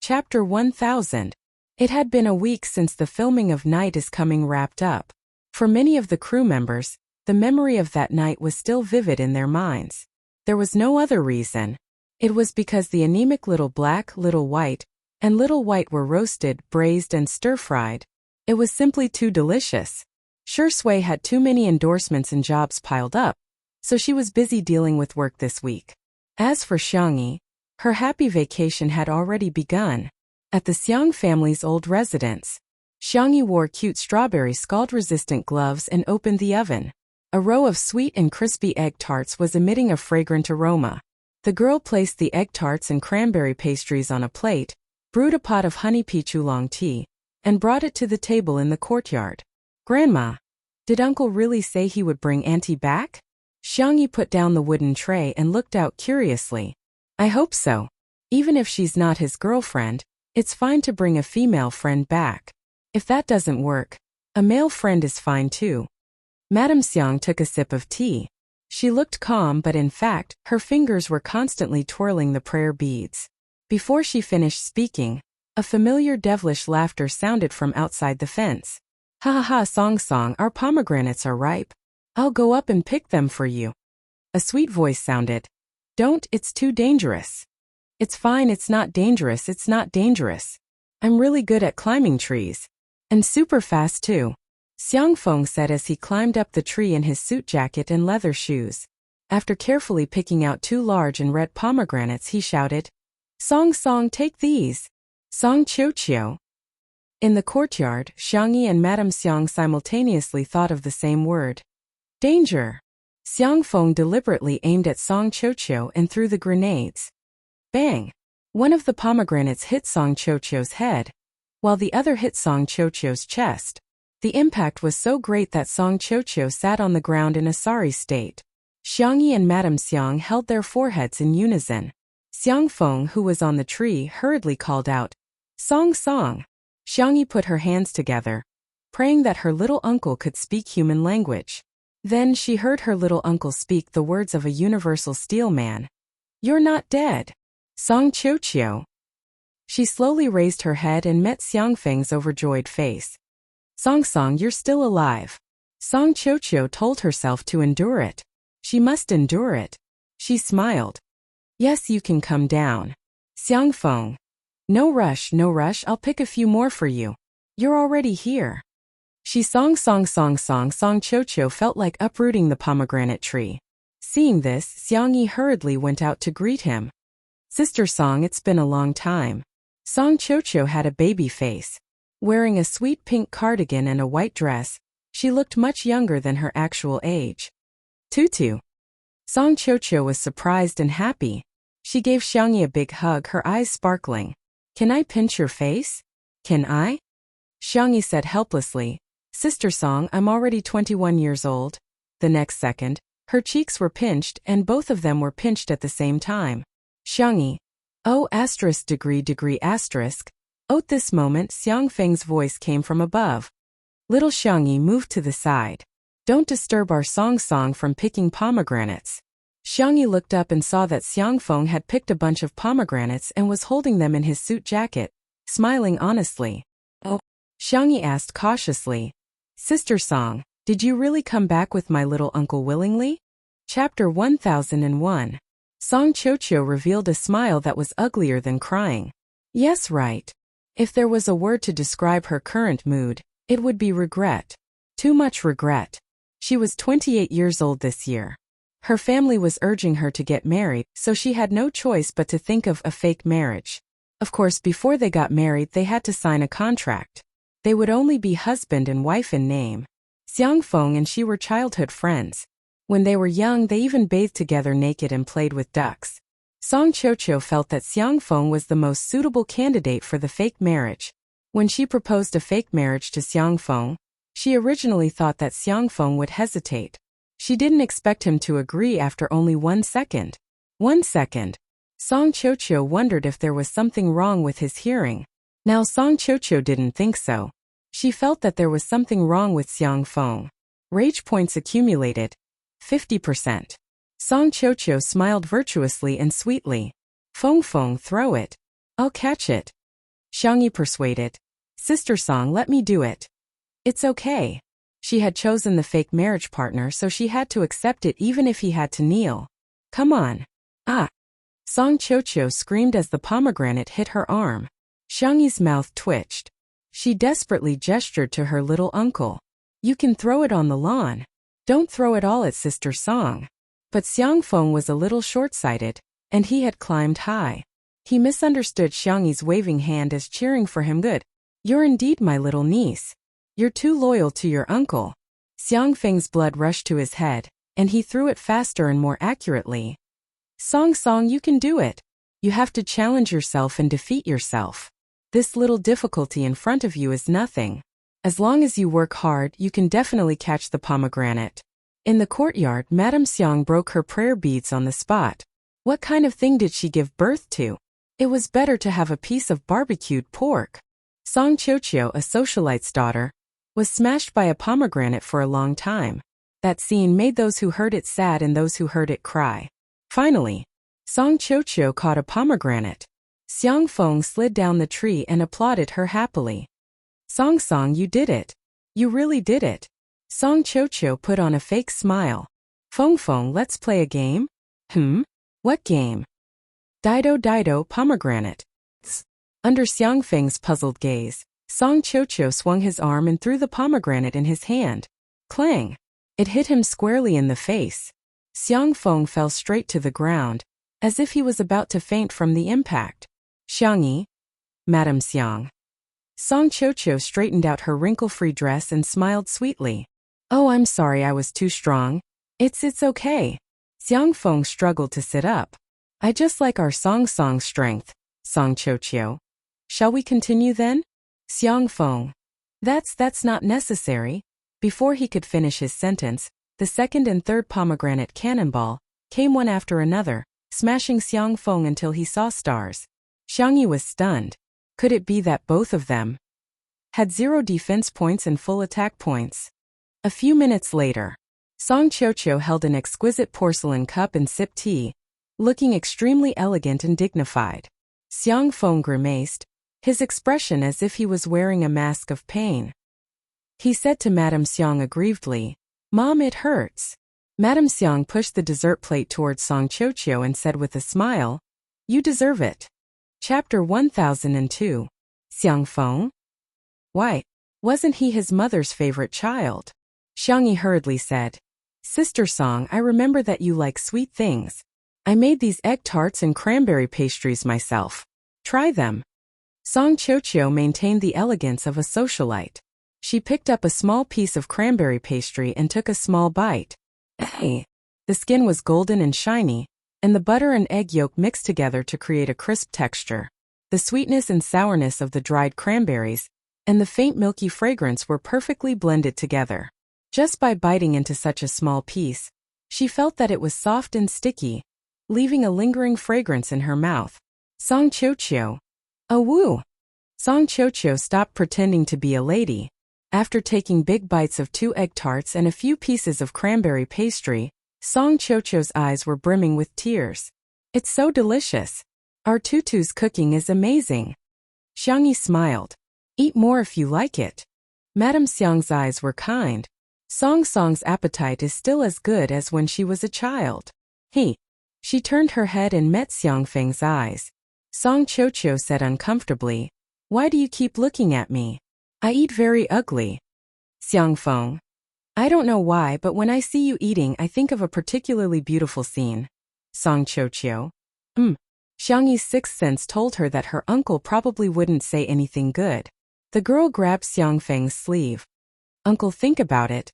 Chapter 1000. It had been a week since the filming of Night is Coming wrapped up. For many of the crew members, the memory of that night was still vivid in their minds. There was no other reason. It was because the anemic Little Black, Little White, and Little White were roasted, braised, and stir-fried. It was simply too delicious. Shui had too many endorsements and jobs piled up, so she was busy dealing with work this week. As for Xiangyi, her happy vacation had already begun. At the Xiang family's old residence, Xiangyi wore cute strawberry scald-resistant gloves and opened the oven. A row of sweet and crispy egg tarts was emitting a fragrant aroma. The girl placed the egg tarts and cranberry pastries on a plate, brewed a pot of honey peach oolong tea, and brought it to the table in the courtyard. "Grandma, did Uncle really say he would bring Auntie back?" Xiangyi put down the wooden tray and looked out curiously. "I hope so. Even if she's not his girlfriend, it's fine to bring a female friend back. If that doesn't work, a male friend is fine too." Madame Xiang took a sip of tea. She looked calm, but in fact, her fingers were constantly twirling the prayer beads. Before she finished speaking, a familiar devilish laughter sounded from outside the fence. "Ha ha ha, Song, our pomegranates are ripe. I'll go up and pick them for you." A sweet voice sounded. "Don't, it's too dangerous." "It's fine, it's not dangerous, it's not dangerous. I'm really good at climbing trees. And super fast too," Xiang Feng said as he climbed up the tree in his suit jacket and leather shoes. After carefully picking out 2 large and red pomegranates, he shouted, Song, take these. Song Qiu." In the courtyard, Xiangyi and Madame Xiang simultaneously thought of the same word. Danger. Xiang Feng deliberately aimed at Song Qiu and threw the grenades. Bang! One of the pomegranates hit Song Qiu's head, while the other hit Song Qiu's chest. The impact was so great that Song Qiu sat on the ground in a sorry state. Xiangyi and Madame Xiang held their foreheads in unison. Xiang Feng, who was on the tree, hurriedly called out, Song. Xiangyi put her hands together, praying that her little uncle could speak human language. Then she heard her little uncle speak the words of a universal steel man. "You're not dead. Song Qiu." She slowly raised her head and met Xiang Feng's overjoyed face. Song, you're still alive." Song Qiu told herself to endure it. She must endure it. She smiled. "Yes, you can come down. Xiang Feng. No rush, I'll pick a few more for you. You're already here." She song. Song Qiu felt like uprooting the pomegranate tree. Seeing this, Xiangyi hurriedly went out to greet him. "Sister Song, it's been a long time." Song Qiu had a baby face. Wearing a sweet pink cardigan and a white dress, she looked much younger than her actual age. "Tutu." Song Qiu was surprised and happy. She gave Xiangyi a big hug, her eyes sparkling. "Can I pinch your face?" "Can I?" Xiangyi said helplessly. "Sister Song, I'm already 21 years old." The next second, her cheeks were pinched and both of them were pinched at the same time. Xiangyi. "Oh, degree asterisk. Oh, at this moment, Xiang Feng's voice came from above. "Little Xiangyi, move to the side. Don't disturb our Song from picking pomegranates." Xiangyi looked up and saw that Xiang Feng had picked a bunch of pomegranates and was holding them in his suit jacket, smiling honestly. "Oh," Xiangyi asked cautiously. "Sister Song, did you really come back with my little uncle willingly?" Chapter 1001. Song Qiu revealed a smile that was uglier than crying. Yes, right. If there was a word to describe her current mood, it would be regret. Too much regret. She was 28 years old this year. Her family was urging her to get married, so she had no choice but to think of a fake marriage. Of course, before they got married, they had to sign a contract. They would only be husband and wife in name. Xiang Feng and she were childhood friends. When they were young, they even bathed together naked and played with ducks. Song Qiu felt that Xiang Feng was the most suitable candidate for the fake marriage. When she proposed a fake marriage to Xiang Feng, she originally thought that Xiang Feng would hesitate. She didn't expect him to agree after only 1 second. 1 second. Song Qiu wondered if there was something wrong with his hearing. Now Song Qiu didn't think so. She felt that there was something wrong with Xiang Feng. Rage points accumulated. 50%. Song Qiu smiled virtuously and sweetly. Feng, throw it. I'll catch it. Xiangyi persuaded. Sister Song, let me do it. It's okay. She had chosen the fake marriage partner, so she had to accept it even if he had to kneel. Come on. Ah. Song Qiuqiu screamed as the pomegranate hit her arm. Xiangyi's mouth twitched. She desperately gestured to her little uncle. You can throw it on the lawn. Don't throw it all at Sister Song. But Xiang Feng was a little short-sighted, and he had climbed high. He misunderstood Xiangyi's waving hand as cheering for him. Good. You're indeed my little niece. You're too loyal to your uncle. Xiang Feng's blood rushed to his head, and he threw it faster and more accurately. Song, you can do it. You have to challenge yourself and defeat yourself. This little difficulty in front of you is nothing. As long as you work hard, you can definitely catch the pomegranate. In the courtyard, Madame Xiang broke her prayer beads on the spot. What kind of thing did she give birth to? It was better to have a piece of barbecued pork. Song Qiuqiu, a socialite's daughter, was smashed by a pomegranate for a long time. That scene made those who heard it sad and those who heard it cry. Finally, Song Qiuqiu caught a pomegranate. Xiang Feng slid down the tree and applauded her happily. Song, you did it. You really did it. Song Qiuqiu put on a fake smile. Feng, let's play a game? What game? Dido, pomegranate. Under Xiang Feng's puzzled gaze, Song Qiuqiu swung his arm and threw the pomegranate in his hand. Clang! It hit him squarely in the face. Xiang Feng fell straight to the ground, as if he was about to faint from the impact. Xiangyi. Madame Xiang. Song Qiuqiu straightened out her wrinkle-free dress and smiled sweetly. Oh, I'm sorry I was too strong. It's okay. Xiang Feng struggled to sit up. I just like our Song's strength, Song Qiuqiu. Shall we continue then? Xiang Feng. That's not necessary. Before he could finish his sentence, the second and third pomegranate cannonball came one after another, smashing Xiang Feng until he saw stars. Xiangyi was stunned. Could it be that both of them had 0 defense points and full attack points? A few minutes later, Song Qiuqiu held an exquisite porcelain cup and sipped tea, looking extremely elegant and dignified. Xiang Feng grimaced, his expression as if he was wearing a mask of pain. He said to Madame Xiang aggrievedly, Mom, it hurts. Madame Xiang pushed the dessert plate towards Song Qiuqiu and said with a smile, You deserve it. Chapter 1002. Xiang Feng? Why, wasn't he his mother's favorite child? Xiangyi hurriedly said, Sister Song, I remember that you like sweet things. I made these egg tarts and cranberry pastries myself. Try them. Song Qiuqiu maintained the elegance of a socialite. She picked up a small piece of cranberry pastry and took a small bite. Hey! The skin was golden and shiny, and the butter and egg yolk mixed together to create a crisp texture. The sweetness and sourness of the dried cranberries and the faint milky fragrance were perfectly blended together. Just by biting into such a small piece, she felt that it was soft and sticky, leaving a lingering fragrance in her mouth. Song Qiuqiu. Oh woo! Song Qiuqiu stopped pretending to be a lady. After taking big bites of 2 egg tarts and a few pieces of cranberry pastry, Song Qiuqiu's eyes were brimming with tears. It's so delicious. Our tutu's cooking is amazing. Xiangyi smiled. Eat more if you like it. Madame Xiang's eyes were kind. Song's appetite is still as good as when she was a child. She turned her head and met Xiang Feng's eyes. Song Qiuqiu said uncomfortably, Why do you keep looking at me? I eat very ugly. Xiang Feng. I don't know why, but when I see you eating, I think of a particularly beautiful scene. Song Qiuqiu. Xiangyi's sixth sense told her that her uncle probably wouldn't say anything good. The girl grabbed Xiang Feng's sleeve. Uncle, think about it.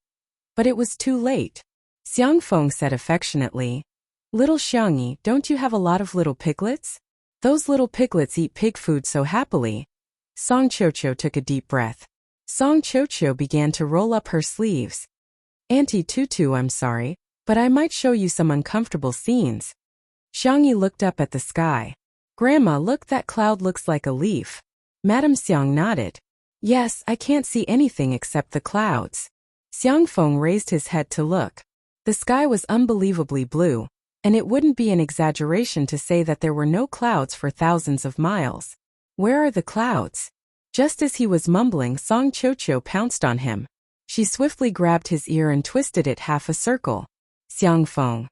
But it was too late. Xiang Feng said affectionately, Little Xiangyi, don't you have a lot of little piglets? Those little piglets eat pig food so happily. Song Qiuqiu took a deep breath. Song Qiuqiu began to roll up her sleeves. Auntie Tutu, I'm sorry, but I might show you some uncomfortable scenes. Xiangyi looked up at the sky. Grandma, look, that cloud looks like a leaf. Madame Xiang nodded. Yes, I can't see anything except the clouds. Xiang Feng raised his head to look. The sky was unbelievably blue, and it wouldn't be an exaggeration to say that there were no clouds for thousands of miles. Where are the clouds? Just as he was mumbling, Song Chocho pounced on him. She swiftly grabbed his ear and twisted it half a circle. Xiang Feng.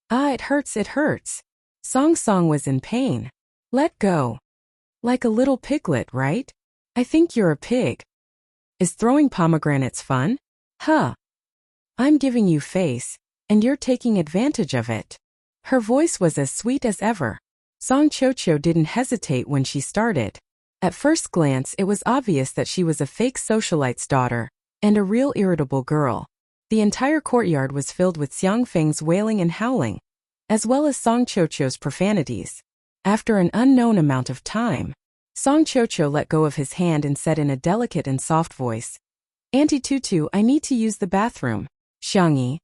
Ah, it hurts, it hurts. Song Song was in pain. Let go. Like a little piglet, right? I think you're a pig. Is throwing pomegranates fun? Huh. I'm giving you face, and you're taking advantage of it. Her voice was as sweet as ever. Song Chocho didn't hesitate when she started. At first glance, it was obvious that she was a fake socialite's daughter, and a real irritable girl. The entire courtyard was filled with Xiang Feng's wailing and howling, as well as Song Chocho's profanities. After an unknown amount of time, Song Chocho let go of his hand and said in a delicate and soft voice, Auntie Tutu, I need to use the bathroom. Xiangyi.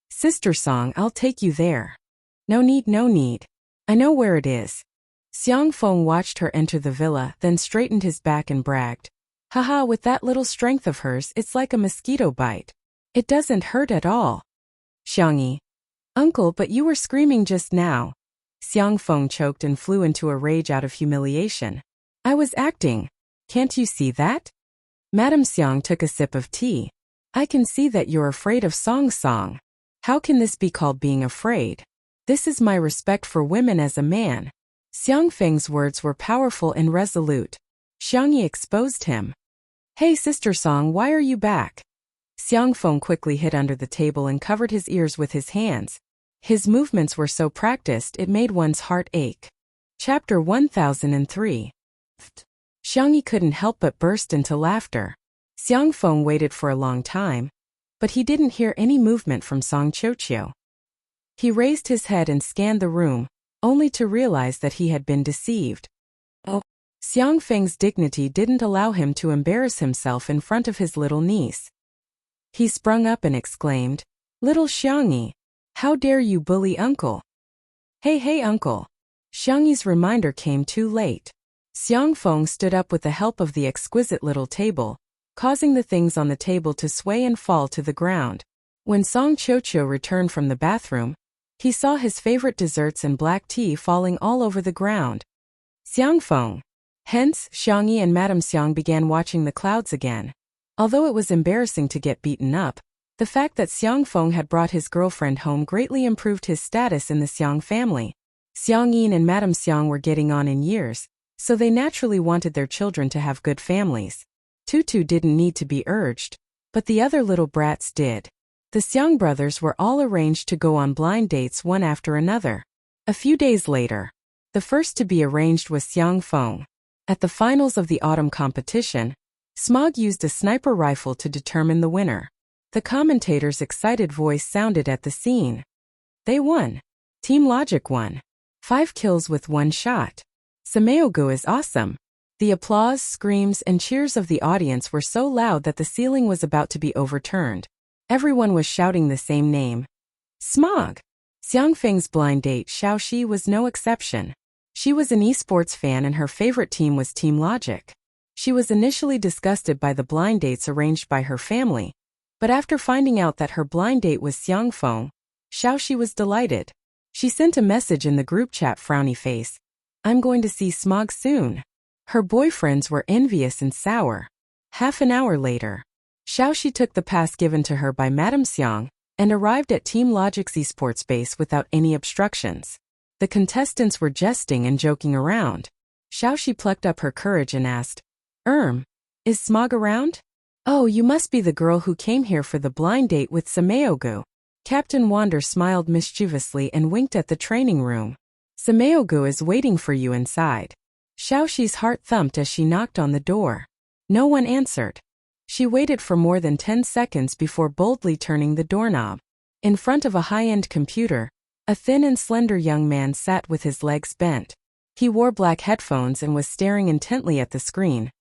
Sister Song, I'll take you there. No need, no need. I know where it is. Xiang Feng watched her enter the villa, then straightened his back and bragged. Haha, with that little strength of hers, it's like a mosquito bite. It doesn't hurt at all. Xiangyi. Uncle, but you were screaming just now. Xiang Feng choked and flew into a rage out of humiliation. I was acting. Can't you see that? Madame Xiang took a sip of tea. I can see that you're afraid of Song Song. How can this be called being afraid? This is my respect for women as a man. Xiang Feng's words were powerful and resolute. Xiangyi exposed him. Hey Sister Song, why are you back? Xiang Feng quickly hid under the table and covered his ears with his hands. His movements were so practiced it made one's heart ache. Chapter 1003. Xiangyi couldn't help but burst into laughter. Xiang Feng waited for a long time, but he didn't hear any movement from Song Chocho. He raised his head and scanned the room, only to realize that he had been deceived. Oh. Xiang Feng's dignity didn't allow him to embarrass himself in front of his little niece. He sprung up and exclaimed, Little Xiangyi, how dare you bully uncle? Hey uncle. Xiangyi's reminder came too late. Xiang Feng stood up with the help of the exquisite little table, causing the things on the table to sway and fall to the ground. When Song Chocho returned from the bathroom, he saw his favorite desserts and black tea falling all over the ground. Xiang Feng. Hence, Xiangyi and Madame Xiang began watching the clouds again. Although it was embarrassing to get beaten up, the fact that Xiang Feng had brought his girlfriend home greatly improved his status in the Xiang family. Xiang Yin and Madame Xiang were getting on in years, so they naturally wanted their children to have good families. Tutu didn't need to be urged, but the other little brats did. The Xiang brothers were all arranged to go on blind dates one after another. A few days later, the first to be arranged was Xiang Feng. At the finals of the autumn competition, Smog used a sniper rifle to determine the winner. The commentator's excited voice sounded at the scene. They won. Team Logic won. 5 kills with 1 shot. Sameogu is awesome. The applause, screams, and cheers of the audience were so loud that the ceiling was about to be overturned. Everyone was shouting the same name. Smog. Xiang Feng's blind date Xiaoxi was no exception. She was an esports fan and her favorite team was Team Logic. She was initially disgusted by the blind dates arranged by her family, but after finding out that her blind date was Xiang Feng, Xiaoxi was delighted. She sent a message in the group chat frowny face. I'm going to see Smog soon. Her boyfriends were envious and sour. Half an hour later, Xiaoxi took the pass given to her by Madame Xiang and arrived at Team Logic's esports base without any obstructions. The contestants were jesting and joking around. Xiaoxi plucked up her courage and asked, is Smog around? Oh, you must be the girl who came here for the blind date with Sameogu. Captain Wander smiled mischievously and winked at the training room. Sameogu is waiting for you inside. Xiaoxi's heart thumped as she knocked on the door. No one answered. She waited for more than 10 seconds before boldly turning the doorknob. In front of a high-end computer, a thin and slender young man sat with his legs bent. He wore black headphones and was staring intently at the screen.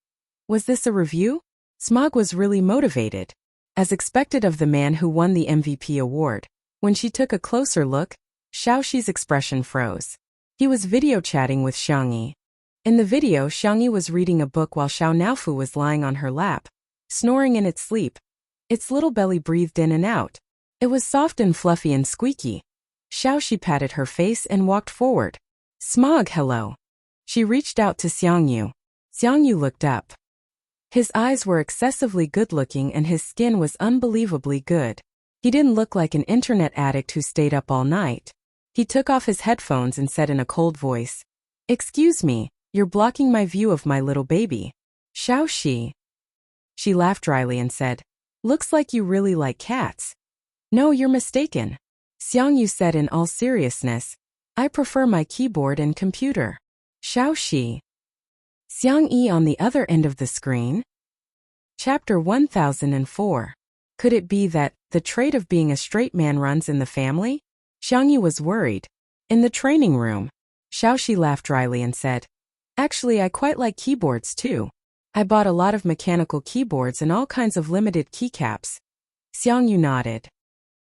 Was this a review? Smog was really motivated. As expected of the man who won the MVP award, when she took a closer look, Xiaoxi's expression froze. He was video chatting with Xiangyi. In the video, Xiangyi was reading a book while Xiao Naofu was lying on her lap, snoring in its sleep. Its little belly breathed in and out. It was soft and fluffy and squeaky. Xiaoxi patted her face and walked forward. Smog, hello. She reached out to Xiangyu. Xiang Yu looked up. His eyes were excessively good-looking and his skin was unbelievably good. He didn't look like an internet addict who stayed up all night. He took off his headphones and said in a cold voice, "Excuse me, you're blocking my view of my little baby." Xiao Shi. She laughed dryly and said, "Looks like you really like cats." "No, you're mistaken," Xiang Yu said in all seriousness. "I prefer my keyboard and computer." Xiao Shi. Xiang Yi on the other end of the screen. Chapter 1004. Could it be that the trait of being a straight man runs in the family? Xiang Yi was worried. In the training room, Xiao Shi laughed dryly and said, "Actually, I quite like keyboards too. I bought a lot of mechanical keyboards and all kinds of limited keycaps." Xiang Yu nodded.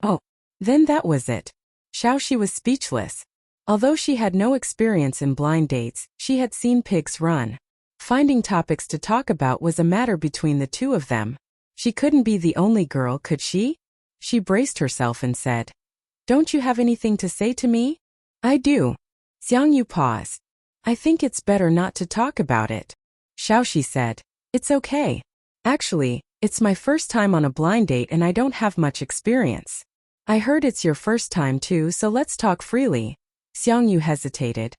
"Oh, then that was it." Xiao Shi was speechless. Although she had no experience in blind dates, she had seen pigs run. Finding topics to talk about was a matter between the two of them. She couldn't be the only girl, could she? She braced herself and said, "Don't you have anything to say to me?" "I do." Xiang Yu paused. "I think it's better not to talk about it." Xiao Shi said, "It's okay. Actually, it's my first time on a blind date and I don't have much experience." "I heard it's your first time too, so let's talk freely." Xiang Yu hesitated.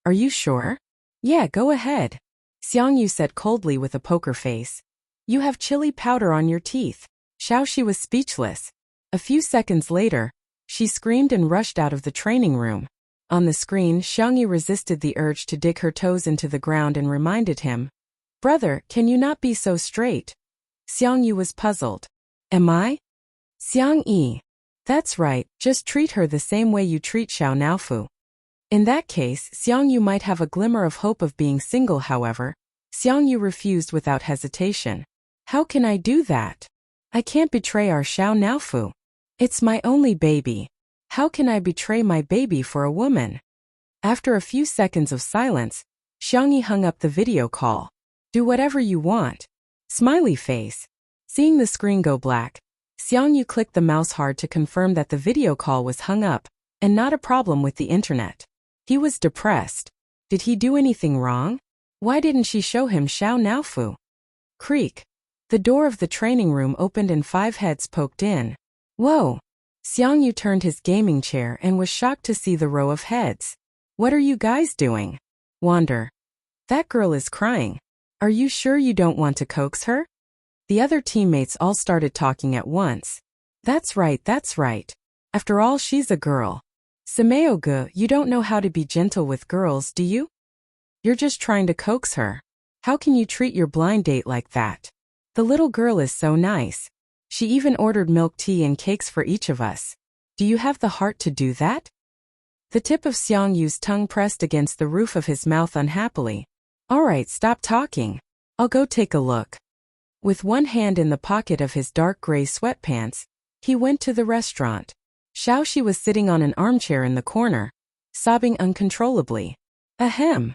"Are you sure?" "Yeah, go ahead," Xiang Yu said coldly with a poker face. "You have chili powder on your teeth." Xiao Shi was speechless. A few seconds later, she screamed and rushed out of the training room. On the screen, Xiang Yu resisted the urge to dig her toes into the ground and reminded him, "Brother, can you not be so straight?" Xiang Yu was puzzled. "Am I?" "Xiang Yi. That's right, just treat her the same way you treat Xiao Naofu." In that case, Xiang Yu might have a glimmer of hope of being single. However, Xiang Yu refused without hesitation. "How can I do that? I can't betray our Xiao Naofu. It's my only baby. How can I betray my baby for a woman?" After a few seconds of silence, Xiang Yi hung up the video call. "Do whatever you want." Smiley face. Seeing the screen go black, Xiang Yu clicked the mouse hard to confirm that the video call was hung up, and not a problem with the internet. He was depressed. Did he do anything wrong? Why didn't she show him Xiao Naofu? Creak. The door of the training room opened and 5 heads poked in. Whoa! Xiang Yu turned his gaming chair and was shocked to see the row of heads. "What are you guys doing?" "Wander. That girl is crying. Are you sure you don't want to coax her?" The other teammates all started talking at once. That's right. After all, she's a girl." "Simeoge, you don't know how to be gentle with girls, do you? You're just trying to coax her. How can you treat your blind date like that? The little girl is so nice. She even ordered milk tea and cakes for each of us. Do you have the heart to do that?" The tip of Xiang Yu's tongue pressed against the roof of his mouth unhappily. "All right, stop talking. I'll go take a look." With one hand in the pocket of his dark gray sweatpants, he went to the restaurant. Xiao Shi was sitting on an armchair in the corner, sobbing uncontrollably. Ahem.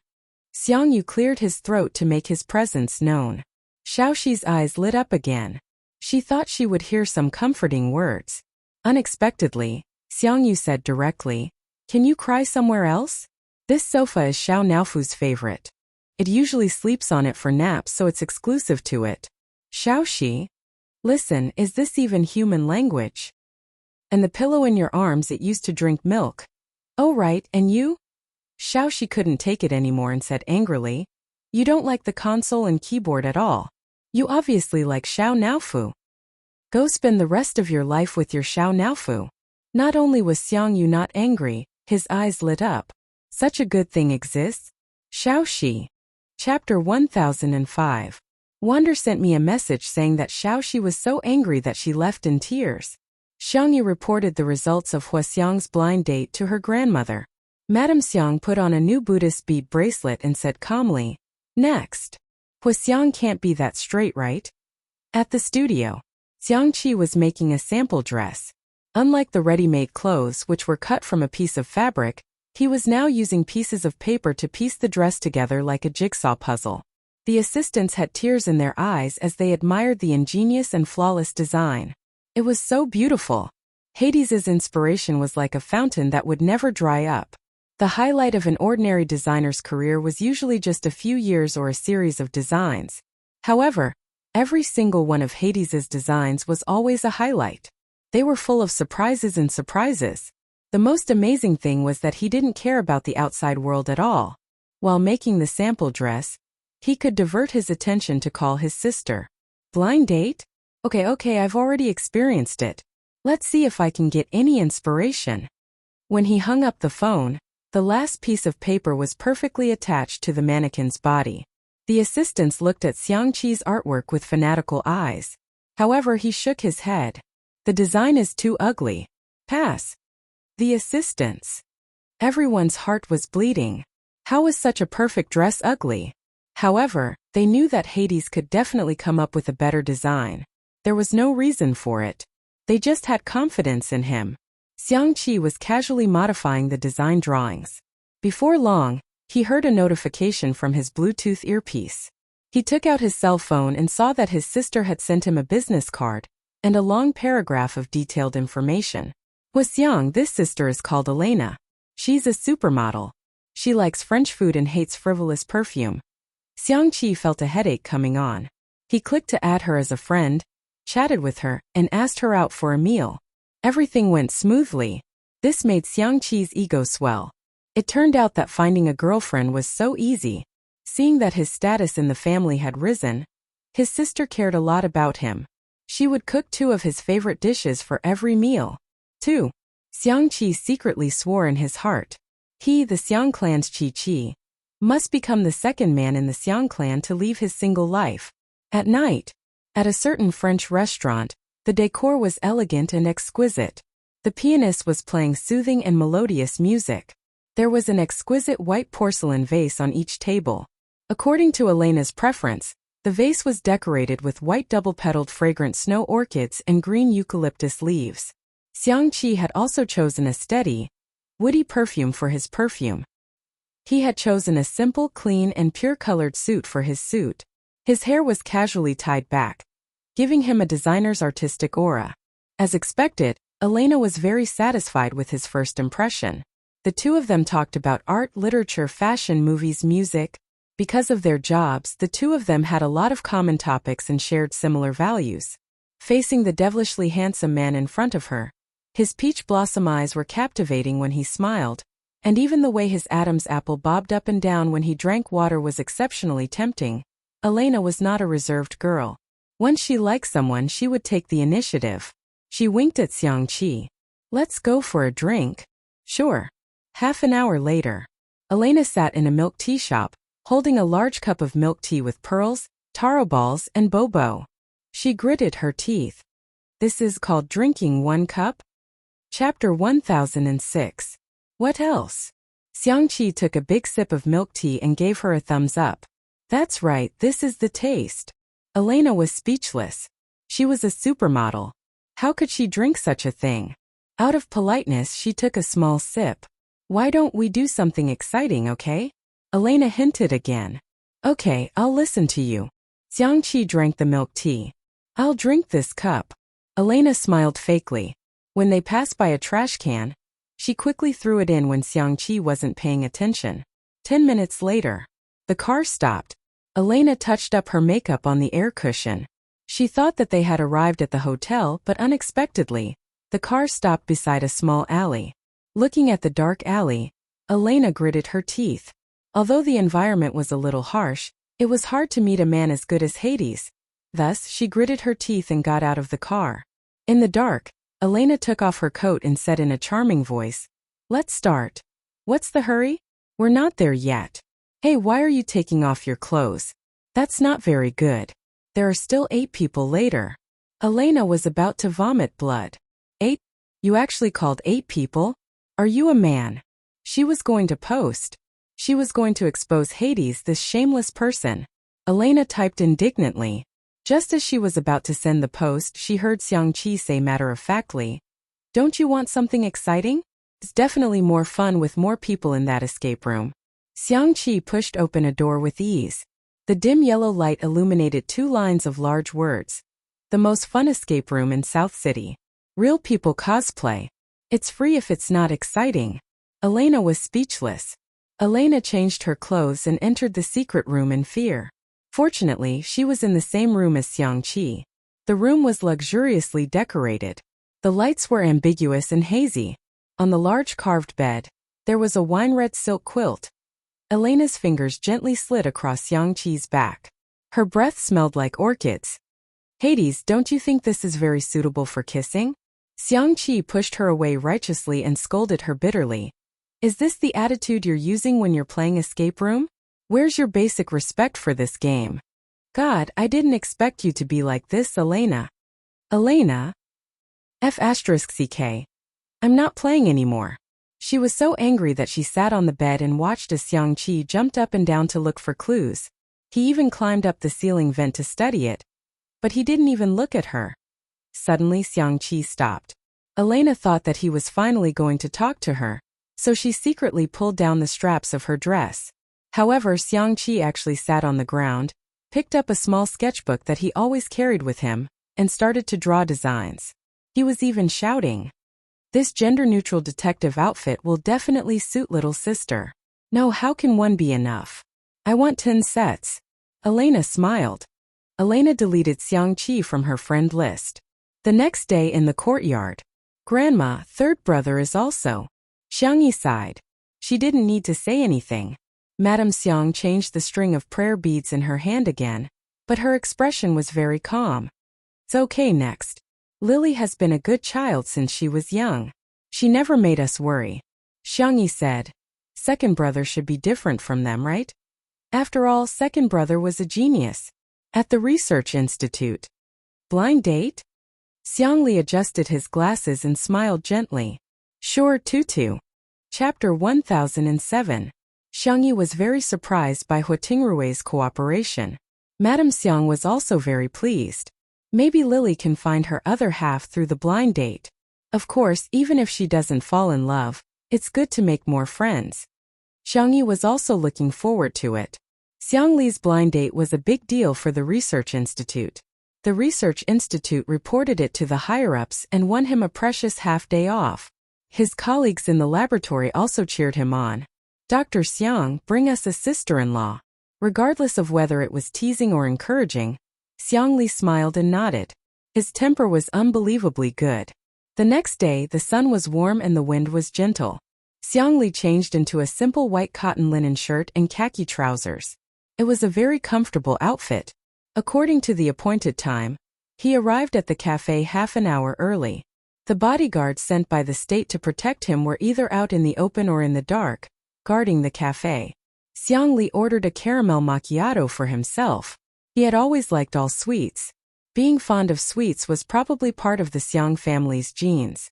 Xiang Yu cleared his throat to make his presence known. Xiao Shi's eyes lit up again. She thought she would hear some comforting words. Unexpectedly, Xiang Yu said directly, "Can you cry somewhere else? This sofa is Xiao Naofu's favorite. It usually sleeps on it for naps, so it's exclusive to it." Xiao Shi? Listen, is this even human language? "And the pillow in your arms, it used to drink milk." "Oh right, and you?" Xiao Shi couldn't take it anymore and said angrily, "You don't like the console and keyboard at all. You obviously like Xiao Naofu. Go spend the rest of your life with your Xiao Naofu." Not only was Xiang Yu not angry, his eyes lit up. Such a good thing exists? Xiao Shi. Chapter 1005. Wander sent me a message saying that Xiao Shi was so angry that she left in tears. Xiang Yu reported the results of Hua Xiang's blind date to her grandmother. Madame Xiang put on a new Buddhist bead bracelet and said calmly, "Next. Hua Xiang can't be that straight, right?" At the studio, Xiang Qi was making a sample dress. Unlike the ready-made clothes, which were cut from a piece of fabric, he was now using pieces of paper to piece the dress together like a jigsaw puzzle. The assistants had tears in their eyes as they admired the ingenious and flawless design. It was so beautiful. Hades's inspiration was like a fountain that would never dry up. The highlight of an ordinary designer's career was usually just a few years or a series of designs. However, every single one of Hades's designs was always a highlight. They were full of surprises and surprises. The most amazing thing was that he didn't care about the outside world at all. While making the sample dress, he could divert his attention to call his sister. Blind date? Okay, I've already experienced it. Let's see if I can get any inspiration. When he hung up the phone, the last piece of paper was perfectly attached to the mannequin's body. The assistants looked at Xiangqi's artwork with fanatical eyes. However, he shook his head. The design is too ugly. Pass. The assistants. Everyone's heart was bleeding. How was such a perfect dress ugly? However, they knew that Hades could definitely come up with a better design. There was no reason for it. They just had confidence in him. Xiangqi was casually modifying the design drawings. Before long, he heard a notification from his Bluetooth earpiece. He took out his cell phone and saw that his sister had sent him a business card and a long paragraph of detailed information. Xiang, this sister is called Elena. She's a supermodel. She likes French food and hates frivolous perfume. Xiangqi felt a headache coming on. He clicked to add her as a friend, chatted with her, and asked her out for a meal. Everything went smoothly. This made Xiangqi's ego swell. It turned out that finding a girlfriend was so easy. Seeing that his status in the family had risen, his sister cared a lot about him. She would cook 2 of his favorite dishes for every meal. 2. Xiangqi secretly swore in his heart. He, the Xiang clan's Qi, must become the second man in the Xiang clan to leave his single life. At night, at a certain French restaurant, the decor was elegant and exquisite. The pianist was playing soothing and melodious music. There was an exquisite white porcelain vase on each table. According to Elena's preference, the vase was decorated with white double-petaled fragrant snow orchids and green eucalyptus leaves. Xiangqi had also chosen a steady, woody perfume for his perfume. He had chosen a simple, clean, and pure-colored suit for his suit. His hair was casually tied back, giving him a designer's artistic aura. As expected, Elena was very satisfied with his first impression. The 2 of them talked about art, literature, fashion, movies, music. Because of their jobs, the 2 of them had a lot of common topics and shared similar values. Facing the devilishly handsome man in front of her, his peach blossom eyes were captivating when he smiled, and even the way his Adam's apple bobbed up and down when he drank water was exceptionally tempting. Elena was not a reserved girl. Once she liked someone, she would take the initiative. She winked at Xiangqi. Let's go for a drink. Sure. Half an hour later, Elena sat in a milk tea shop, holding a large cup of milk tea with pearls, taro balls, and bobo. She gritted her teeth. This is called drinking 1 cup? Chapter 1006. What else? Xiangqi took a big sip of milk tea and gave her a thumbs up. That's right, this is the taste. Elena was speechless. She was a supermodel. How could she drink such a thing? Out of politeness, she took a small sip. Why don't we do something exciting, okay? Elena hinted again. Okay, I'll listen to you. Xiangqi drank the milk tea. I'll drink this cup. Elena smiled fakely. When they passed by a trash can, she quickly threw it in when Xiangqi wasn't paying attention. 10 minutes later, the car stopped. Elena touched up her makeup on the air cushion. She thought that they had arrived at the hotel, but unexpectedly, the car stopped beside a small alley. Looking at the dark alley, Elena gritted her teeth. Although the environment was a little harsh, it was hard to meet a man as good as Hades. Thus, she gritted her teeth and got out of the car. In the dark, Elena took off her coat and said in a charming voice, "Let's start." "What's the hurry? We're not there yet." "Hey, why are you taking off your clothes? That's not very good. There are still 8 people later." Elena was about to vomit blood. 8? You actually called 8 people? Are you a man? She was going to post. She was going to expose Hades, this shameless person. Elena typed indignantly. Just as she was about to send the post, she heard Xiangqi say matter-of-factly, "Don't you want something exciting? It's definitely more fun with more people in that escape room." Xiangqi pushed open a door with ease. The dim yellow light illuminated 2 lines of large words. The most fun escape room in South City. Real people cosplay. It's free if it's not exciting. Elena was speechless. Elena changed her clothes and entered the secret room in fear. Fortunately, she was in the same room as Xiangqi. The room was luxuriously decorated. The lights were ambiguous and hazy. On the large carved bed, there was a wine-red silk quilt. Elena's fingers gently slid across Xiangqi's back. Her breath smelled like orchids. Hades, don't you think this is very suitable for kissing? Xiangqi pushed her away righteously and scolded her bitterly. Is this the attitude you're using when you're playing escape room? Where's your basic respect for this game? God, I didn't expect you to be like this, Elena. Elena? F***ck. I'm not playing anymore. She was so angry that she sat on the bed and watched as Xiangqi jumped up and down to look for clues. He even climbed up the ceiling vent to study it. But he didn't even look at her. Suddenly Xiangqi stopped. Elena thought that he was finally going to talk to her, so she secretly pulled down the straps of her dress. However, Xiangqi actually sat on the ground, picked up a small sketchbook that he always carried with him, and started to draw designs. He was even shouting, "This gender-neutral detective outfit will definitely suit little sister. No, how can one be enough? I want 10 sets." Elena smiled. Elena deleted Xiangqi from her friend list. The next day in the courtyard. Grandma, third brother is also. Xiangyi sighed. She didn't need to say anything. Madame Xiang changed the string of prayer beads in her hand again, but her expression was very calm. It's okay next. Lily has been a good child since she was young. She never made us worry. Xiangyi said. Second brother should be different from them, right? After all, second brother was a genius. At the research institute. Blind date? Xiangli adjusted his glasses and smiled gently. Sure, Tutu. Chapter 1007. Xiangyi was very surprised by Huatingrui's cooperation. Madame Xiang was also very pleased. Maybe Lily can find her other half through the blind date. Of course, even if she doesn't fall in love, it's good to make more friends. Xiangyi was also looking forward to it. Xiangli's blind date was a big deal for the research institute. The research institute reported it to the higher-ups and won him a precious half-day off. His colleagues in the laboratory also cheered him on. Dr. Xiang, bring us a sister-in-law. Regardless of whether it was teasing or encouraging, Xiangli smiled and nodded. His temper was unbelievably good. The next day, the sun was warm and the wind was gentle. Xiangli changed into a simple white cotton linen shirt and khaki trousers. It was a very comfortable outfit. According to the appointed time, he arrived at the cafe half an hour early. The bodyguards sent by the state to protect him were either out in the open or in the dark, guarding the cafe. Xiangli ordered a caramel macchiato for himself. He had always liked all sweets. Being fond of sweets was probably part of the Xiang family's genes.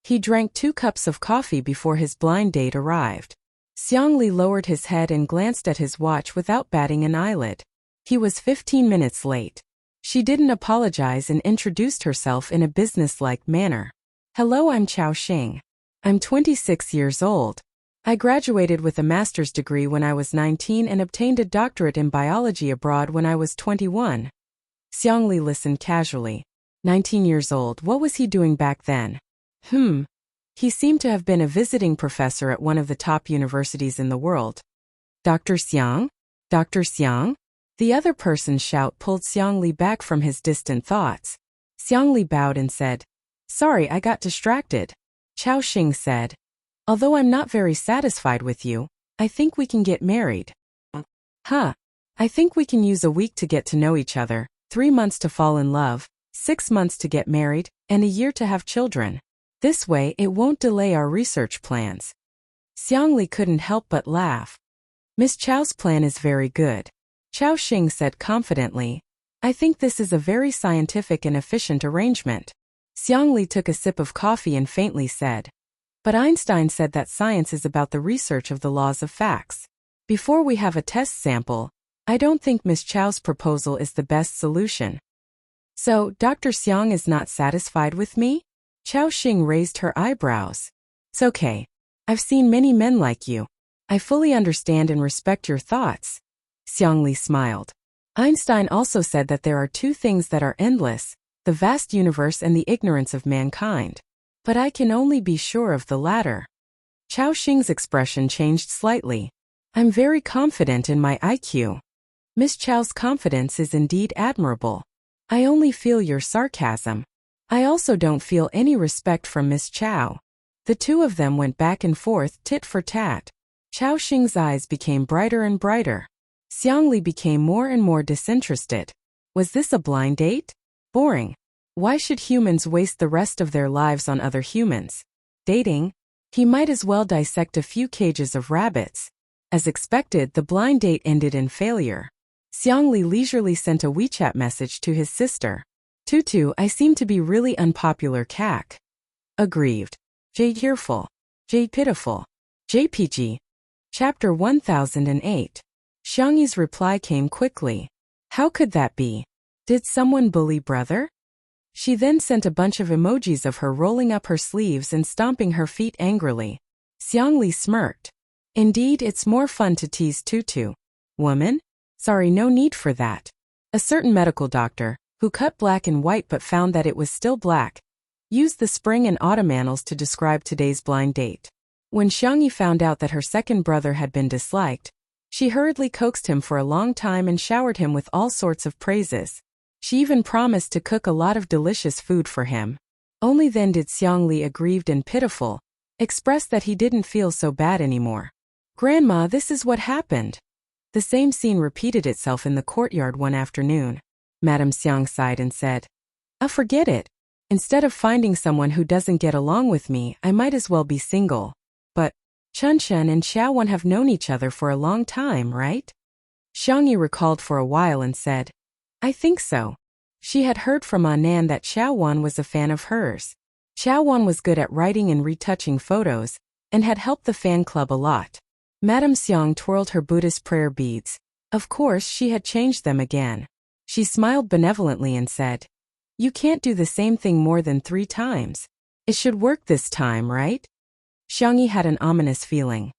He drank 2 cups of coffee before his blind date arrived. Xiangli lowered his head and glanced at his watch without batting an eyelid. He was 15 minutes late. She didn't apologize and introduced herself in a businesslike manner. Hello, I'm Chao Xing. I'm 26 years old. I graduated with a master's degree when I was 19 and obtained a doctorate in biology abroad when I was 21. Xiangli listened casually. 19 years old, what was he doing back then? He seemed to have been a visiting professor at one of the top universities in the world. Dr. Xiang? Dr. Xiang? The other person's shout pulled Xiangli back from his distant thoughts. Xiangli bowed and said, Sorry, I got distracted. Chao Xing said, Although I'm not very satisfied with you, I think we can get married. I think we can use a week to get to know each other, 3 months to fall in love, 6 months to get married, and a year to have children. This way, it won't delay our research plans. Xiangli couldn't help but laugh. Miss Chao's plan is very good. Chao Xing said confidently, I think this is a very scientific and efficient arrangement. Xiangli took a sip of coffee and faintly said, But Einstein said that science is about the research of the laws of facts. Before we have a test sample, I don't think Miss Chao's proposal is the best solution. So, Dr. Xiang is not satisfied with me? Chao Xing raised her eyebrows. It's okay. I've seen many men like you. I fully understand and respect your thoughts. Xiangli smiled. Einstein also said that there are 2 things that are endless, the vast universe and the ignorance of mankind. But I can only be sure of the latter. Chao Xing's expression changed slightly. I'm very confident in my IQ. Miss Chao's confidence is indeed admirable. I only feel your sarcasm. I also don't feel any respect from Miss Chao. The two of them went back and forth, tit for tat. Chao Xing's eyes became brighter and brighter. Xiangli became more and more disinterested. Was this a blind date? Boring. Why should humans waste the rest of their lives on other humans? Dating? He might as well dissect a few cages of rabbits. As expected, the blind date ended in failure. Xiangli leisurely sent a WeChat message to his sister. Tutu, I seem to be really unpopular cac. Aggrieved. J tearful. J pitiful. JPG. Chapter 1008. Xiangyi's reply came quickly. How could that be? Did someone bully brother? She then sent a bunch of emojis of her rolling up her sleeves and stomping her feet angrily. Xiangli smirked. Indeed, it's more fun to tease Tutu. Woman? Sorry, no need for that. A certain medical doctor, who cut black and white but found that it was still black, used the spring and autumn annals to describe today's blind date. When Xiangyi found out that her second brother had been disliked, she hurriedly coaxed him for a long time and showered him with all sorts of praises. She even promised to cook a lot of delicious food for him. Only then did Xiangli, aggrieved and pitiful, express that he didn't feel so bad anymore. Grandma, this is what happened. The same scene repeated itself in the courtyard one afternoon. Madame Xiang sighed and said, forget it. Instead of finding someone who doesn't get along with me, I might as well be single. But Chun-Chun and Xiaowan have known each other for a long time, right? Xiangyi recalled for a while and said, I think so. She had heard from Anan that Xiaowan was a fan of hers. Xiaowan was good at writing and retouching photos, and had helped the fan club a lot. Madame Xiang twirled her Buddhist prayer beads. Of course, she had changed them again. She smiled benevolently and said, You can't do the same thing more than 3 times. It should work this time, right? Xiangyi had an ominous feeling.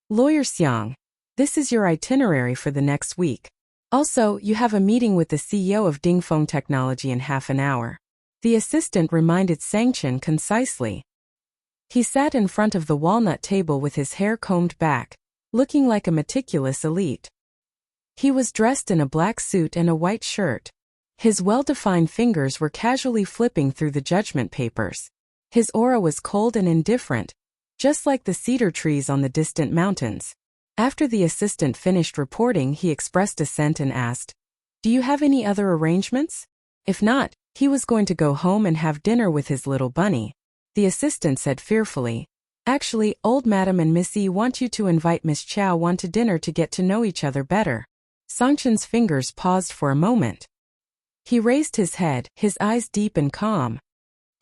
Lawyer Xiang, this is your itinerary for the next week. Also, you have a meeting with the CEO of Dingfeng Technology in half an hour. The assistant reminded Sangchen concisely. He sat in front of the walnut table with his hair combed back, looking like a meticulous elite. He was dressed in a black suit and a white shirt. His well-defined fingers were casually flipping through the judgment papers. His aura was cold and indifferent, just like the cedar trees on the distant mountains. After the assistant finished reporting, he expressed assent and asked, Do you have any other arrangements? If not, he was going to go home and have dinner with his little bunny. The assistant said fearfully, Actually, old madam and Miss E want you to invite Miss Chao Wan to dinner to get to know each other better. Sangchen's fingers paused for a moment. He raised his head, his eyes deep and calm.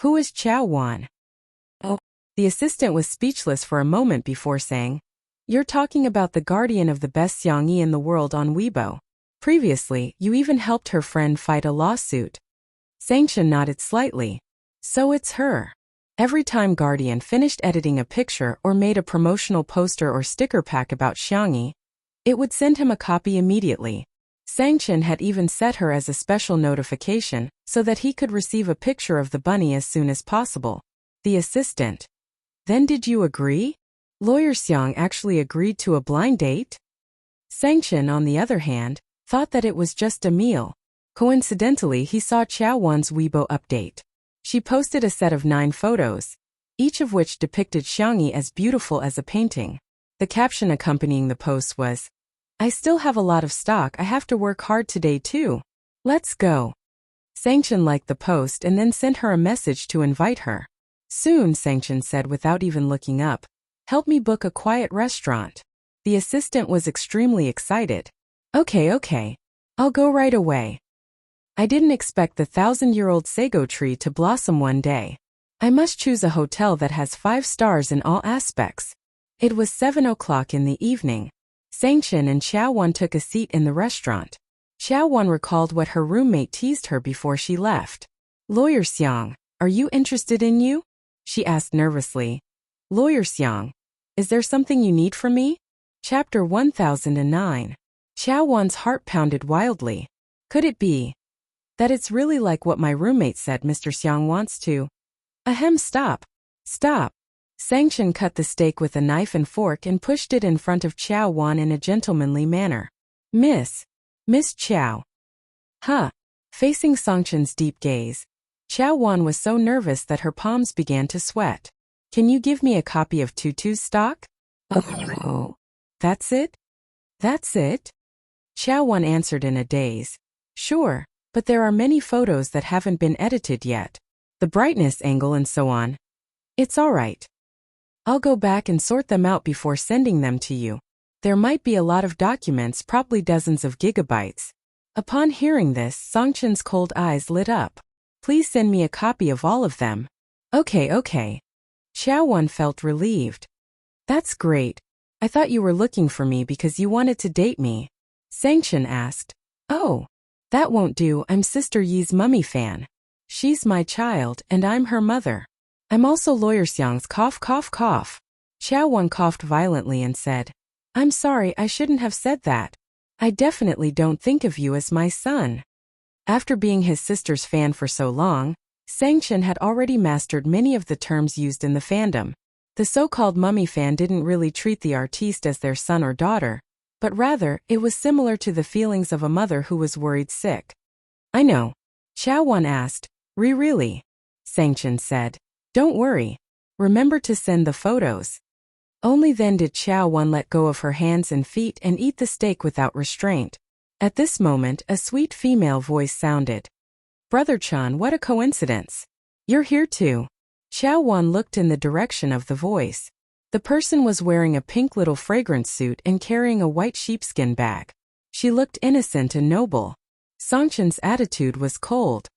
Who is Chao Wan? Oh. The assistant was speechless for a moment before saying, You're talking about the guardian of the best Xiangyi in the world on Weibo. Previously, you even helped her friend fight a lawsuit. Sangchen nodded slightly. So it's her. Every time Guardian finished editing a picture or made a promotional poster or sticker pack about Xiangyi, it would send him a copy immediately. Sangchen had even set her as a special notification so that he could receive a picture of the bunny as soon as possible. The assistant. Then did you agree? Lawyer Xiang actually agreed to a blind date? Sangchen, on the other hand, thought that it was just a meal. Coincidentally, he saw Chao Wan's Weibo update. She posted a set of 9 photos, each of which depicted Xiangyi as beautiful as a painting. The caption accompanying the post was, I still have a lot of stock, I have to work hard today too. Let's go. Sangchen liked the post and then sent her a message to invite her. Soon, Sangchen said without even looking up, Help me book a quiet restaurant. The assistant was extremely excited. Okay. I'll go right away. I didn't expect the 1,000-year-old sago tree to blossom one day. I must choose a hotel that has 5 stars in all aspects. It was 7 o'clock in the evening. Sangchen and Chao Wan took a seat in the restaurant. Chao Wan recalled what her roommate teased her before she left. Lawyer Xiang, are you interested in you? She asked nervously. Lawyer Xiang, is there something you need from me? Chapter 1009. Chao Wan's heart pounded wildly. Could it be that it's really like what my roommate said Mr. Xiang wants to? Ahem, stop. Sangchen cut the steak with a knife and fork and pushed it in front of Qiao Wan in a gentlemanly manner. Miss Qiao. Huh. Facing Sangchen's deep gaze, Qiao Wan was so nervous that her palms began to sweat. Can you give me a copy of Tutu's stock? Oh. That's it? That's it? Qiao Wan answered in a daze. Sure, but there are many photos that haven't been edited yet. The brightness angle and so on. It's all right. I'll go back and sort them out before sending them to you. There might be a lot of documents, probably dozens of gigabytes. Upon hearing this, Sangchen's cold eyes lit up. Please send me a copy of all of them. Okay. Qiao Wan felt relieved. That's great. I thought you were looking for me because you wanted to date me. Sangchen asked. Oh, that won't do. I'm Sister Yi's mummy fan. She's my child, and I'm her mother. I'm also Lawyer Xiang's cough. Qiao Wan coughed violently and said, I'm sorry, I shouldn't have said that. I definitely don't think of you as my son. After being his sister's fan for so long, Sangchen had already mastered many of the terms used in the fandom. The so-called mummy fan didn't really treat the artiste as their son or daughter, but rather, it was similar to the feelings of a mother who was worried sick. I know. Qiao Wan asked, Really? Sangchen said, Don't worry. Remember to send the photos. Only then did Qiao Wan let go of her hands and feet and eat the steak without restraint. At this moment, a sweet female voice sounded. Brother Chan, what a coincidence. You're here too. Qiao Wan looked in the direction of the voice. The person was wearing a pink little fragrance suit and carrying a white sheepskin bag. She looked innocent and noble. Sangchen's attitude was cold.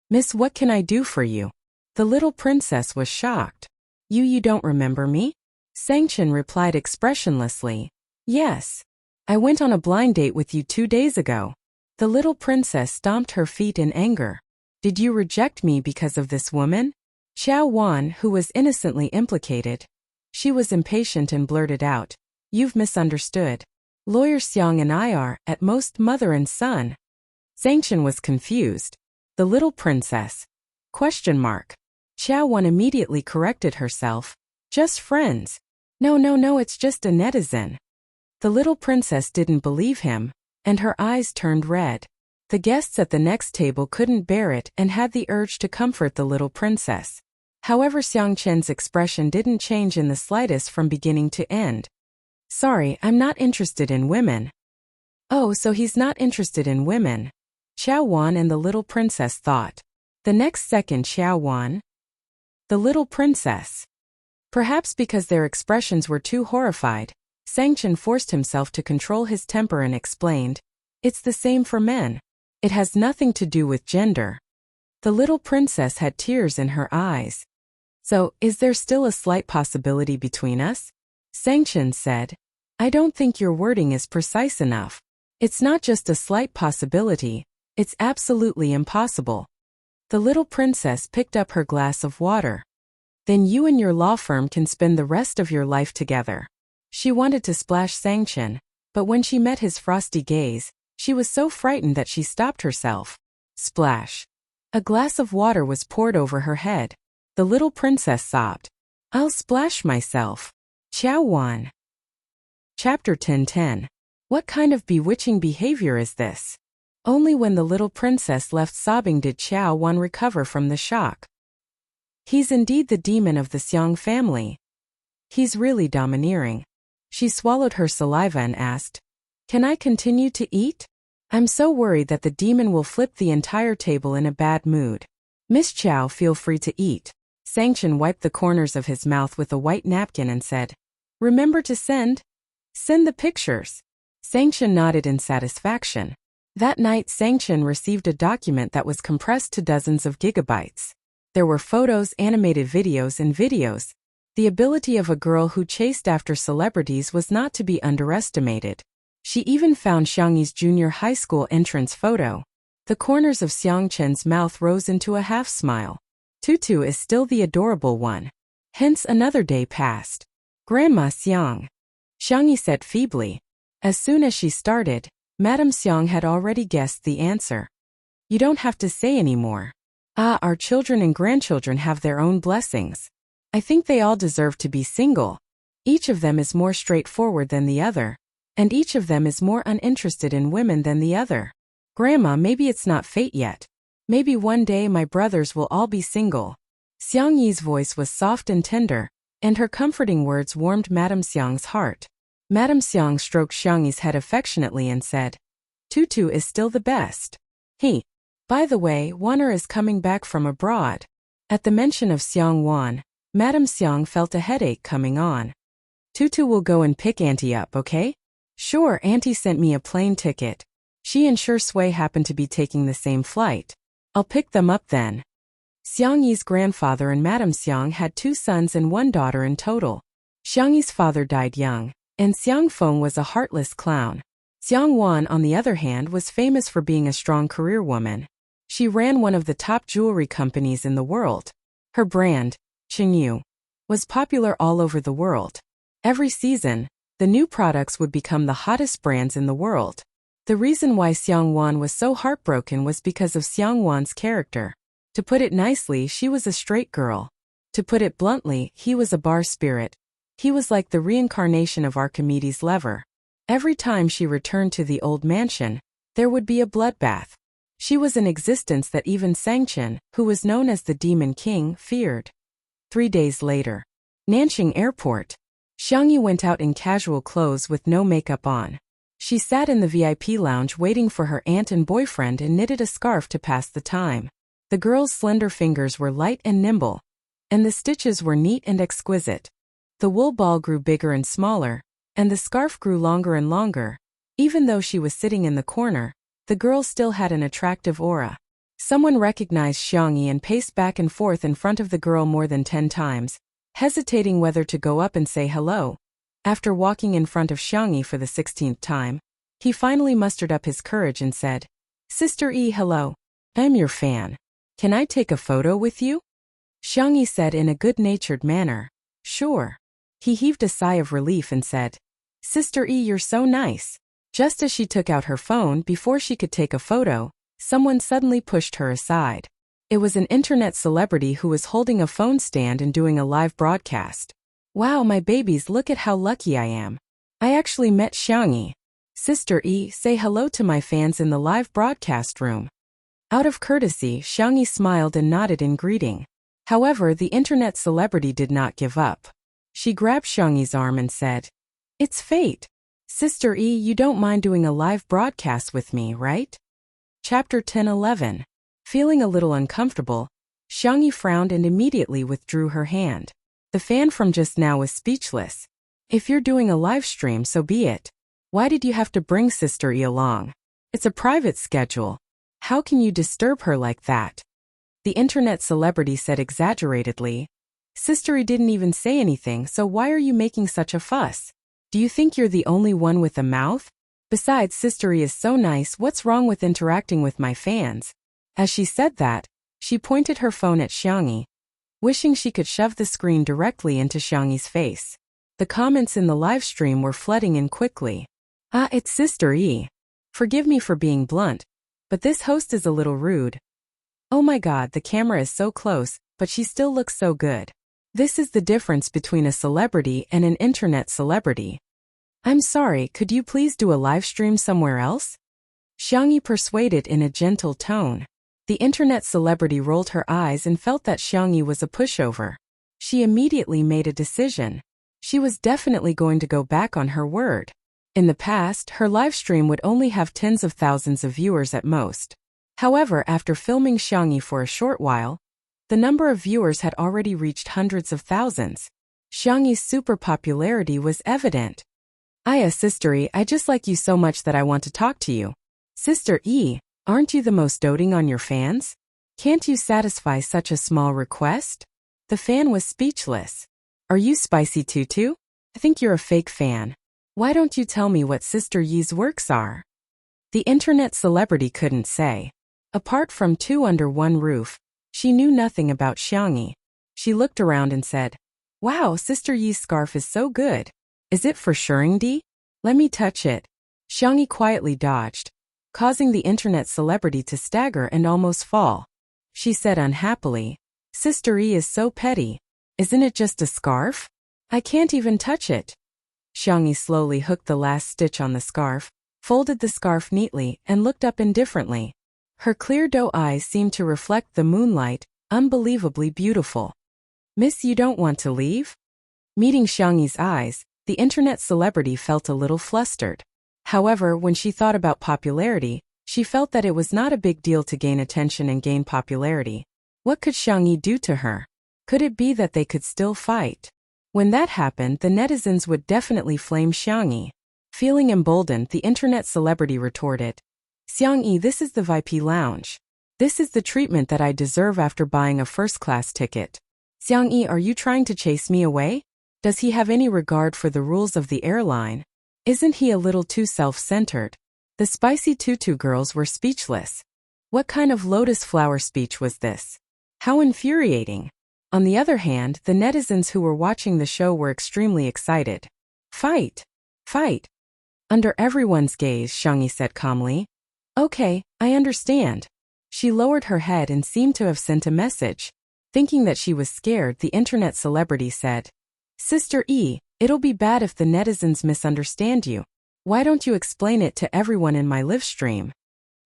Miss, what can I do for you? The little princess was shocked. You don't remember me? Sangchen replied expressionlessly. Yes. I went on a blind date with you 2 days ago. The little princess stomped her feet in anger. Did you reject me because of this woman? Qiao Wan, who was innocently implicated. She was impatient and blurted out. You've misunderstood. Lawyer Xiang and I are, at most, mother and son. Sangchen was confused. The little princess? ? Qiao Wan immediately corrected herself. Just friends. No, it's just a netizen. The little princess didn't believe him, and her eyes turned red. The guests at the next table couldn't bear it and had the urge to comfort the little princess. However, Xiang Chen's expression didn't change in the slightest from beginning to end. Sorry, I'm not interested in women. Oh, so he's not interested in women. Qiao Wan and the little princess thought. The next second, Qiao Wan. The little princess. Perhaps because their expressions were too horrified, Sangchen forced himself to control his temper and explained, It's the same for men. It has nothing to do with gender. The little princess had tears in her eyes. So, is there still a slight possibility between us? Sangchen said, I don't think your wording is precise enough. It's not just a slight possibility, it's absolutely impossible. The little princess picked up her glass of water. Then you and your law firm can spend the rest of your life together. She wanted to splash Sangchen, but when she met his frosty gaze, she was so frightened that she stopped herself. Splash. A glass of water was poured over her head. The little princess sobbed. I'll splash myself. Qiao Wan. Chapter 10:10. What kind of bewitching behavior is this? Only when the little princess left sobbing did Qiao Wan recover from the shock. He's indeed the demon of the Xiang family. He's really domineering. She swallowed her saliva and asked, Can I continue to eat? I'm so worried that the demon will flip the entire table in a bad mood. Miss Qiao, feel free to eat. Sangchen wiped the corners of his mouth with a white napkin and said, Remember to send the pictures. Sangchen nodded in satisfaction. That night Sangchen received a document that was compressed to dozens of gigabytes. There were photos, animated videos, and videos. The ability of a girl who chased after celebrities was not to be underestimated. She even found Xiang Yi's junior high school entrance photo. The corners of Xiang Chen's mouth rose into a half-smile. Tutu is still the adorable one. Hence another day passed. Grandma Xiang. Xiang Yi said feebly. As soon as she started, Madame Xiang had already guessed the answer. You don't have to say any more. Our children and grandchildren have their own blessings. I think they all deserve to be single. Each of them is more straightforward than the other. And each of them is more uninterested in women than the other. Grandma, maybe it's not fate yet. Maybe one day my brothers will all be single. Xiang Yi's voice was soft and tender, and her comforting words warmed Madame Xiang's heart. Madame Xiang stroked Xiang Yi's head affectionately and said, Tutu is still the best. By the way, Waner is coming back from abroad. At the mention of Xiang Wan, Madame Xiang felt a headache coming on. Tutu will go and pick Auntie up, okay? Sure, Auntie sent me a plane ticket. She and Sure Sui happen to be taking the same flight. I'll pick them up then. Xiang Yi's grandfather and Madame Xiang had 2 sons and 1 daughter in total. Xiang Yi's father died young, and Xiang Feng was a heartless clown. Xiang Wan, on the other hand, was famous for being a strong career woman. She ran one of the top jewelry companies in the world. Her brand, Qingyu, was popular all over the world. Every season, the new products would become the hottest brands in the world. The reason why Xiang Wan was so heartbroken was because of Xiang Wan's character. To put it nicely, she was a straight girl. To put it bluntly, he was a bar spirit. He was like the reincarnation of Archimedes' lever. Every time she returned to the old mansion, there would be a bloodbath. She was an existence that even Sangchen, who was known as the Demon King, feared. 3 days later. Nanjing Airport. Xiang Yi went out in casual clothes with no makeup on. She sat in the VIP lounge waiting for her aunt and boyfriend and knitted a scarf to pass the time. The girl's slender fingers were light and nimble, and the stitches were neat and exquisite. The wool ball grew bigger and smaller, and the scarf grew longer and longer. Even though she was sitting in the corner, the girl still had an attractive aura. Someone recognized Xiang Yi and paced back and forth in front of the girl more than 10 times, hesitating whether to go up and say hello. After walking in front of Xiang Yi for the 16th time, he finally mustered up his courage and said, Sister E, hello. I'm your fan. Can I take a photo with you? Xiang Yi said in a good-natured manner, Sure. He heaved a sigh of relief and said, Sister E, you're so nice. Just as she took out her phone before she could take a photo, someone suddenly pushed her aside. It was an internet celebrity who was holding a phone stand and doing a live broadcast. Wow, my babies, look at how lucky I am. I actually met Xiang Yi. Sister E, say hello to my fans in the live broadcast room. Out of courtesy, Xiang Yi smiled and nodded in greeting. However, the internet celebrity did not give up. She grabbed Xiang Yi's arm and said, It's fate. Sister E, you don't mind doing a live broadcast with me, right? Chapter 10:11. Feeling a little uncomfortable, Xiang Yi frowned and immediately withdrew her hand. The fan from just now was speechless. If you're doing a live stream, so be it. Why did you have to bring Sister E along? It's a private schedule. How can you disturb her like that? The internet celebrity said exaggeratedly. Sister E didn't even say anything, so why are you making such a fuss? Do you think you're the only one with a mouth? Besides, Sister E is so nice, what's wrong with interacting with my fans? As she said that, she pointed her phone at Xiang Yi, wishing she could shove the screen directly into Xiang Yi's face. The comments in the live stream were flooding in quickly. Ah, it's Sister E. Forgive me for being blunt, but this host is a little rude. Oh my god, the camera is so close, but she still looks so good. This is the difference between a celebrity and an internet celebrity. I'm sorry, could you please do a live stream somewhere else? Xiang Yi persuaded in a gentle tone. The internet celebrity rolled her eyes and felt that Xiang Yi was a pushover. She immediately made a decision. She was definitely going to go back on her word. In the past, her live stream would only have tens of thousands of viewers at most. However, after filming Xiang Yi for a short while, the number of viewers had already reached hundreds of thousands. Xiang Yi's super popularity was evident. Aya, Sister E, I just like you so much that I want to talk to you. Sister E, aren't you the most doting on your fans? Can't you satisfy such a small request? The fan was speechless. Are you Spicy Tutu? I think you're a fake fan. Why don't you tell me what Sister Yi's works are? The internet celebrity couldn't say. Apart from 2 under one roof, she knew nothing about Xiang Yi. She looked around and said, Wow, Sister Yi's scarf is so good. Is it for Shuringdi? Let me touch it. Xiang Yi quietly dodged, causing the internet celebrity to stagger and almost fall. She said unhappily, Sister E is so petty. Isn't it just a scarf? I can't even touch it. Xiangyi slowly hooked the last stitch on the scarf, folded the scarf neatly, and looked up indifferently. Her clear doe eyes seemed to reflect the moonlight, unbelievably beautiful. Miss, you don't want to leave? Meeting Xiangyi's eyes, the internet celebrity felt a little flustered. However, when she thought about popularity, she felt that it was not a big deal to gain attention and gain popularity. What could Xiangyi do to her? Could it be that they could still fight? When that happened, the netizens would definitely flame Xiangyi. Feeling emboldened, the internet celebrity retorted, Xiangyi, this is the VIP lounge. This is the treatment that I deserve after buying a first-class ticket. Xiangyi, are you trying to chase me away? Does he have any regard for the rules of the airline? Isn't he a little too self-centered? The spicy tutu girls were speechless. What kind of lotus flower speech was this? How infuriating. On the other hand, the netizens who were watching the show were extremely excited. Fight! Fight! Under everyone's gaze, Xiangyi said calmly. Okay, I understand. She lowered her head and seemed to have sent a message. Thinking that she was scared, the internet celebrity said, Sister E, it'll be bad if the netizens misunderstand you. Why don't you explain it to everyone in my live stream?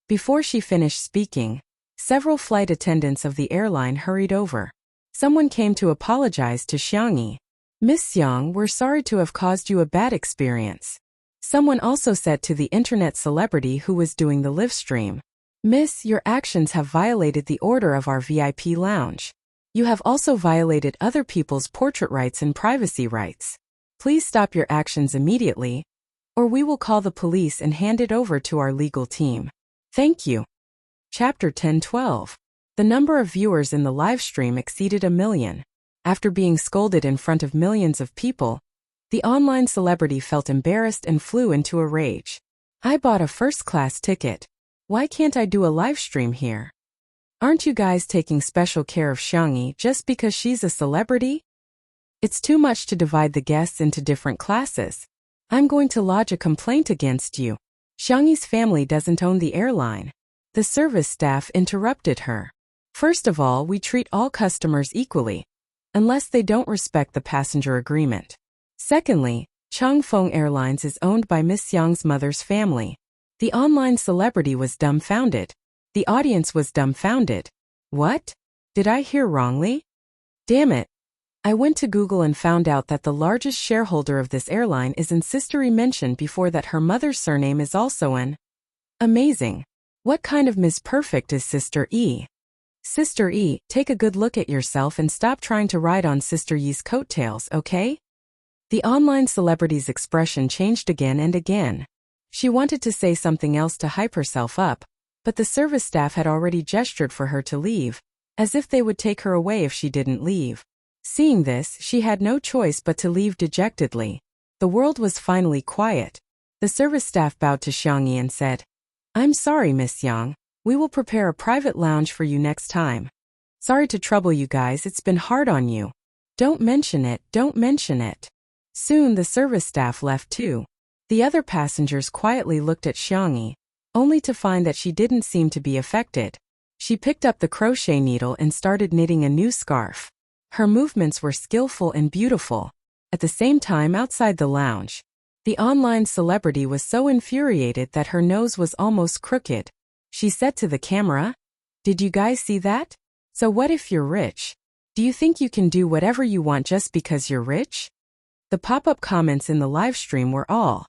Before she finished speaking, several flight attendants of the airline hurried over. Someone came to apologize to Xiangyi. Miss Xiang, we're sorry to have caused you a bad experience. Someone also said to the internet celebrity who was doing the live stream, Miss, your actions have violated the order of our VIP lounge. You have also violated other people's portrait rights and privacy rights. Please stop your actions immediately, or we will call the police and hand it over to our legal team. Thank you. Chapter 10-12. The number of viewers in the live stream exceeded 1 million. After being scolded in front of millions of people, the online celebrity felt embarrassed and flew into a rage. I bought a first-class ticket. Why can't I do a live stream here? Aren't you guys taking special care of Xiangyi just because she's a celebrity? It's too much to divide the guests into different classes. I'm going to lodge a complaint against you. Xiangyi's family doesn't own the airline. The service staff interrupted her. First of all, we treat all customers equally, unless they don't respect the passenger agreement. Secondly, Changfeng Airlines is owned by Miss Xiang's mother's family. The online celebrity was dumbfounded. The audience was dumbfounded. What? Did I hear wrongly? Damn it. I went to Google and found out that the largest shareholder of this airline is in Sister E, mentioned before that her mother's surname is also an. Amazing. What kind of Miss Perfect is Sister E? Sister E, take a good look at yourself and stop trying to ride on Sister Yi's coattails, okay? The online celebrity's expression changed again and again. She wanted to say something else to hype herself up, but the service staff had already gestured for her to leave, as if they would take her away if she didn't leave. Seeing this, she had no choice but to leave dejectedly. The world was finally quiet. The service staff bowed to Xiangyi and said, I'm sorry, Miss Xiang. We will prepare a private lounge for you next time. Sorry to trouble you guys, it's been hard on you. Don't mention it, don't mention it. Soon the service staff left too. The other passengers quietly looked at Xiangyi, only to find that she didn't seem to be affected. She picked up the crochet needle and started knitting a new scarf. Her movements were skillful and beautiful. At the same time, outside the lounge, the online celebrity was so infuriated that her nose was almost crooked. She said to the camera, Did you guys see that? So what if you're rich? Do you think you can do whatever you want just because you're rich? The pop-up comments in the live stream were all,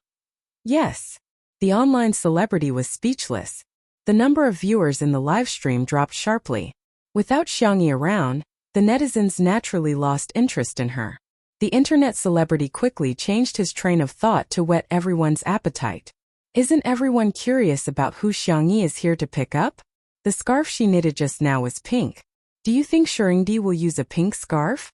yes. The online celebrity was speechless. The number of viewers in the live stream dropped sharply. Without Xiangyi around, the netizens naturally lost interest in her. The internet celebrity quickly changed his train of thought to whet everyone's appetite. Isn't everyone curious about who Xiangyi is here to pick up? The scarf she knitted just now was pink. Do you think Shengdi will use a pink scarf?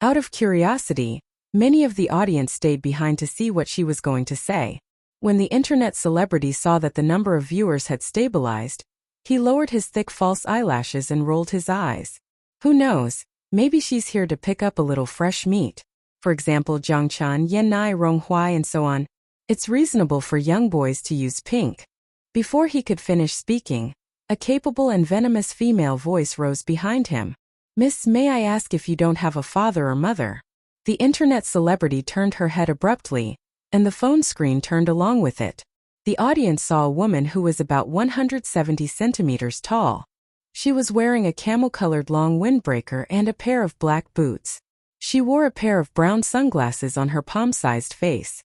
Out of curiosity, many of the audience stayed behind to see what she was going to say. When the internet celebrity saw that the number of viewers had stabilized, he lowered his thick false eyelashes and rolled his eyes. Who knows, maybe she's here to pick up a little fresh meat. For example, Zhangchan, Yanai, Ronghuai, and so on. It's reasonable for young boys to use pink. Before he could finish speaking, a capable and venomous female voice rose behind him. Miss, may I ask if you don't have a father or mother? The internet celebrity turned her head abruptly, and the phone screen turned along with it. The audience saw a woman who was about 170 centimeters tall. She was wearing a camel-colored long windbreaker and a pair of black boots. She wore a pair of brown sunglasses on her palm-sized face.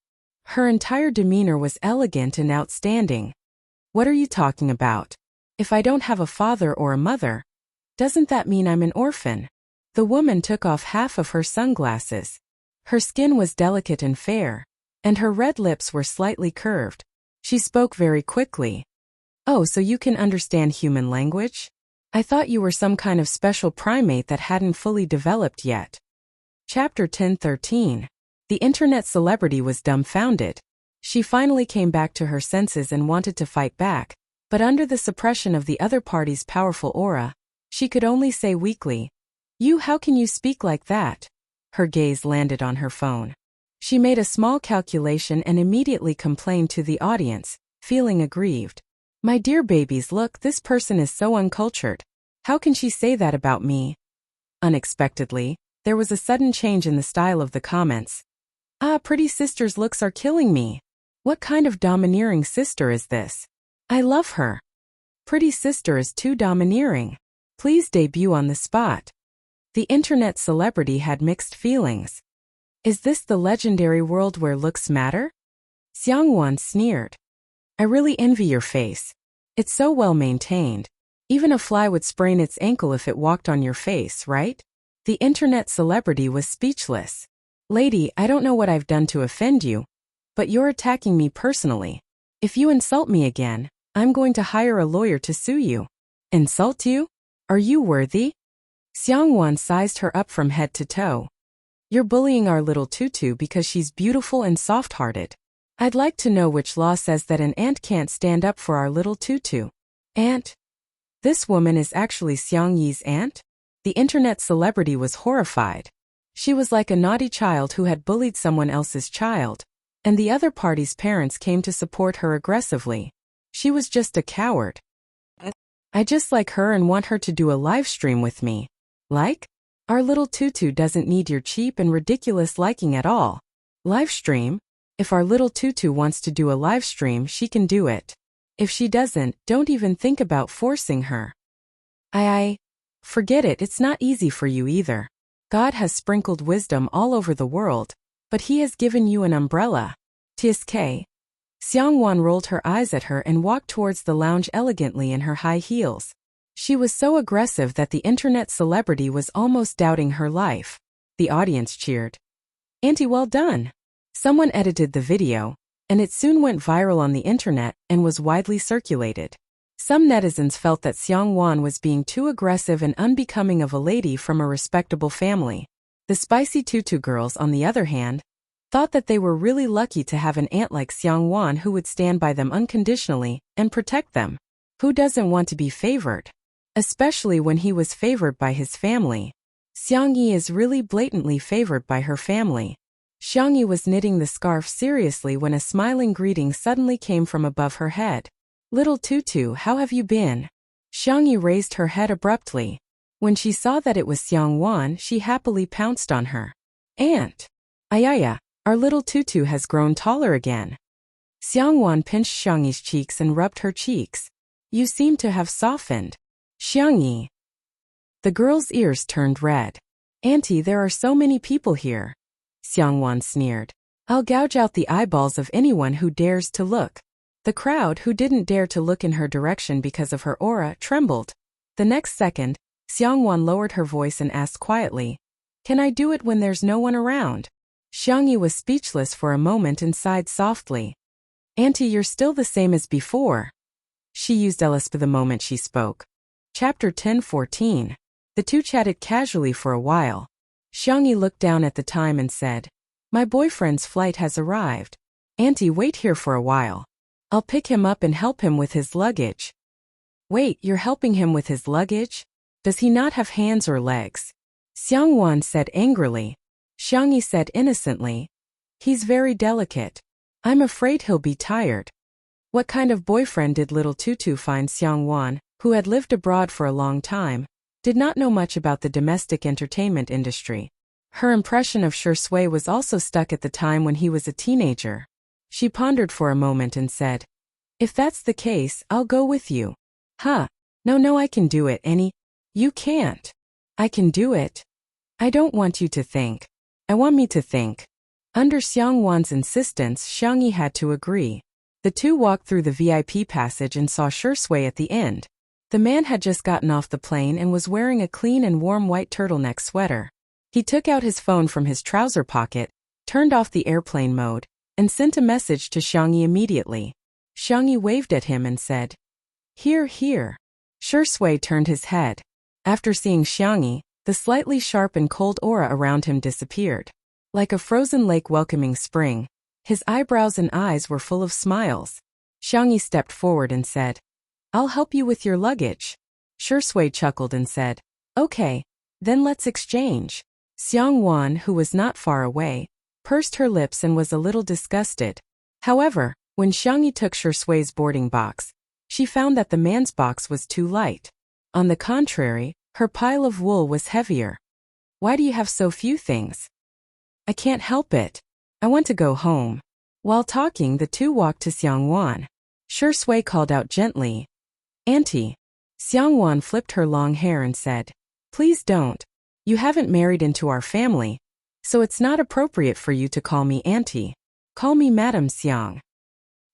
Her entire demeanor was elegant and outstanding. What are you talking about? If I don't have a father or a mother, doesn't that mean I'm an orphan? The woman took off half of her sunglasses. Her skin was delicate and fair, and her red lips were slightly curved. She spoke very quickly. Oh, so you can understand human language? I thought you were some kind of special primate that hadn't fully developed yet. Chapter 10:13. The internet celebrity was dumbfounded. She finally came back to her senses and wanted to fight back, but under the suppression of the other party's powerful aura, she could only say weakly, how can you speak like that? Her gaze landed on her phone. She made a small calculation and immediately complained to the audience, feeling aggrieved. My dear babies, look, this person is so uncultured. How can she say that about me? Unexpectedly, there was a sudden change in the style of the comments. Pretty sister's looks are killing me. What kind of domineering sister is this? I love her. Pretty sister is too domineering. Please debut on the spot. The internet celebrity had mixed feelings. Is this the legendary world where looks matter? Xiangwan sneered. I really envy your face. It's so well maintained. Even a fly would sprain its ankle if it walked on your face, right? The internet celebrity was speechless. Lady, I don't know what I've done to offend you, but you're attacking me personally. If you insult me again, I'm going to hire a lawyer to sue you. Insult you? Are you worthy? Xiangwan sized her up from head to toe. You're bullying our little tutu because she's beautiful and soft-hearted. I'd like to know which law says that an ant can't stand up for our little tutu. Ant? This woman is actually Xiang Yi's aunt? The internet celebrity was horrified. She was like a naughty child who had bullied someone else's child, and the other party's parents came to support her aggressively. She was just a coward. I just like her and want her to do a live stream with me. Like? Our little tutu doesn't need your cheap and ridiculous liking at all. Live stream? If our little tutu wants to do a live stream, she can do it. If she doesn't, don't even think about forcing her. Forget it, it's not easy for you either. God has sprinkled wisdom all over the world, but he has given you an umbrella. TSK. Xiangwan rolled her eyes at her and walked towards the lounge elegantly in her high heels. She was so aggressive that the internet celebrity was almost doubting her life. The audience cheered. Auntie, well done. Someone edited the video, and it soon went viral on the internet and was widely circulated. Some netizens felt that Xiangwan was being too aggressive and unbecoming of a lady from a respectable family. The spicy tutu girls, on the other hand, thought that they were really lucky to have an aunt like Xiangwan who would stand by them unconditionally and protect them. Who doesn't want to be favored? Especially when he was favored by his family. Xiang Yi is really blatantly favored by her family. Xiang Yi was knitting the scarf seriously when a smiling greeting suddenly came from above her head. Little tutu, how have you been? Xiang Yi raised her head abruptly. When she saw that it was Xiangwan, she happily pounced on her. Aunt! Ayaya, our little tutu has grown taller again. Xiangwan pinched Xiang Yi's cheeks and rubbed her cheeks. You seem to have softened. Xiang Yi. The girl's ears turned red. Auntie, there are so many people here. Xiangwan sneered. I'll gouge out the eyeballs of anyone who dares to look. The crowd, who didn't dare to look in her direction because of her aura, trembled. The next second, Xiangwan lowered her voice and asked quietly, Can I do it when there's no one around? Xiang Yi was speechless for a moment and sighed softly. Auntie, you're still the same as before. She used LSP the moment she spoke. Chapter 10:14. The two chatted casually for a while. Xiang Yi looked down at the time and said, My boyfriend's flight has arrived. Auntie, wait here for a while. I'll pick him up and help him with his luggage. Wait, you're helping him with his luggage? Does he not have hands or legs? Xiangwan said angrily. Xiang Yi said innocently, He's very delicate. I'm afraid he'll be tired. What kind of boyfriend did little Tutu find? Xiangwan, who had lived abroad for a long time, did not know much about the domestic entertainment industry. Her impression of Shui was also stuck at the time when he was a teenager. She pondered for a moment and said, "If that's the case, I'll go with you." "Huh. No, I can do it, Annie." "You can't." "I can do it." "I don't want you to think. I want me to think." Under Xiang Wan's insistence, Xiang Yi had to agree. The two walked through the VIP passage and saw Shui at the end. The man had just gotten off the plane and was wearing a clean and warm white turtleneck sweater. He took out his phone from his trouser pocket, turned off the airplane mode, and sent a message to Xiang Yi immediately. Xiang Yi waved at him and said, "Here, here." Shui turned his head. After seeing Xiang Yi, the slightly sharp and cold aura around him disappeared. Like a frozen lake welcoming spring, his eyebrows and eyes were full of smiles. Xiang Yi stepped forward and said, "I'll help you with your luggage." Shui chuckled and said, "Okay, then let's exchange." Xiang Wan, who was not far away, pursed her lips and was a little disgusted. However, when Xiang Yi took Shui's boarding box, she found that the man's box was too light. On the contrary, her pile of wool was heavier. "Why do you have so few things?" "I can't help it. I want to go home." While talking, the two walked to Xiang Wan. Shui called out gently, "Auntie." Xiang Wan flipped her long hair and said, "Please don't. You haven't married into our family, so it's not appropriate for you to call me auntie. Call me Madam Xiang."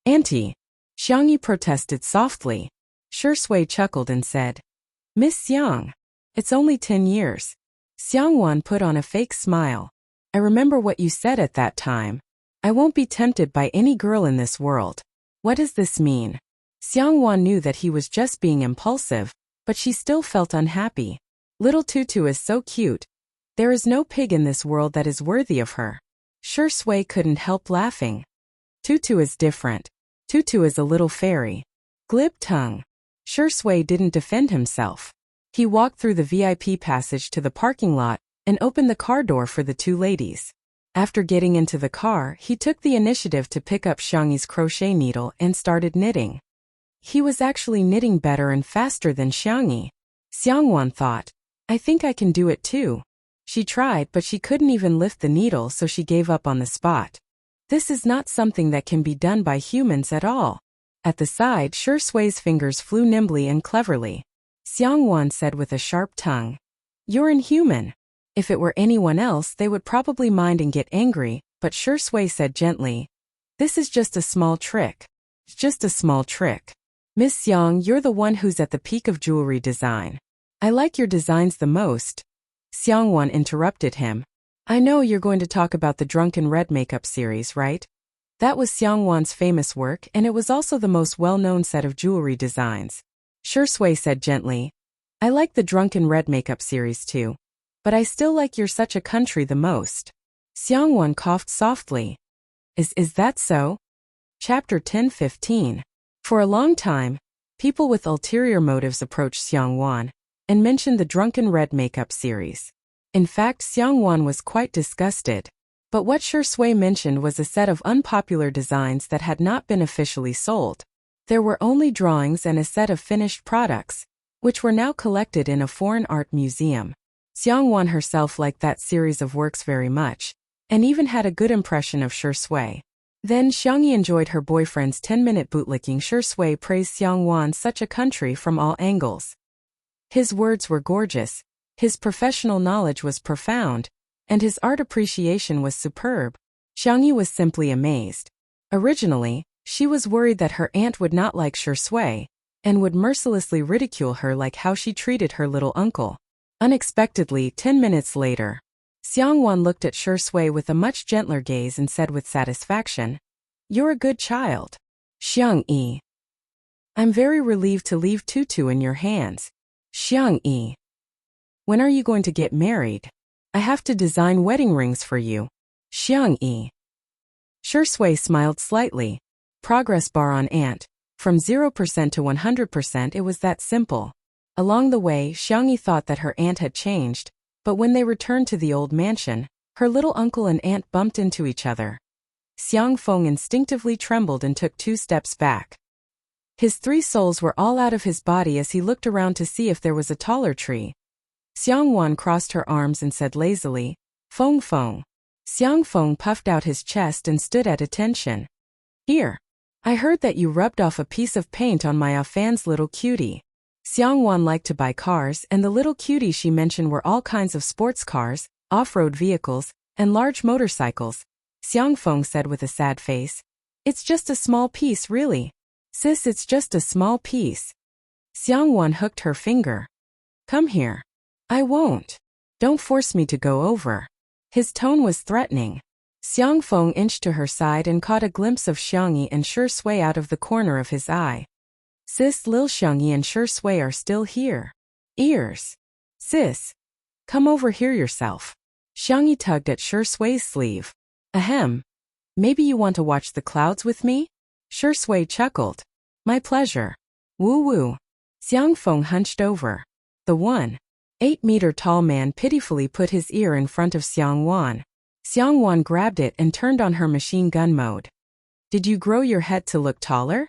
"Auntie." Xiang Yi protested softly. Shui chuckled and said, "Miss Xiang. It's only 10 years. Xiang Wan put on a fake smile. "I remember what you said at that time. I won't be tempted by any girl in this world. What does this mean?" Xiang Wan knew that he was just being impulsive, but she still felt unhappy. Little Tutu is so cute. There is no pig in this world that is worthy of her. Shui couldn't help laughing. Tutu is different. Tutu is a little fairy. Glib tongue. Shui didn't defend himself. He walked through the VIP passage to the parking lot and opened the car door for the two ladies. After getting into the car, he took the initiative to pick up Xiang Yi's crochet needle and started knitting. He was actually knitting better and faster than Xiang Yi. Xiang Wan thought, "I think I can do it too." She tried, but she couldn't even lift the needle, so she gave up on the spot. This is not something that can be done by humans at all. At the side, Shui's fingers flew nimbly and cleverly. Xiang Wan said with a sharp tongue, "You're inhuman." If it were anyone else, they would probably mind and get angry, but Shui said gently, "This is just a small trick. It's just a small trick. Miss Xiang, you're the one who's at the peak of jewelry design. I like your designs the most." Xiang Wan interrupted him. "I know you're going to talk about the Drunken Red makeup series, right? That was Xiang Wan's famous work, and it was also the most well-known set of jewelry designs." Shui said gently, "I like the Drunken Red makeup series too, but I still like You're Such a Country the most." Xiang Wan coughed softly. Is that so?" Chapter 10:15. For a long time, people with ulterior motives approached Xiang Wan and mentioned the Drunken Red makeup series. In fact, Xiang Wan was quite disgusted. But what Shui mentioned was a set of unpopular designs that had not been officially sold. There were only drawings and a set of finished products, which were now collected in a foreign art museum. Xiang Wan herself liked that series of works very much, and even had a good impression of Shui. Then Xiang Yi enjoyed her boyfriend's 10-minute bootlicking. Shui praised Xiang Wan Such a Country from all angles. His words were gorgeous, his professional knowledge was profound, and his art appreciation was superb. Xiang Yi was simply amazed. Originally, she was worried that her aunt would not like Shui, and would mercilessly ridicule her like how she treated her little uncle. Unexpectedly, 10 minutes later, Xiang Wan looked at Shui with a much gentler gaze and said with satisfaction, "You're a good child. Xiang Yi. I'm very relieved to leave Tutu in your hands. Xiang Yi. When are you going to get married? I have to design wedding rings for you. Xiang Yi." Shui smiled slightly. Progress bar on aunt. From 0% to 100%, it was that simple. Along the way, Xiang Yi thought that her aunt had changed, but when they returned to the old mansion, her little uncle and aunt bumped into each other. Xiang Feng instinctively trembled and took 2 steps back. His 3 souls were all out of his body as he looked around to see if there was a taller tree, Xiang Wan crossed her arms and said lazily, "Feng Feng." Xiang Feng puffed out his chest and stood at attention. "Here. I heard that you rubbed off a piece of paint on my Afan's little cutie." Xiang Wan liked to buy cars, and the little cuties she mentioned were all kinds of sports cars, off-road vehicles, and large motorcycles. Xiang Feng said with a sad face, "It's just a small piece, really. Sis, it's just a small piece." Xiang Wan hooked her finger. "Come here." "I won't. Don't force me to go over." His tone was threatening. Xiang Feng inched to her side and caught a glimpse of Xiangyi and Shi Sui out of the corner of his eye. "Sis, Lil Xiangyi and Shi Sui are still here." "Ears." "Sis. Come over here yourself." Xiangyi tugged at Shi Sui's sleeve. "Ahem. Maybe you want to watch the clouds with me?" Shi Sui chuckled. "My pleasure." "Woo-woo." Xiang Feng hunched over. The 1.8-meter-tall man pitifully put his ear in front of Xiang Wan. Xiang Wan grabbed it and turned on her machine gun mode. "Did you grow your head to look taller?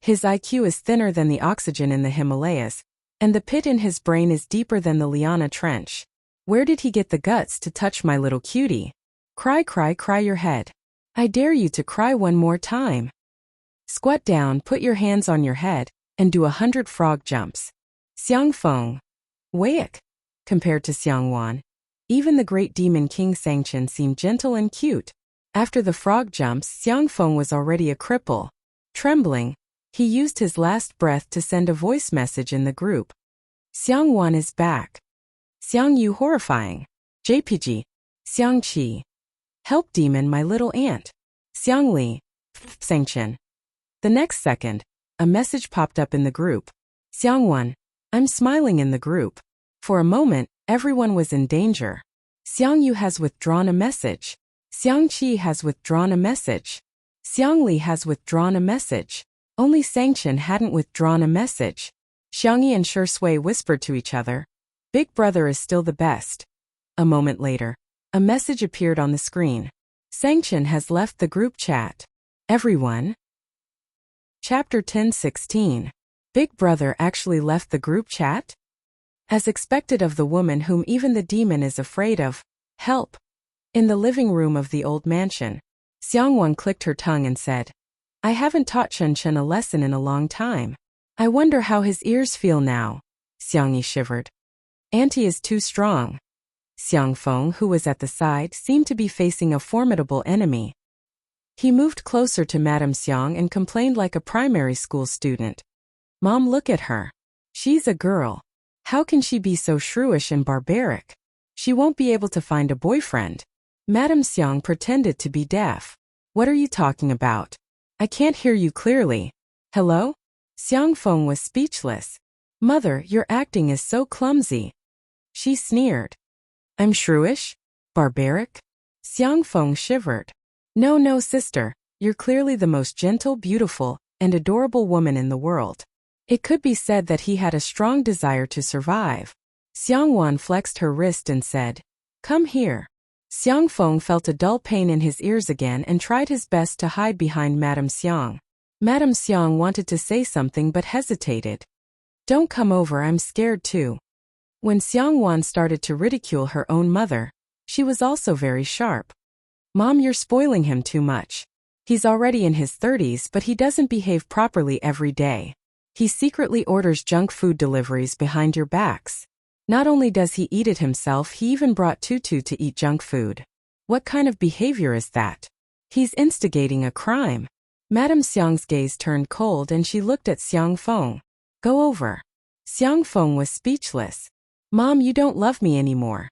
His IQ is thinner than the oxygen in the Himalayas, and the pit in his brain is deeper than the Liana Trench. Where did he get the guts to touch my little cutie? Cry, cry, cry your head. I dare you to cry one more time. Squat down, put your hands on your head, and do 100 frog jumps." Xiang Feng. Waiak. Compared to Xiang Wan, even the great demon King Sangchen seemed gentle and cute. After the frog jumps, Xiang Feng was already a cripple. Trembling, he used his last breath to send a voice message in the group. "Xiang Wan is back. Xiang Yu horrifying. JPG. Xiang Qi. Help demon my little aunt. Xiang Li. Sangchen." The next second, a message popped up in the group. "Xiang Wan. I'm smiling in the group." For a moment, everyone was in danger. Xiang Yu has withdrawn a message. Xiang Qi has withdrawn a message. Xiang Li has withdrawn a message. Only Sangchen hadn't withdrawn a message. Xiangyi and Shi Sui whispered to each other, "Big brother is still the best." A moment later, a message appeared on the screen. "Sangchen has left the group chat. Everyone." Chapter 10:16. Big Brother actually left the group chat? As expected of the woman whom even the demon is afraid of. Help. In the living room of the old mansion, Xiang Wan clicked her tongue and said, "I haven't taught Chen Chen a lesson in a long time. I wonder how his ears feel now." Xiangyi shivered. "Auntie is too strong." Xiang Feng, who was at the side, seemed to be facing a formidable enemy. He moved closer to Madame Xiang and complained like a primary school student. "Mom, look at her. She's a girl. How can she be so shrewish and barbaric? She won't be able to find a boyfriend." Madame Xiang pretended to be deaf. "What are you talking about? I can't hear you clearly. Hello?" Xiang Feng was speechless. "Mother, your acting is so clumsy." She sneered. "I'm shrewish? Barbaric?" Xiang Feng shivered. No, no, sister, you're clearly the most gentle, beautiful, and adorable woman in the world." It could be said that he had a strong desire to survive. Xiang Wan flexed her wrist and said, "Come here." Xiang Feng felt a dull pain in his ears again and tried his best to hide behind Madame Xiang. Madame Xiang wanted to say something but hesitated. "Don't come over, I'm scared too." When Xiang Wan started to ridicule her own mother, she was also very sharp. "Mom, you're spoiling him too much. He's already in his 30s, but he doesn't behave properly every day. He secretly orders junk food deliveries behind your backs. Not only does he eat it himself, he even brought Tutu to eat junk food. What kind of behavior is that? He's instigating a crime." Madame Xiang's gaze turned cold and she looked at Xiang Feng. "Go over." Xiang Feng was speechless. "Mom, you don't love me anymore."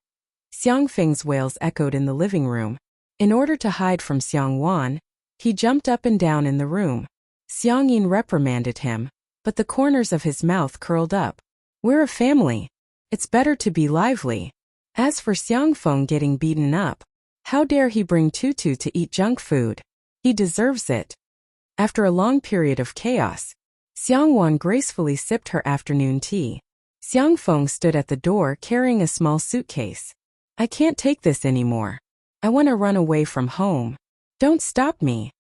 Xiang Feng's wails echoed in the living room. In order to hide from Xiang Wan, he jumped up and down in the room. Xiang Yin reprimanded him, but the corners of his mouth curled up. "We're a family. It's better to be lively." As for Xiang Feng getting beaten up, how dare he bring Tutu to eat junk food? He deserves it. After a long period of chaos, Xiang Wan gracefully sipped her afternoon tea. Xiang Feng stood at the door carrying a small suitcase. "I can't take this anymore. I want to run away from home. Don't stop me."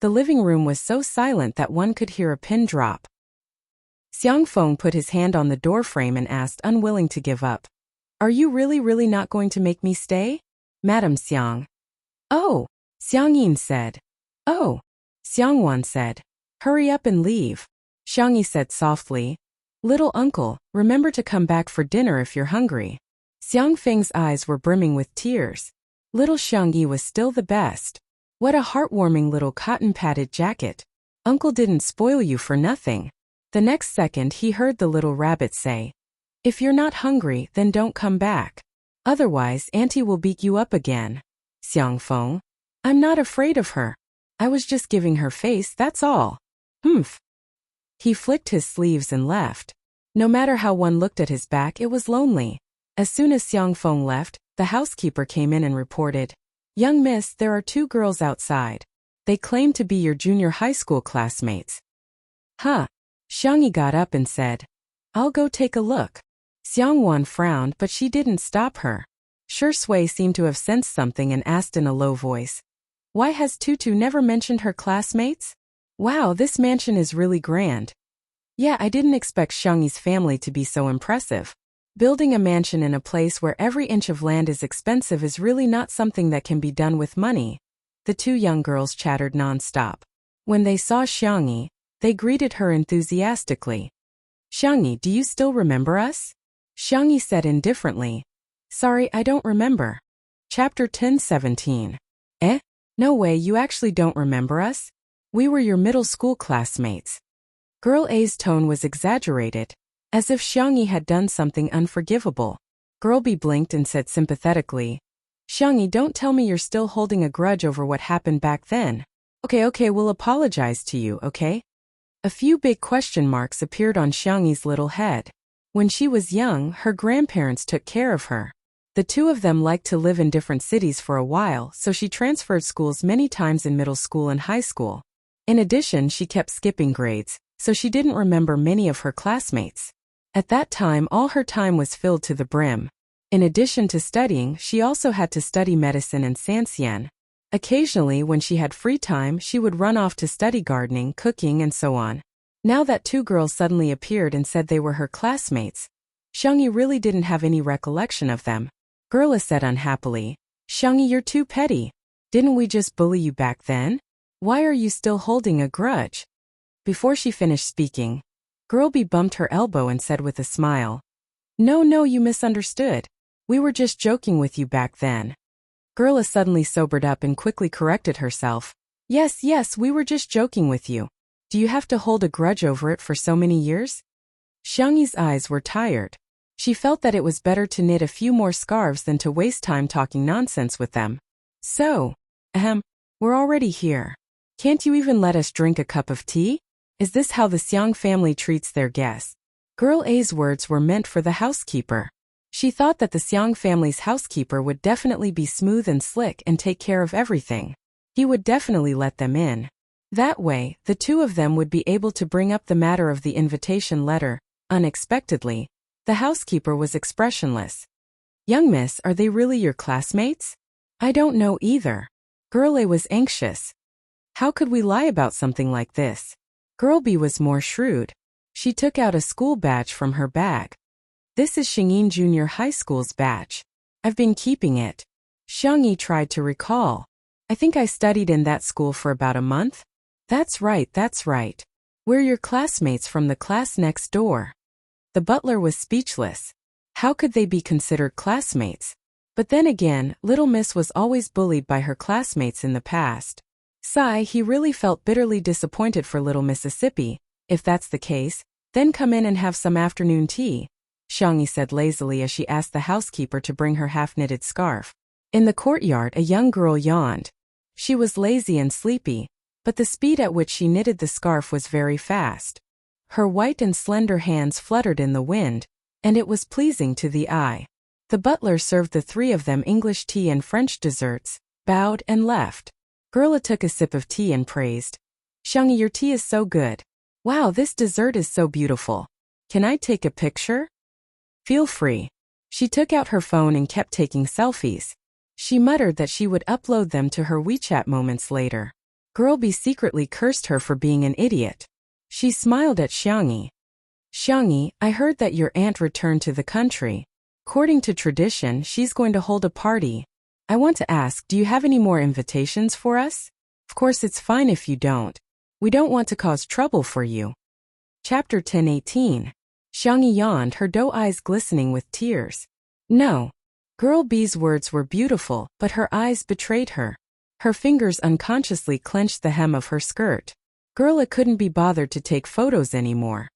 The living room was so silent that one could hear a pin drop. Xiang Feng put his hand on the doorframe and asked, unwilling to give up, Are you really not going to make me stay? Madam Xiang. Oh, Xiang Yin said. Oh, Xiang Wan said. Hurry up and leave. Xiang Yi said softly. Little uncle, remember to come back for dinner if you're hungry. Xiang Feng's eyes were brimming with tears. Little Xiang Yi was still the best. What a heartwarming little cotton-padded jacket. Uncle didn't spoil you for nothing. The next second he heard the little rabbit say, if you're not hungry, then don't come back. Otherwise, Auntie will beat you up again. Xiang Feng. I'm not afraid of her. I was just giving her face, that's all. Humph. He flicked his sleeves and left. No matter how one looked at his back, it was lonely. As soon as Xiang Feng left, the housekeeper came in and reported, Young miss, there are 2 girls outside. They claim to be your junior high school classmates. Huh. Xiang Yi got up and said, I'll go take a look. Xiang Wan frowned, but she didn't stop her. Shi Sui seemed to have sensed something and asked in a low voice, why has Tutu never mentioned her classmates? Wow, this mansion is really grand. Yeah, I didn't expect Xiang Yi's family to be so impressive. Building a mansion in a place where every inch of land is expensive is really not something that can be done with money. The 2 young girls chattered non-stop. When they saw Xiang Yi, they greeted her enthusiastically. Xiang Yi, do you still remember us? Xiang Yi said indifferently. Sorry, I don't remember. Chapter 10:17. Eh? No way, you actually don't remember us? We were your middle school classmates. Girl A's tone was exaggerated, as if Xiang Yi had done something unforgivable. Girl B blinked and said sympathetically, Xiang Yi, don't tell me you're still holding a grudge over what happened back then. Okay, we'll apologize to you, okay? A few big question marks appeared on Xiang Yi's little head. When she was young, her grandparents took care of her. The 2 of them liked to live in different cities for a while, so she transferred schools many times in middle school and high school. In addition, she kept skipping grades, so she didn't remember many of her classmates. At that time, all her time was filled to the brim. In addition to studying, she also had to study medicine and sanxian. Occasionally, when she had free time, she would run off to study gardening, cooking, and so on. Now that 2 girls suddenly appeared and said they were her classmates, Xiang Yi really didn't have any recollection of them. Gerla said unhappily, Xiang Yi, you're too petty. Didn't we just bully you back then? Why are you still holding a grudge? Before she finished speaking, Girlby bumped her elbow and said with a smile, No, you misunderstood. We were just joking with you back then. Gerla suddenly sobered up and quickly corrected herself. Yes, we were just joking with you. Do you have to hold a grudge over it for so many years? Xiang Yi's eyes were tired. She felt that it was better to knit a few more scarves than to waste time talking nonsense with them. So, we're already here. Can't you even let us drink a cup of tea? Is this how the Xiang family treats their guests? Girl A's words were meant for the housekeeper. She thought that the Xiang family's housekeeper would definitely be smooth and slick and take care of everything. He would definitely let them in. That way, the 2 of them would be able to bring up the matter of the invitation letter. Unexpectedly, the housekeeper was expressionless. Young miss, are they really your classmates? I don't know either. Girl A was anxious. How could we lie about something like this? Girl B was more shrewd. She took out a school badge from her bag. This is Xingyin Junior High School's badge. I've been keeping it. Xiang Yi tried to recall. I think I studied in that school for about a month. That's right. We're your classmates from the class next door. The butler was speechless. How could they be considered classmates? But then again, Little Miss was always bullied by her classmates in the past. Sigh, he really felt bitterly disappointed for Little Mississippi. If that's the case, then come in and have some afternoon tea, Xiang Yi said lazily as she asked the housekeeper to bring her half-knitted scarf. In the courtyard, a young girl yawned. She was lazy and sleepy, but the speed at which she knitted the scarf was very fast. Her white and slender hands fluttered in the wind, and it was pleasing to the eye. The butler served the 3 of them English tea and French desserts, bowed and left. Gerla took a sip of tea and praised. Xiang Yi, your tea is so good. Wow, this dessert is so beautiful. Can I take a picture? Feel free. She took out her phone and kept taking selfies. She muttered that she would upload them to her WeChat moments later. Girl B secretly cursed her for being an idiot. She smiled at Xiang Yi. Xiang Yi, I heard that your aunt returned to the country. According to tradition, she's going to hold a party. I want to ask, do you have any more invitations for us? Of course it's fine if you don't. We don't want to cause trouble for you. Chapter 10:18. Xiangyi yawned, her doe eyes glistening with tears. No. Girl B's words were beautiful, but her eyes betrayed her. Her fingers unconsciously clenched the hem of her skirt. Girl, I couldn't be bothered to take photos anymore.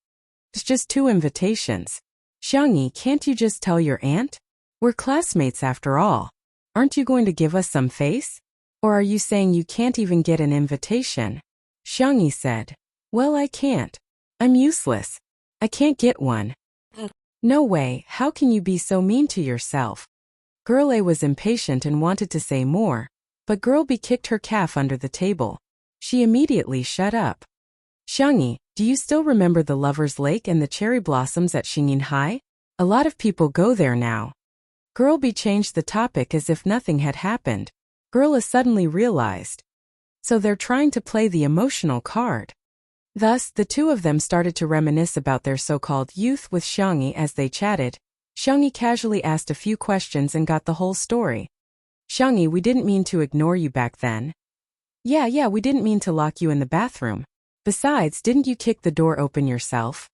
It's just 2 invitations. Xiangyi, can't you just tell your aunt? We're classmates after all. Aren't you going to give us some face? Or are you saying you can't even get an invitation? Xiangyi said. Well, I can't. I'm useless. I can't get one. No way, how can you be so mean to yourself? Girl A was impatient and wanted to say more, but Girl B kicked her calf under the table. She immediately shut up. Xiangyi, do you still remember the Lover's Lake and the cherry blossoms at Xingyin High? A lot of people go there now. Girl B changed the topic as if nothing had happened. Girl A suddenly realized. So they're trying to play the emotional card. Thus, the two of them started to reminisce about their so-called youth with Xiangyi as they chatted. Xiangyi casually asked a few questions and got the whole story. Xiangyi, we didn't mean to ignore you back then. Yeah, we didn't mean to lock you in the bathroom. Besides, didn't you kick the door open yourself?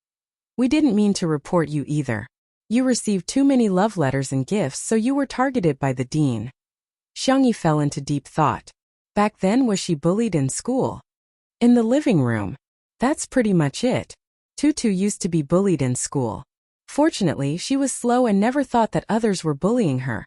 We didn't mean to report you either. You received too many love letters and gifts, so you were targeted by the dean. Xiangyi fell into deep thought. Back then, was she bullied in school? In the living room. That's pretty much it. Tutu used to be bullied in school. Fortunately, she was slow and never thought that others were bullying her.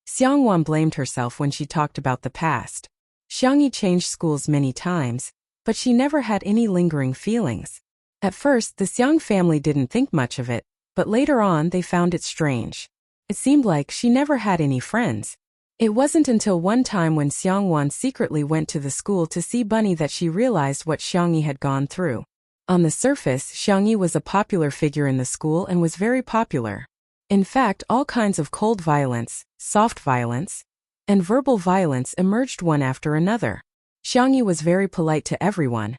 Xiangwan blamed herself when she talked about the past. Xiangyi changed schools many times, but she never had any lingering feelings. At first, the Xiang family didn't think much of it, but later on they found it strange. It seemed like she never had any friends. It wasn't until one time when Xiangwan secretly went to the school to see Bunny that she realized what Xiangyi had gone through. On the surface, Xiangyi was a popular figure in the school and was very popular. In fact, all kinds of cold violence, soft violence, and verbal violence emerged one after another. Xiangyi was very polite to everyone,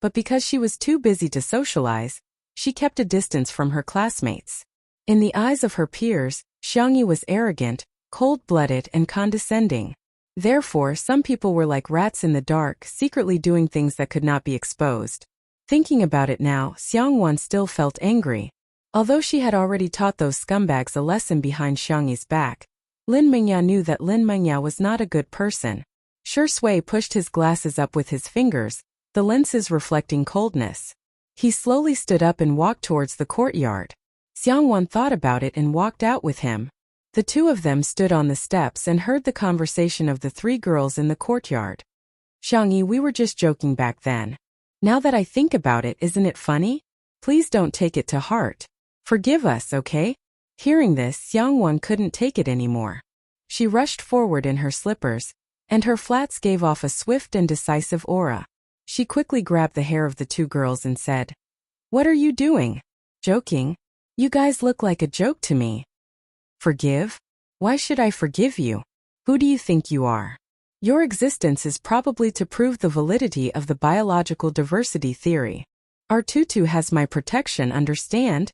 but because she was too busy to socialize, she kept a distance from her classmates. In the eyes of her peers, Xiangyi was arrogant, cold-blooded, and condescending. Therefore, some people were like rats in the dark, secretly doing things that could not be exposed. Thinking about it now, Xiangwan still felt angry. Although she had already taught those scumbags a lesson behind Xiangyi's back, Lin Mengya knew that Lin Mengya was not a good person. Shi Sui pushed his glasses up with his fingers, the lenses reflecting coldness. He slowly stood up and walked towards the courtyard. Xiangwan thought about it and walked out with him. The two of them stood on the steps and heard the conversation of the 3 girls in the courtyard. Xiangyi, we were just joking back then. Now that I think about it, isn't it funny? Please don't take it to heart. Forgive us, okay? Hearing this, Xiangwan couldn't take it anymore. She rushed forward in her slippers, and her flats gave off a swift and decisive aura. She quickly grabbed the hair of the 2 girls and said, "What are you doing? Joking? You guys look like a joke to me." Forgive? Why should I forgive you? Who do you think you are? Your existence is probably to prove the validity of the biological diversity theory. Our tutu has my protection, understand?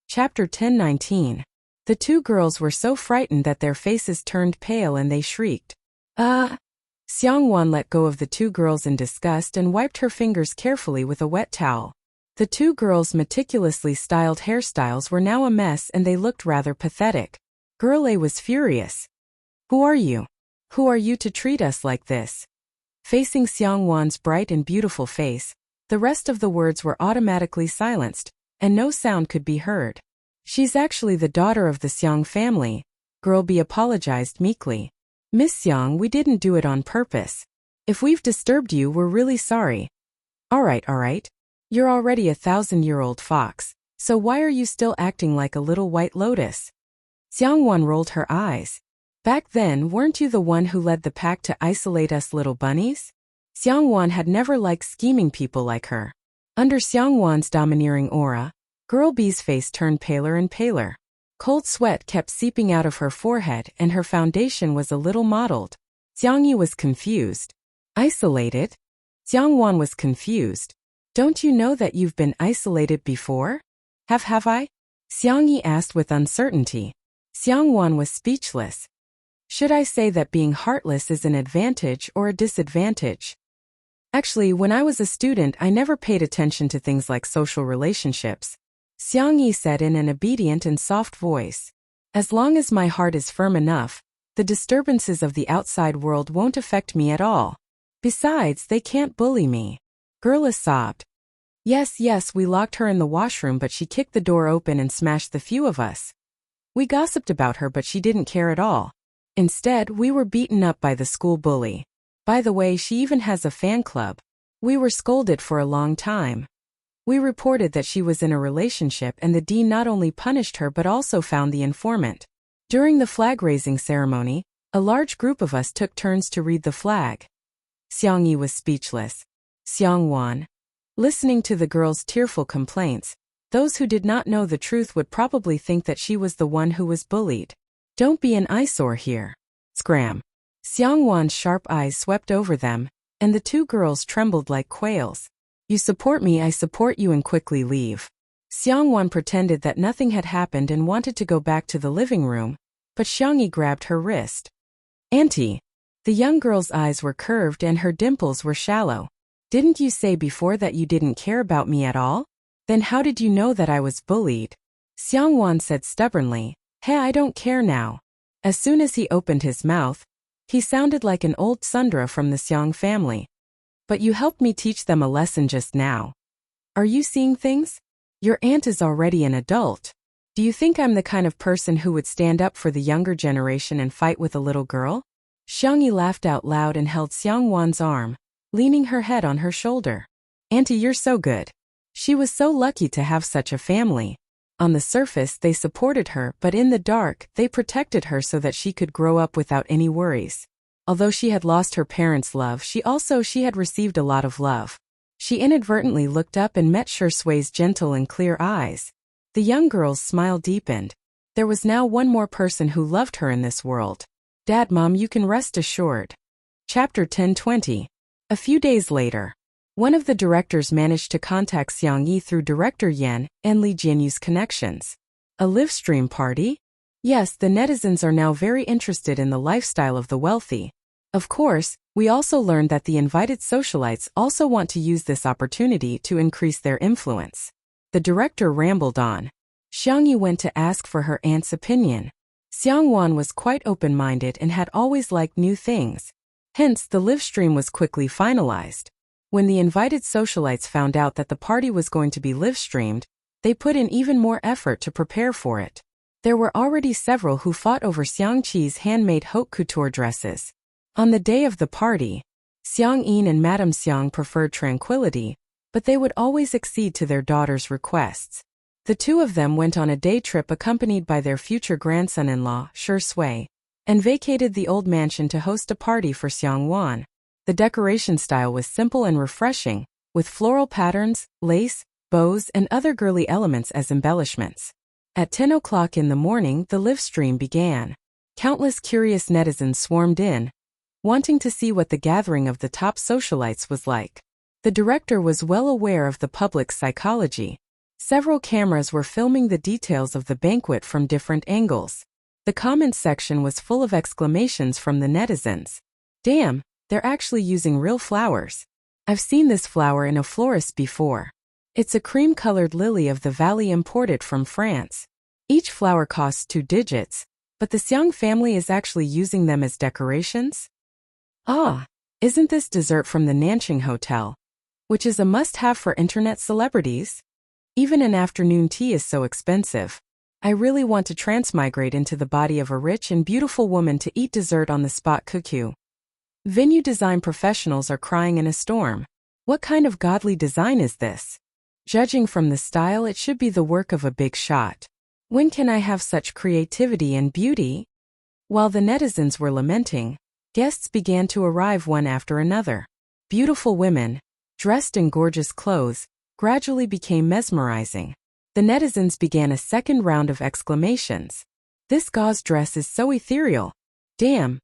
Chapter 10:19. The 2 girls were so frightened that their faces turned pale and they shrieked. Xiangwan let go of the 2 girls in disgust and wiped her fingers carefully with a wet towel. The 2 girls' meticulously styled hairstyles were now a mess and they looked rather pathetic. Girl A was furious. Who are you? Who are you to treat us like this? Facing Xiangwan's bright and beautiful face, the rest of the words were automatically silenced, and no sound could be heard. She's actually the daughter of the Xiang family. Girl B apologized meekly. Miss Xiang, we didn't do it on purpose. If we've disturbed you, we're really sorry. Alright. You're already a 1,000-year-old fox, so why are you still acting like a little white lotus? Xiangwan rolled her eyes. Back then, weren't you the one who led the pack to isolate us little bunnies? Xiangwan had never liked scheming people like her. Under Xiangwan's domineering aura, Girl B's face turned paler and paler. Cold sweat kept seeping out of her forehead and her foundation was a little mottled. Xiangyi was confused. Isolated? Xiangwan was confused. Don't you know that you've been isolated before? Have I? Xiangyi asked with uncertainty. Xiangwan was speechless. Should I say that being heartless is an advantage or a disadvantage? Actually, when I was a student, I never paid attention to things like social relationships. Xiang Yi said in an obedient and soft voice. As long as my heart is firm enough, the disturbances of the outside world won't affect me at all. Besides, they can't bully me. Gerla sobbed. Yes, we locked her in the washroom, but she kicked the door open and smashed the few of us. We gossiped about her, but she didn't care at all. Instead, we were beaten up by the school bully. By the way, she even has a fan club. We were scolded for a long time. We reported that she was in a relationship, and the dean not only punished her but also found the informant. During the flag-raising ceremony, a large group of us took turns to read the flag. Xiang Yi was speechless. Xiangwan. Listening to the girl's tearful complaints, those who did not know the truth would probably think that she was the one who was bullied. Don't be an eyesore here. Scram. Xiangwan's sharp eyes swept over them, and the two girls trembled like quails. You support me, I support you, and quickly leave. Xiangwan pretended that nothing had happened and wanted to go back to the living room, but Xiang Yi grabbed her wrist. Auntie. The young girl's eyes were curved and her dimples were shallow. Didn't you say before that you didn't care about me at all? Then how did you know that I was bullied? Xiangwan said stubbornly. Hey, I don't care now. As soon as he opened his mouth, he sounded like an old Sundra from the Xiang family. But you helped me teach them a lesson just now. Are you seeing things? Your aunt is already an adult. Do you think I'm the kind of person who would stand up for the younger generation and fight with a little girl? Xiang Yi laughed out loud and held Xiangwan's arm, leaning her head on her shoulder. Auntie, you're so good. She was so lucky to have such a family. On the surface, they supported her, but in the dark, they protected her so that she could grow up without any worries. Although she had lost her parents' love, she had received a lot of love. She inadvertently looked up and met Shui's gentle and clear eyes. The young girl's smile deepened. There was now one more person who loved her in this world. Dad, Mom, you can rest assured. Chapter 10:20. A few days later, one of the directors managed to contact Xiang Yi through Director Yan and Li Jianyu's connections. A live stream party? Yes, the netizens are now very interested in the lifestyle of the wealthy. Of course, we also learned that the invited socialites also want to use this opportunity to increase their influence. The director rambled on. Xiang Yi went to ask for her aunt's opinion. Xiangwan was quite open-minded and had always liked new things. Hence, the live stream was quickly finalized. When the invited socialites found out that the party was going to be live-streamed, they put in even more effort to prepare for it. There were already several who fought over Xiang Qi's handmade haute couture dresses. On the day of the party, Xiang Yin and Madame Xiang preferred tranquility, but they would always accede to their daughter's requests. The two of them went on a day trip accompanied by their future grandson-in-law, Shui, and vacated the old mansion to host a party for Xiangwan. The decoration style was simple and refreshing, with floral patterns, lace, bows, and other girly elements as embellishments. At 10 o'clock in the morning, the live stream began. Countless curious netizens swarmed in, wanting to see what the gathering of the top socialites was like. The director was well aware of the public's psychology. Several cameras were filming the details of the banquet from different angles. The comments section was full of exclamations from the netizens. Damn, they're actually using real flowers. I've seen this flower in a florist before. It's a cream-colored lily of the valley imported from France. Each flower costs 2 digits, but the Xiang family is actually using them as decorations? Ah, isn't this dessert from the Nanqing Hotel, which is a must-have for internet celebrities? Even an afternoon tea is so expensive. I really want to transmigrate into the body of a rich and beautiful woman to eat dessert on the spot cuckoo. Venue design professionals are crying in a storm. What kind of godly design is this? Judging from the style, it should be the work of a big shot. When can I have such creativity and beauty? While the netizens were lamenting, guests began to arrive one after another. Beautiful women, dressed in gorgeous clothes, gradually became mesmerizing. The netizens began a second round of exclamations. This gauze dress is so ethereal. Damn.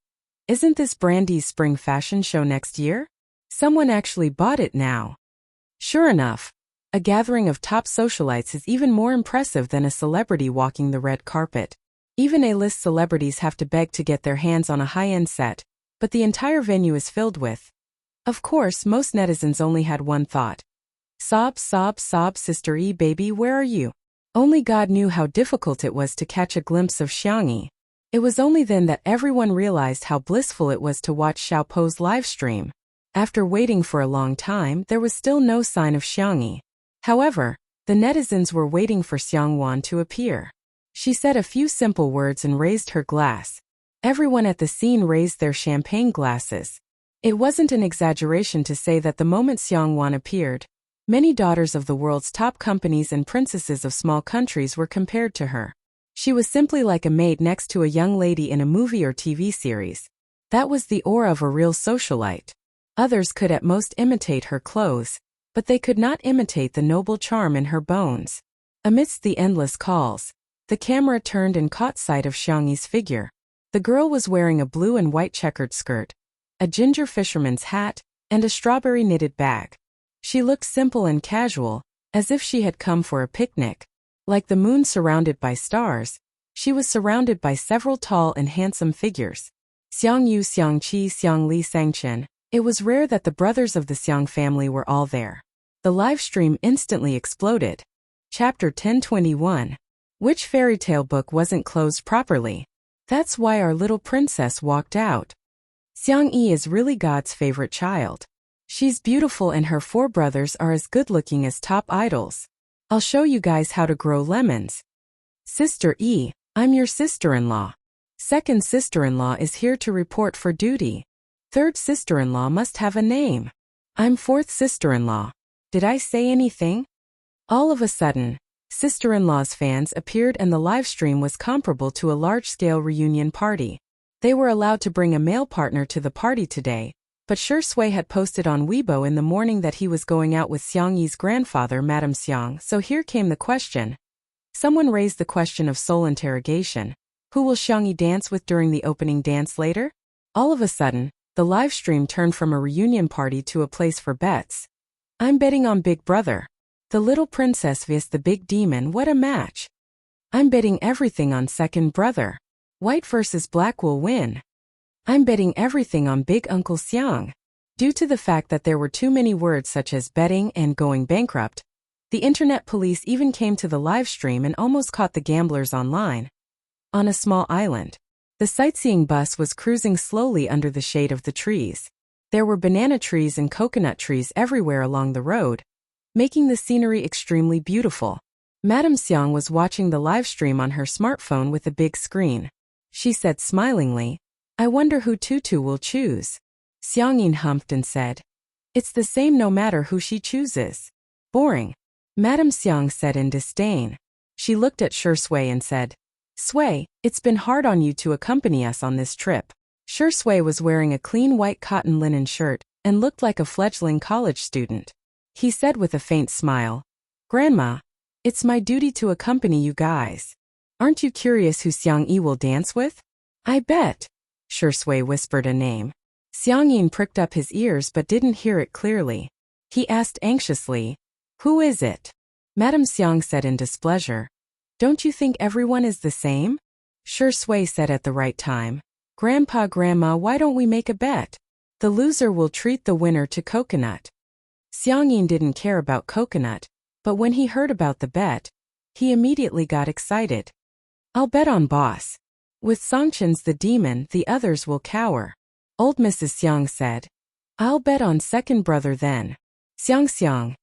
Isn't this Brandy's spring fashion show next year? Someone actually bought it now. Sure enough, a gathering of top socialites is even more impressive than a celebrity walking the red carpet. Even A-list celebrities have to beg to get their hands on a high-end set, but the entire venue is filled with. Of course, most netizens only had one thought. Sob, sob, sob, Sister E baby, where are you? Only God knew how difficult it was to catch a glimpse of Xiangyi. It was only then that everyone realized how blissful it was to watch Xiaopo's live stream. After waiting for a long time, there was still no sign of Xiangyi. However, the netizens were waiting for Xiangwan to appear. She said a few simple words and raised her glass. Everyone at the scene raised their champagne glasses. It wasn't an exaggeration to say that the moment Xiangwan appeared, many daughters of the world's top companies and princesses of small countries were compared to her. She was simply like a maid next to a young lady in a movie or TV series. That was the aura of a real socialite. Others could at most imitate her clothes, but they could not imitate the noble charm in her bones. Amidst the endless calls, the camera turned and caught sight of Xiangyi's figure. The girl was wearing a blue and white checkered skirt, a ginger fisherman's hat, and a strawberry knitted bag. She looked simple and casual, as if she had come for a picnic. Like the moon surrounded by stars, she was surrounded by several tall and handsome figures. Xiang Yu, Xiang Qi, Xiang Li, Sang Chen. It was rare that the brothers of the Xiang family were all there. The live stream instantly exploded. Chapter 1021. Which fairy tale book wasn't closed properly? That's why our little princess walked out. Xiang Yi is really God's favorite child. She's beautiful and her 4 brothers are as good-looking as top idols. I'll show you guys how to grow lemons. Sister E, I'm your sister-in-law. Second sister-in-law is here to report for duty. Third sister-in-law must have a name. I'm fourth sister-in-law. Did I say anything? All of a sudden, sister-in-law's fans appeared and the live stream was comparable to a large-scale reunion party. They were allowed to bring a male partner to the party today, but Shi Sui had posted on Weibo in the morning that he was going out with Xiangyi's grandfather, Madame Xiang, so here came the question. Someone raised the question of soul interrogation. Who will Xiangyi dance with during the opening dance later? All of a sudden, the live stream turned from a reunion party to a place for bets. I'm betting on Big Brother. The little princess vs the big demon, what a match. I'm betting everything on Second Brother. White versus black will win. I'm betting everything on Big Uncle Xiang. Due to the fact that there were too many words such as betting and going bankrupt, the internet police even came to the live stream and almost caught the gamblers online. On a small island, the sightseeing bus was cruising slowly under the shade of the trees. There were banana trees and coconut trees everywhere along the road, making the scenery extremely beautiful. Madame Xiang was watching the live stream on her smartphone with a big screen. She said smilingly, I wonder who Tutu will choose. Xiangyin humped and said, it's the same no matter who she chooses. Boring. Madame Xiang said in disdain. She looked at Shi Sui and said, Sui, it's been hard on you to accompany us on this trip. Shi Sui was wearing a clean white cotton linen shirt and looked like a fledgling college student. He said with a faint smile, Grandma, it's my duty to accompany you guys. Aren't you curious who Xiang Yi will dance with? I bet. Shi Sui whispered a name. Xiangyin pricked up his ears but didn't hear it clearly. He asked anxiously, who is it? Madame Xiang said in displeasure, don't you think everyone is the same? Shi Sui said at the right time, Grandpa, Grandma, why don't we make a bet? The loser will treat the winner to coconut. Xiangyin didn't care about coconut, but when he heard about the bet, he immediately got excited. I'll bet on Boss. With Songchen's the demon, the others will cower. Old Mrs. Xiang said, I'll bet on Second Brother then. Xiang.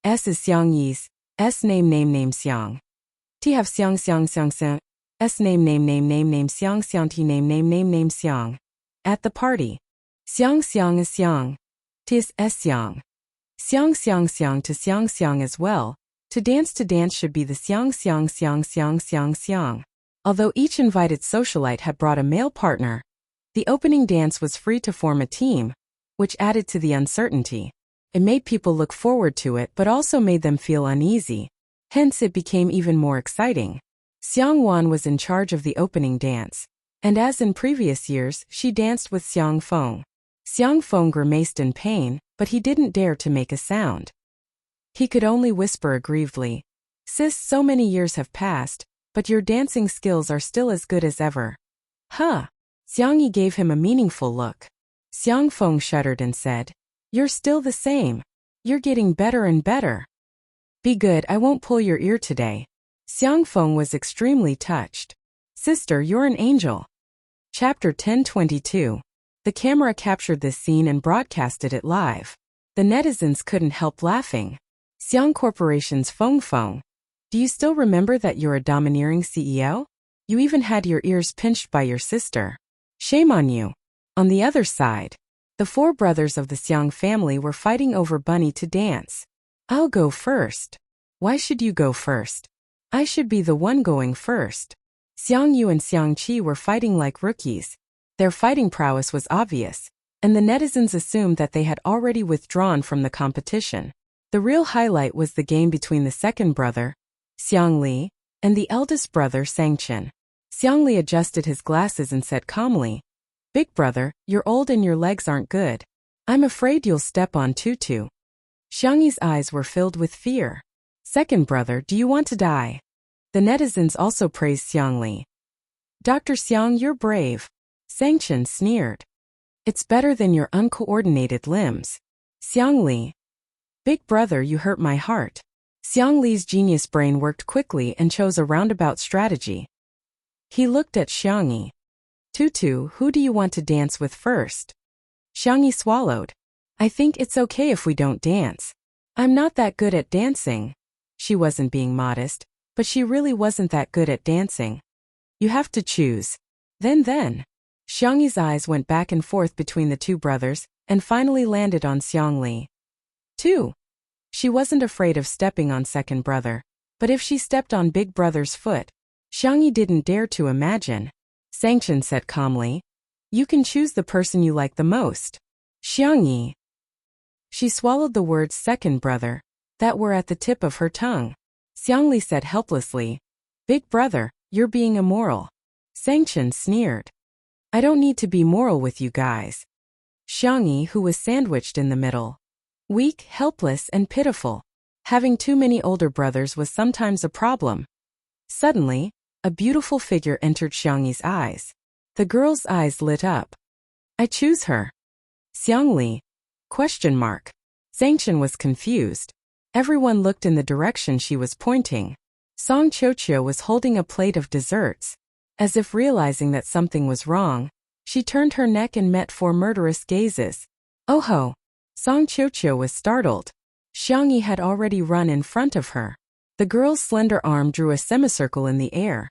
S is Xiang Yi's, S name Xiang. T have Xiang. S name Xiang T name Xiang. At the party. Xiang is Xiang. T is S Xiang. Xiang to Xiang as well. To dance should be the Xiang. Although each invited socialite had brought a male partner, the opening dance was free to form a team, which added to the uncertainty. It made people look forward to it but also made them feel uneasy. Hence it became even more exciting. Xiang Wan was in charge of the opening dance, and as in previous years, she danced with Xiang Feng. Xiang Feng grimaced in pain, but he didn't dare to make a sound. He could only whisper aggrievedly, Sis, so many years have passed, but your dancing skills are still as good as ever. Huh. Xiang Yi gave him a meaningful look. Xiang Feng shuddered and said, You're still the same. You're getting better and better. Be good, I won't pull your ear today. Xiang Feng was extremely touched. Sister, you're an angel. Chapter 1022. The camera captured this scene and broadcasted it live. The netizens couldn't help laughing. Xiang Corporation's Feng Feng. Do you still remember that you're a domineering CEO? You even had your ears pinched by your sister. Shame on you. On the other side, the four brothers of the Xiang family were fighting over Bunny to dance. I'll go first. Why should you go first? I should be the one going first. Xiang Yu and Xiang Qi were fighting like rookies. Their fighting prowess was obvious, and the netizens assumed that they had already withdrawn from the competition. The real highlight was the game between the second brother, Xiang Li, and the eldest brother, Sangchen. Xiang Li adjusted his glasses and said calmly, Big brother, you're old and your legs aren't good. I'm afraid you'll step on Tutu. Xiang Yi's eyes were filled with fear. Second brother, do you want to die? The netizens also praised Xiang Li. Dr. Xiang, you're brave. Sangchen sneered. It's better than your uncoordinated limbs. Xiang Li. Big brother, you hurt my heart. Xiang Li's genius brain worked quickly and chose a roundabout strategy. He looked at Xiang Yi. Tutu, who do you want to dance with first? Xiang Yi swallowed. I think it's okay if we don't dance. I'm not that good at dancing. She wasn't being modest, but she really wasn't that good at dancing. You have to choose. Then. Xiang Yi's eyes went back and forth between the two brothers, and finally landed on Xiang Li. 2. She wasn't afraid of stepping on second brother, but if she stepped on big brother's foot, Xiang Yi didn't dare to imagine. Sangchen said calmly, You can choose the person you like the most. Xiang Yi. She swallowed the words second brother, that were at the tip of her tongue. Xiang Li said helplessly, Big brother, you're being immoral. Sangchen sneered. I don't need to be moral with you guys. Xiang Yi, who was sandwiched in the middle. Weak, helpless, and pitiful. Having too many older brothers was sometimes a problem. Suddenly, a beautiful figure entered Xiang Yi's eyes. The girl's eyes lit up. I choose her. Xiang Li? Question mark. Sangchen was confused. Everyone looked in the direction she was pointing. Song Qiuqiu was holding a plate of desserts. As if realizing that something was wrong, she turned her neck and met four murderous gazes. Oh ho! Song Qiuqiu was startled. Xiang Yi had already run in front of her. The girl's slender arm drew a semicircle in the air.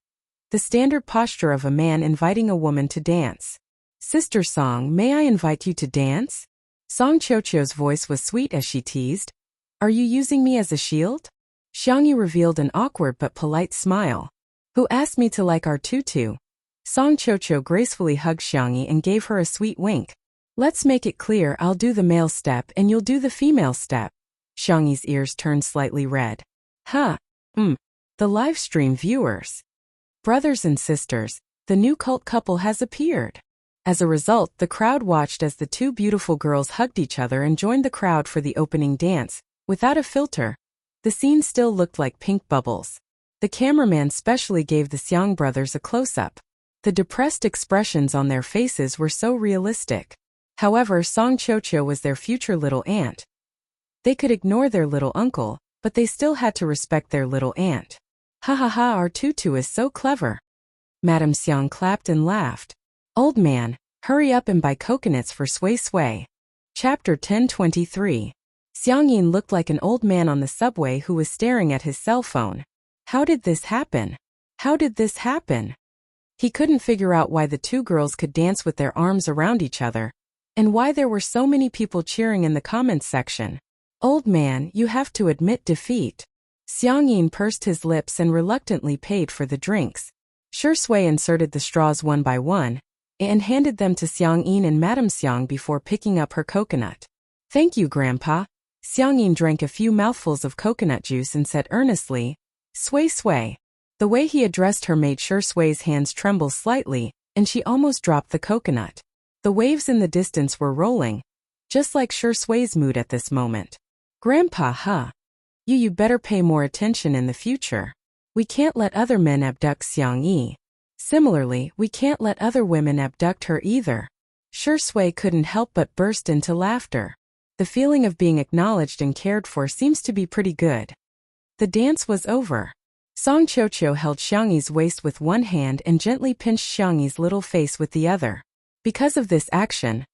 The standard posture of a man inviting a woman to dance. Sister Song, may I invite you to dance? Song Qiuqiu's voice was sweet as she teased. Are you using me as a shield? Xiang Yi revealed an awkward but polite smile. Who asked me to like our tutu? Song Qiuqiu gracefully hugged Xiang Yi and gave her a sweet wink. Let's make it clear, I'll do the male step and you'll do the female step. Xiang Yi's ears turned slightly red. The live stream viewers. Brothers and sisters, the new cult couple has appeared. As a result, the crowd watched as the two beautiful girls hugged each other and joined the crowd for the opening dance, without a filter. The scene still looked like pink bubbles. The cameraman specially gave the Xiang brothers a close-up. The depressed expressions on their faces were so realistic. However, Song Qiuqiu was their future little aunt. They could ignore their little uncle, but they still had to respect their little aunt. Ha ha ha, our tutu is so clever. Madame Xiang clapped and laughed. Old man, hurry up and buy coconuts for Sui Sui. Chapter 1023. Xiang Yin looked like an old man on the subway who was staring at his cell phone. How did this happen? How did this happen? He couldn't figure out why the two girls could dance with their arms around each other, and why there were so many people cheering in the comments section. Old man, you have to admit defeat. Xiang Yin pursed his lips and reluctantly paid for the drinks. Sure Sui inserted the straws one by one, and handed them to Xiang Yin and Madame Xiang before picking up her coconut. Thank you, Grandpa. Xiang Yin drank a few mouthfuls of coconut juice and said earnestly, Sui Sui. The way he addressed her made Sure Sui's hands tremble slightly, and she almost dropped the coconut. The waves in the distance were rolling, just like Sure Sui's mood at this moment. Grandpa, huh? You better pay more attention in the future. We can't let other men abduct Xiang Yi. Similarly, we can't let other women abduct her either. Shi Sui couldn't help but burst into laughter. The feeling of being acknowledged and cared for seems to be pretty good. The dance was over. Song Qiuqiu held Xiang Yi's waist with one hand and gently pinched Xiang Yi's little face with the other. Because of this action,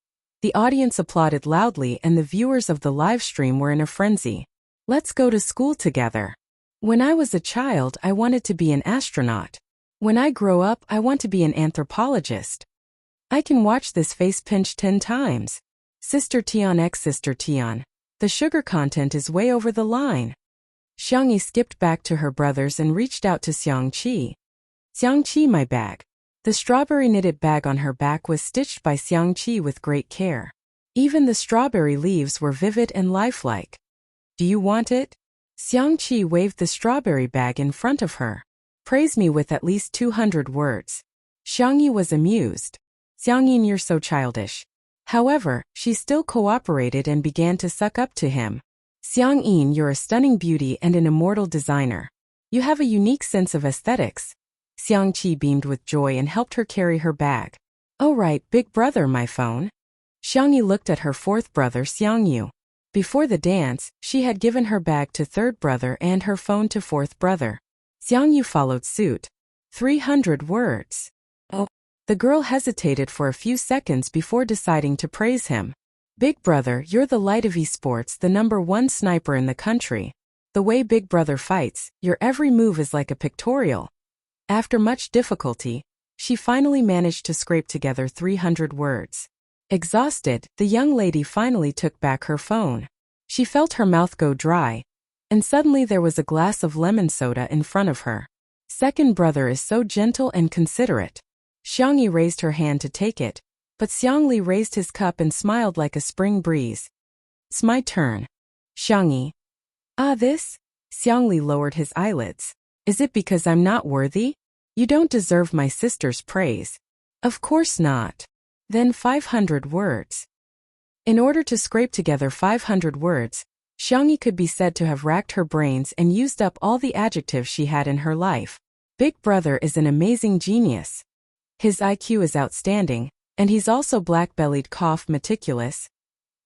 the audience applauded loudly and the viewers of the live stream were in a frenzy. Let's go to school together. When I was a child, I wanted to be an astronaut. When I grow up, I want to be an anthropologist. I can watch this face pinch 10 times. Sister Tian x Sister Tian. The sugar content is way over the line. Xiang Yi skipped back to her brothers and reached out to Xiang Qi. Xiang Qi, my bag. The strawberry knitted bag on her back was stitched by Xiang Qi with great care. Even the strawberry leaves were vivid and lifelike. Do you want it? Xiang Qi waved the strawberry bag in front of her. Praise me with at least 200 words. Xiang Yi was amused. Xiang Yin, you're so childish. However, she still cooperated and began to suck up to him. Xiang Yin, you're a stunning beauty and an immortal designer. You have a unique sense of aesthetics. Xiang Qi beamed with joy and helped her carry her bag. Oh right, big brother, my phone. Xiang Yi looked at her fourth brother Xiang Yu. Before the dance, she had given her bag to third brother and her phone to fourth brother. Xiang Yu followed suit. 300 words. Oh. The girl hesitated for a few seconds before deciding to praise him. Big brother, you're the light of esports, the #1 sniper in the country. The way Big brother fights, your every move is like a pictorial. After much difficulty, she finally managed to scrape together 300 words. Exhausted, the young lady finally took back her phone. She felt her mouth go dry, and suddenly there was a glass of lemon soda in front of her. Second brother is so gentle and considerate. Xiang Yi raised her hand to take it, but Xiang Li raised his cup and smiled like a spring breeze. It's my turn. Xiang Yi. Ah, this? Xiang Li lowered his eyelids. Is it because I'm not worthy? You don't deserve my sister's praise. Of course not. Then 500 words. In order to scrape together 500 words, Xiang Yi could be said to have racked her brains and used up all the adjectives she had in her life. Big brother is an amazing genius. His IQ is outstanding, and he's also black-bellied meticulous.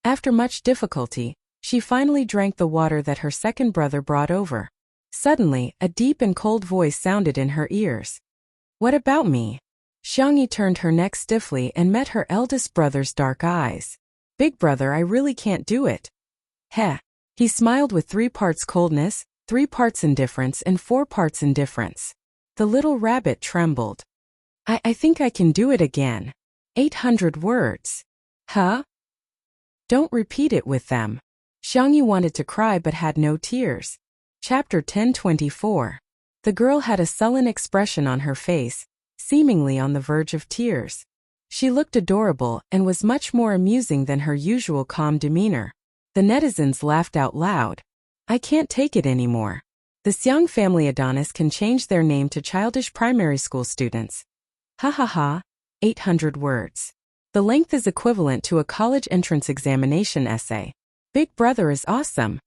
After much difficulty, she finally drank the water that her second brother brought over. Suddenly, a deep and cold voice sounded in her ears. What about me? Xiang Yi turned her neck stiffly and met her eldest brother's dark eyes. Big brother, I really can't do it. Heh. He smiled with 3 parts coldness, 3 parts indifference and 4 parts indifference. The little rabbit trembled. I think I can do it again. 800 words. Huh? Don't repeat it with them. Xiang Yi wanted to cry but had no tears. Chapter 1024. The girl had a sullen expression on her face, seemingly on the verge of tears. She looked adorable and was much more amusing than her usual calm demeanor. The netizens laughed out loud. I can't take it anymore. The Xiang family Adonis can change their name to childish primary school students. Ha ha ha. 800 words. The length is equivalent to a college entrance examination essay. Big brother is awesome.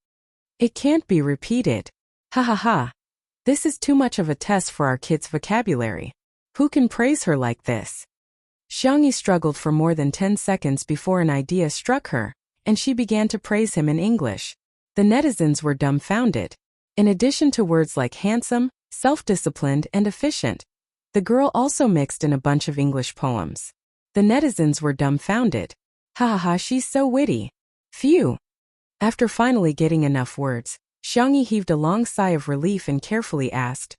It can't be repeated. Ha ha ha. This is too much of a test for our kids' vocabulary. Who can praise her like this? Xiang Yi struggled for more than 10 seconds before an idea struck her, and she began to praise him in English. The netizens were dumbfounded. In addition to words like handsome, self-disciplined, and efficient, the girl also mixed in a bunch of English poems. The netizens were dumbfounded. Ha ha ha, she's so witty. Phew. After finally getting enough words, Xiang Yi heaved a long sigh of relief and carefully asked,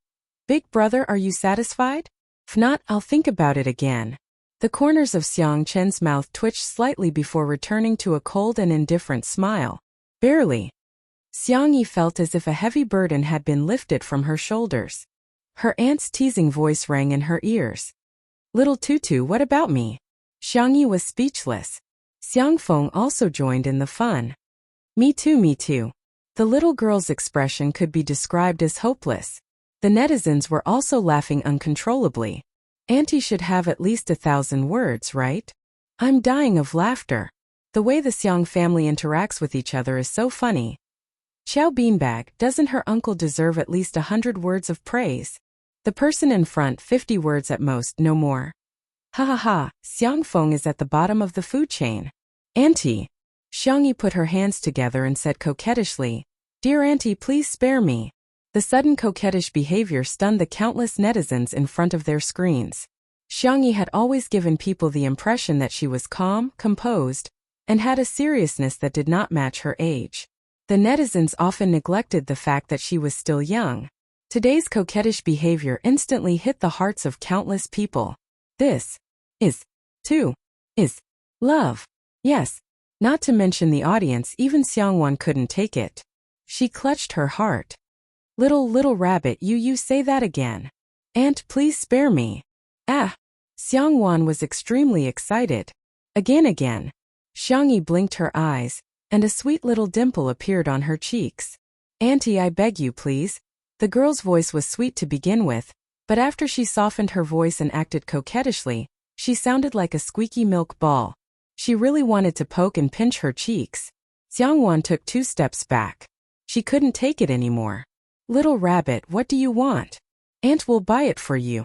Big brother, are you satisfied? If not, I'll think about it again. The corners of Xiang Chen's mouth twitched slightly before returning to a cold and indifferent smile. Barely. Xiang Yi felt as if a heavy burden had been lifted from her shoulders. Her aunt's teasing voice rang in her ears. Little Tutu, what about me? Xiang Yi was speechless. Xiang Feng also joined in the fun. Me too, me too. The little girl's expression could be described as hopeless. The netizens were also laughing uncontrollably. Auntie should have at least 1,000 words, right? I'm dying of laughter. The way the Xiang family interacts with each other is so funny. Xiao Beanbag, doesn't her uncle deserve at least 100 words of praise? The person in front 50 words at most, no more. Ha ha ha, Xiang Feng is at the bottom of the food chain. Auntie. Xiang Yi put her hands together and said coquettishly, Dear auntie, please spare me. The sudden coquettish behavior stunned the countless netizens in front of their screens. Xiang Yi had always given people the impression that she was calm, composed, and had a seriousness that did not match her age. The netizens often neglected the fact that she was still young. Today's coquettish behavior instantly hit the hearts of countless people. This is love. Yes. Not to mention the audience, even Xiangwan couldn't take it. She clutched her heart. Little rabbit, you say that again. Aunt, please spare me. Ah. Xiangwan was extremely excited. Again. Xiang Yi blinked her eyes, and a sweet little dimple appeared on her cheeks. Auntie, I beg you, please. The girl's voice was sweet to begin with, but after she softened her voice and acted coquettishly, she sounded like a squeaky milk ball. She really wanted to poke and pinch her cheeks. Xiangwan took 2 steps back. She couldn't take it anymore. Little rabbit, what do you want? Aunt will buy it for you.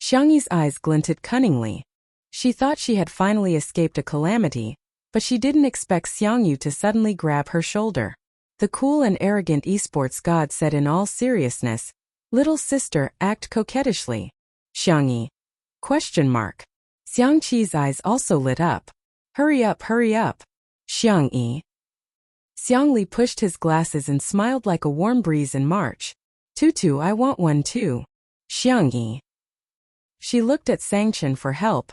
Xiang Yi's eyes glinted cunningly. She thought she had finally escaped a calamity, but she didn't expect Xiang Yu to suddenly grab her shoulder. The cool and arrogant esports god said in all seriousness, Little sister, act coquettishly. Xiang Yi. ? Xiang Qi's eyes also lit up. Hurry up. Xiang Yi. Xiang Li pushed his glasses and smiled like a warm breeze in March. Tutu, I want one too. Xiang Yi. She looked at Sangchen for help,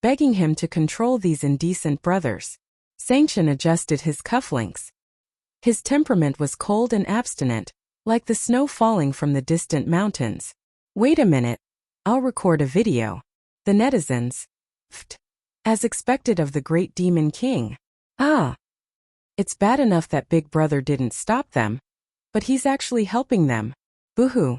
begging him to control these indecent brothers. Sangchen adjusted his cufflinks. His temperament was cold and abstinent, like the snow falling from the distant mountains. Wait a minute. I'll record a video. The netizens. Pfft. As expected of the great demon king. Ah. It's bad enough that Big Brother didn't stop them, but he's actually helping them. Boohoo.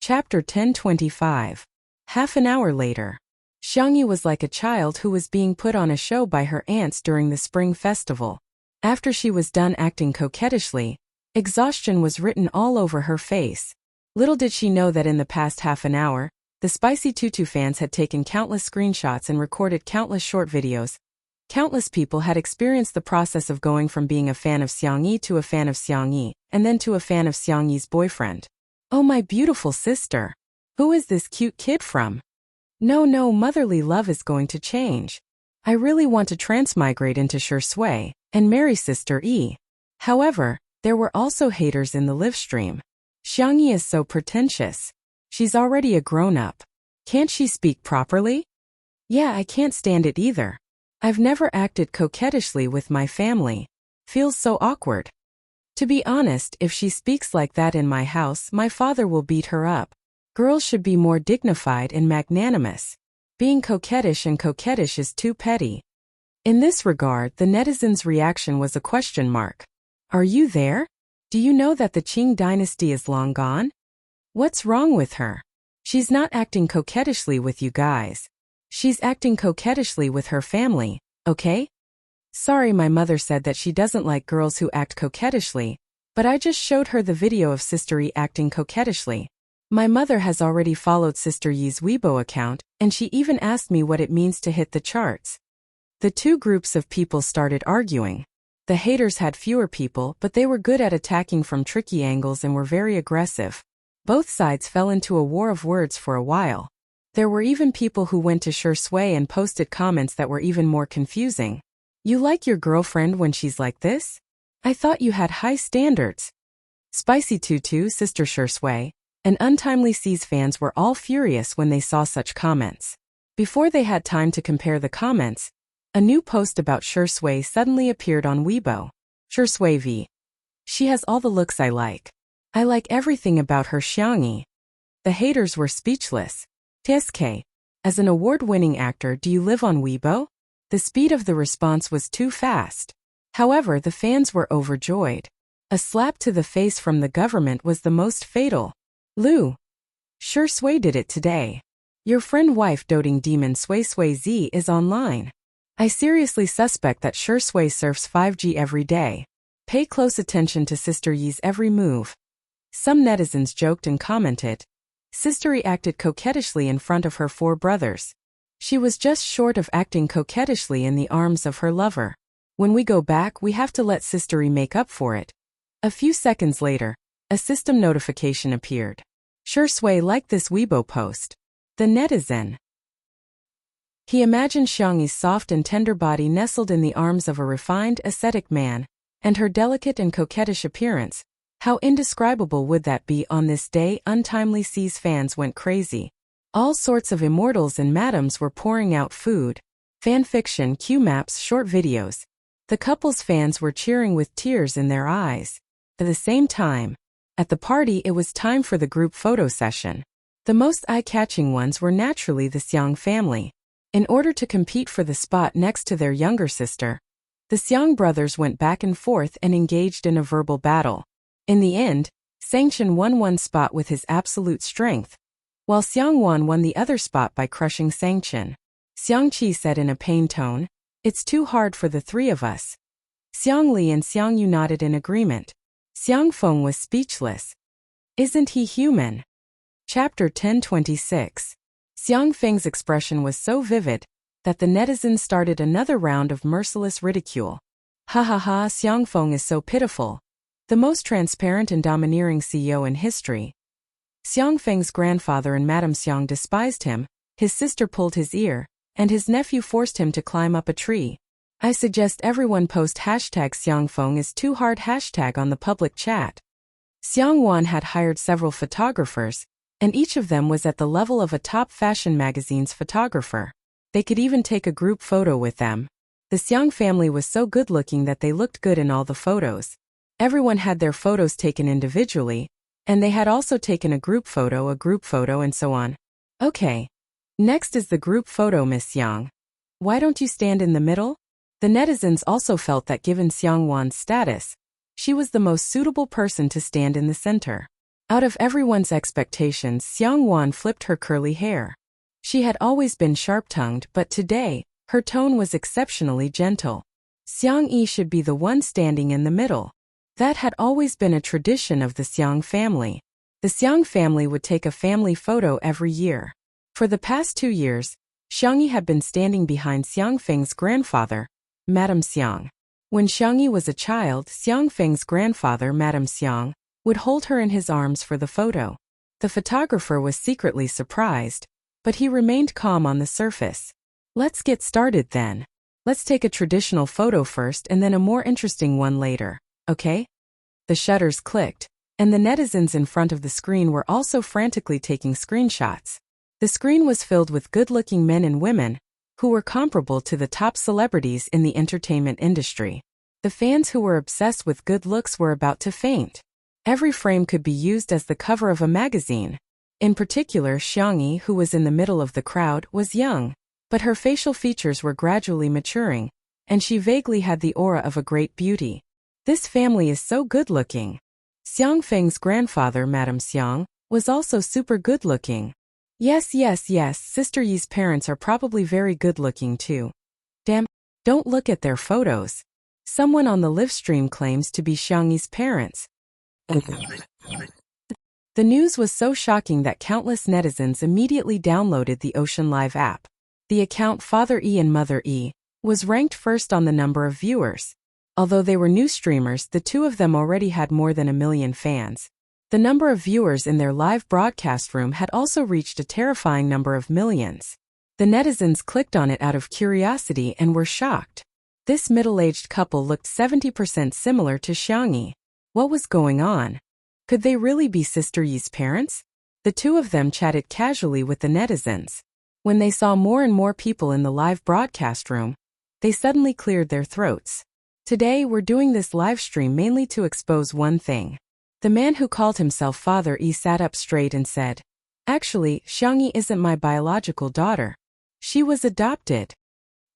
Chapter 1025. Half an hour later. Xiang Yi was like a child who was being put on a show by her aunts during the spring festival. After she was done acting coquettishly, exhaustion was written all over her face. Little did she know that in the past half an hour, the Spicy Tutu fans had taken countless screenshots and recorded countless short videos. Countless people had experienced the process of going from being a fan of Xiang Yi to a fan of Xiang Yi, and then to a fan of Xiang Yi's boyfriend. Oh my beautiful sister. Who is this cute kid from? No, motherly love is going to change. I really want to transmigrate into Shui and marry Sister E. However, there were also haters in the livestream. Xiang Yi is so pretentious. She's already a grown-up. Can't she speak properly? Yeah, I can't stand it either. I've never acted coquettishly with my family. Feels so awkward. To be honest, if she speaks like that in my house, my father will beat her up. Girls should be more dignified and magnanimous. Being coquettish is too petty. In this regard, the netizens' reaction was a question mark. Are you there? Do you know that the Qing dynasty is long gone? What's wrong with her? She's not acting coquettishly with you guys. She's acting coquettishly with her family, okay? Sorry, my mother said that she doesn't like girls who act coquettishly, but I just showed her the video of Sister Yi acting coquettishly. My mother has already followed Sister Yi's Weibo account, and she even asked me what it means to hit the charts. The 2 groups of people started arguing. The haters had fewer people, but they were good at attacking from tricky angles and were very aggressive. Both sides fell into a war of words for a while. There were even people who went to Shui and posted comments that were even more confusing. You like your girlfriend when she's like this? I thought you had high standards. Spicy Tutu, Sister Shui, and Untimely Seas fans were all furious when they saw such comments. Before they had time to compare the comments, a new post about Shui suddenly appeared on Weibo. Shui V. She has all the looks I like. I like everything about her. Xiang Yi. The haters were speechless. TSK. As an award-winning actor, do you live on Weibo? The speed of the response was too fast. However, the fans were overjoyed. A slap to the face from the government was the most fatal. Lu. Shui did it today. Your friend wife doting demon Sui Z is online. I seriously suspect that Shui surfs 5G every day. Pay close attention to Sister Yi's every move. Some netizens joked and commented. Sister Yi acted coquettishly in front of her 4 brothers. She was just short of acting coquettishly in the arms of her lover. When we go back, we have to let Sister Yi make up for it. A few seconds later, a system notification appeared. Sure Sui liked this Weibo post. The netizen. He imagined Xiangyi's soft and tender body nestled in the arms of a refined, ascetic man, and her delicate and coquettish appearance. How indescribable would that be on this day? Untimely C's fans went crazy. All sorts of immortals and madams were pouring out food, fanfiction, Q-maps, short videos. The couple's fans were cheering with tears in their eyes. At the same time, at the party it was time for the group photo session. The most eye-catching ones were naturally the Xiang family. In order to compete for the spot next to their younger sister, the Xiang brothers went back and forth and engaged in a verbal battle. In the end, Sangchen won one spot with his absolute strength, while Xiang Wan won the other spot by crushing Sangchen. Xiang Qi said in a pained tone, "It's too hard for the 3 of us." Xiang Li and Xiang Yu nodded in agreement. Xiang Feng was speechless. Isn't he human? Chapter 1026. Xiang Feng's expression was so vivid that the netizens started another round of merciless ridicule. Ha ha ha, Xiang Feng is so pitiful. The most transparent and domineering CEO in history. Xiang Feng's grandfather and Madame Xiang despised him, his sister pulled his ear, and his nephew forced him to climb up a tree. I suggest everyone post hashtag Xiang Feng is too hard hashtag on the public chat. Xiang Wan had hired several photographers, and each of them was at the level of a top fashion magazine's photographer. They could even take a group photo with them. The Xiang family was so good-looking that they looked good in all the photos. Everyone had their photos taken individually, and they had also taken a group photo, and so on. Okay. Next is the group photo, Miss Xiang. Why don't you stand in the middle? The netizens also felt that given Xiang Wan's status, she was the most suitable person to stand in the center. Out of everyone's expectations, Xiang Wan flipped her curly hair. She had always been sharp-tongued, but today, her tone was exceptionally gentle. Xiang Yi should be the one standing in the middle. That had always been a tradition of the Xiang family. The Xiang family would take a family photo every year. For the past 2 years, Xiangyi had been standing behind Xiang Feng's grandfather, Madame Xiang. When Xiangyi was a child, Xiang Feng's grandfather, Madame Xiang, would hold her in his arms for the photo. The photographer was secretly surprised, but he remained calm on the surface. Let's get started then. Let's take a traditional photo first and then a more interesting one later, okay? The shutters clicked, and the netizens in front of the screen were also frantically taking screenshots. The screen was filled with good-looking men and women, who were comparable to the top celebrities in the entertainment industry. The fans who were obsessed with good looks were about to faint. Every frame could be used as the cover of a magazine. In particular, Xiangyi, who was in the middle of the crowd, was young, but her facial features were gradually maturing, and she vaguely had the aura of a great beauty. This family is so good-looking. Xiang Feng's grandfather, Madame Xiang, was also super good-looking. Yes, Sister Yi's parents are probably very good-looking too. Damn, don't look at their photos. Someone on the live stream claims to be Xiangyi's parents. The news was so shocking that countless netizens immediately downloaded the Ocean Live app. The account Father E and Mother E was ranked first on the number of viewers. Although they were new streamers, the 2 of them already had more than 1 million fans. The number of viewers in their live broadcast room had also reached a terrifying number of millions. The netizens clicked on it out of curiosity and were shocked. This middle-aged couple looked 70% similar to Xiangyi. What was going on? Could they really be Sister Yi's parents? The 2 of them chatted casually with the netizens. When they saw more and more people in the live broadcast room, they suddenly cleared their throats. Today we're doing this live stream mainly to expose one thing. The man who called himself Father E sat up straight and said, "Actually, Xiangyi isn't my biological daughter. She was adopted."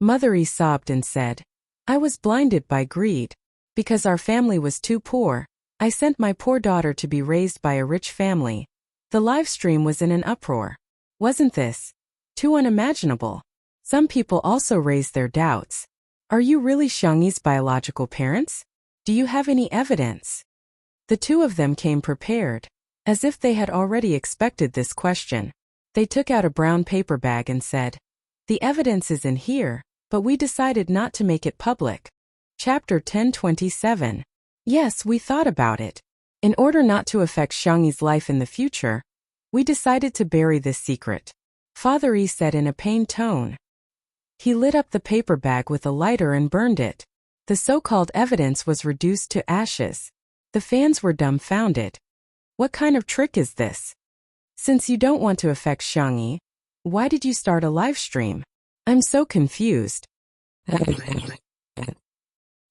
Mother E sobbed and said, "I was blinded by greed. Because our family was too poor, I sent my poor daughter to be raised by a rich family." The live stream was in an uproar. Wasn't this too unimaginable? Some people also raised their doubts. Are you really Xiangyi's biological parents? Do you have any evidence? The two of them came prepared. As if they had already expected this question. They took out a brown paper bag and said, "The evidence is in here, but we decided not to make it public." Chapter 10:27. Yes, we thought about it. In order not to affect Xiangyi's life in the future, we decided to bury this secret. Father Yi said in a pained tone. He lit up the paper bag with a lighter and burned it. The so-called evidence was reduced to ashes. The fans were dumbfounded. What kind of trick is this? Since you don't want to affect Xiangyi, why did you start a live stream? I'm so confused.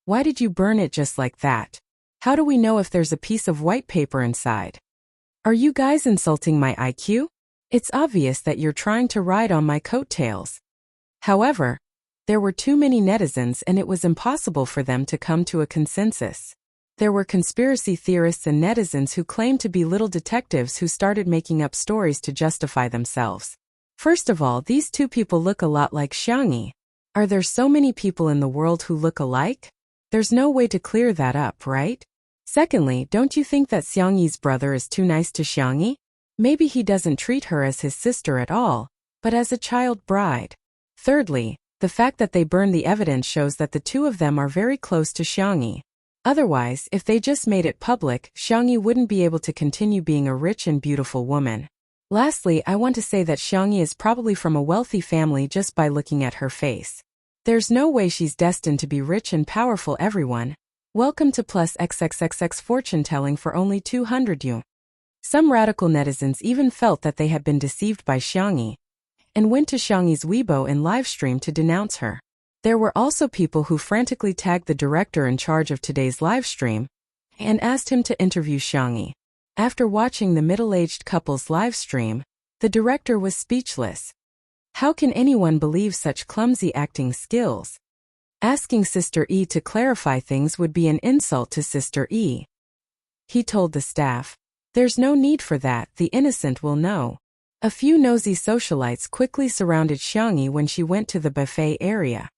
Why did you burn it just like that? How do we know if there's a piece of white paper inside? Are you guys insulting my IQ? It's obvious that you're trying to ride on my coattails. However, there were too many netizens and it was impossible for them to come to a consensus. There were conspiracy theorists and netizens who claimed to be little detectives who started making up stories to justify themselves. First of all, these two people look a lot like Xiangyi. Are there so many people in the world who look alike? There's no way to clear that up, right? Secondly, don't you think that Xiangyi's brother is too nice to Xiangyi? Maybe he doesn't treat her as his sister at all, but as a child bride. Thirdly, the fact that they burned the evidence shows that the two of them are very close to Xiangyi. Otherwise, if they just made it public, Xiangyi wouldn't be able to continue being a rich and beautiful woman. Lastly, I want to say that Xiangyi is probably from a wealthy family just by looking at her face. There's no way she's destined to be rich and powerful, everyone. Welcome to plus XXXX fortune telling for only 200 yuan. Some radical netizens even felt that they had been deceived by Xiangyi and went to Xiangyi's Weibo and livestream to denounce her. There were also people who frantically tagged the director in charge of today's livestream and asked him to interview Xiangyi. After watching the middle-aged couple's livestream, the director was speechless. How can anyone believe such clumsy acting skills? Asking Sister E to clarify things would be an insult to Sister E. He told the staff, "There's no need for that, the innocent will know." A few nosy socialites quickly surrounded Xiangyi when she went to the buffet area.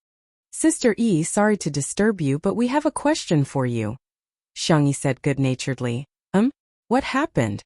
"Sister E, sorry to disturb you, but we have a question for you," Xiangyi said good-naturedly. What happened?"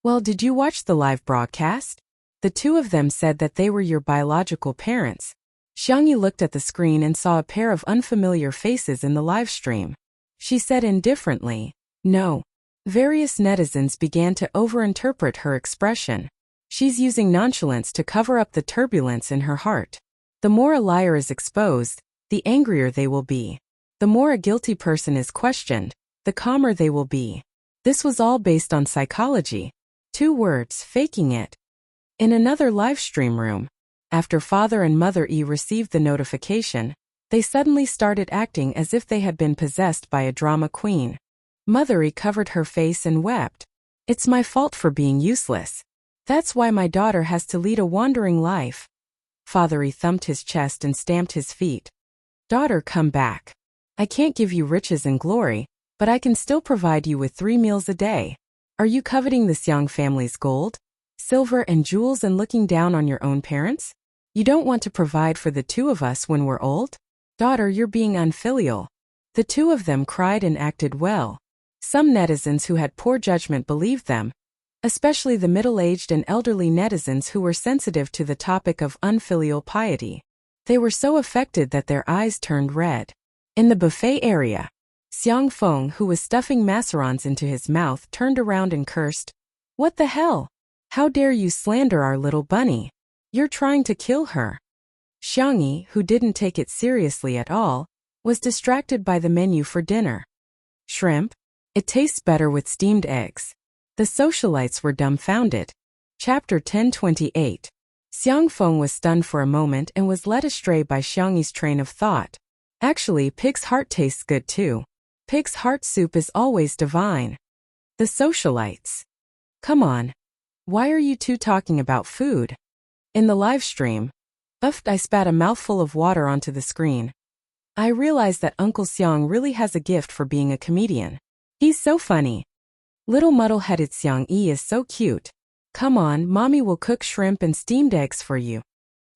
"Well, did you watch the live broadcast? The two of them said that they were your biological parents." Xiangyi looked at the screen and saw a pair of unfamiliar faces in the live stream. She said indifferently, "No." Various netizens began to overinterpret her expression. She's using nonchalance to cover up the turbulence in her heart. The more a liar is exposed, the angrier they will be. The more a guilty person is questioned, the calmer they will be. This was all based on psychology. 2 words, faking it. In another live stream room, after Father and Mother E received the notification, they suddenly started acting as if they had been possessed by a drama queen. Mother E covered her face and wept. "It's my fault for being useless. That's why my daughter has to lead a wandering life." Father E thumped his chest and stamped his feet. "Daughter, come back. I can't give you riches and glory, but I can still provide you with 3 meals a day. Are you coveting the Xiang family's gold, silver and jewels and looking down on your own parents? You don't want to provide for the two of us when we're old? Daughter, you're being unfilial." The two of them cried and acted well. Some netizens who had poor judgment believed them, especially the middle-aged and elderly netizens who were sensitive to the topic of unfilial piety. They were so affected that their eyes turned red. In the buffet area, Xiang Feng, who was stuffing macarons into his mouth, turned around and cursed. "What the hell? How dare you slander our little bunny? You're trying to kill her." Xiangyi, who didn't take it seriously at all, was distracted by the menu for dinner. "Shrimp? It tastes better with steamed eggs." The socialites were dumbfounded. Chapter 10:28. Xiang Feng was stunned for a moment and was led astray by Xiangyi's train of thought. "Actually, pig's heart tastes good too. Pig's heart soup is always divine." The socialites. "Come on. Why are you two talking about food?" In the live stream, I spat a mouthful of water onto the screen. I realized that Uncle Xiang really has a gift for being a comedian. He's so funny. Little muddle-headed Xiang Yi is so cute. "Come on, Mommy will cook shrimp and steamed eggs for you."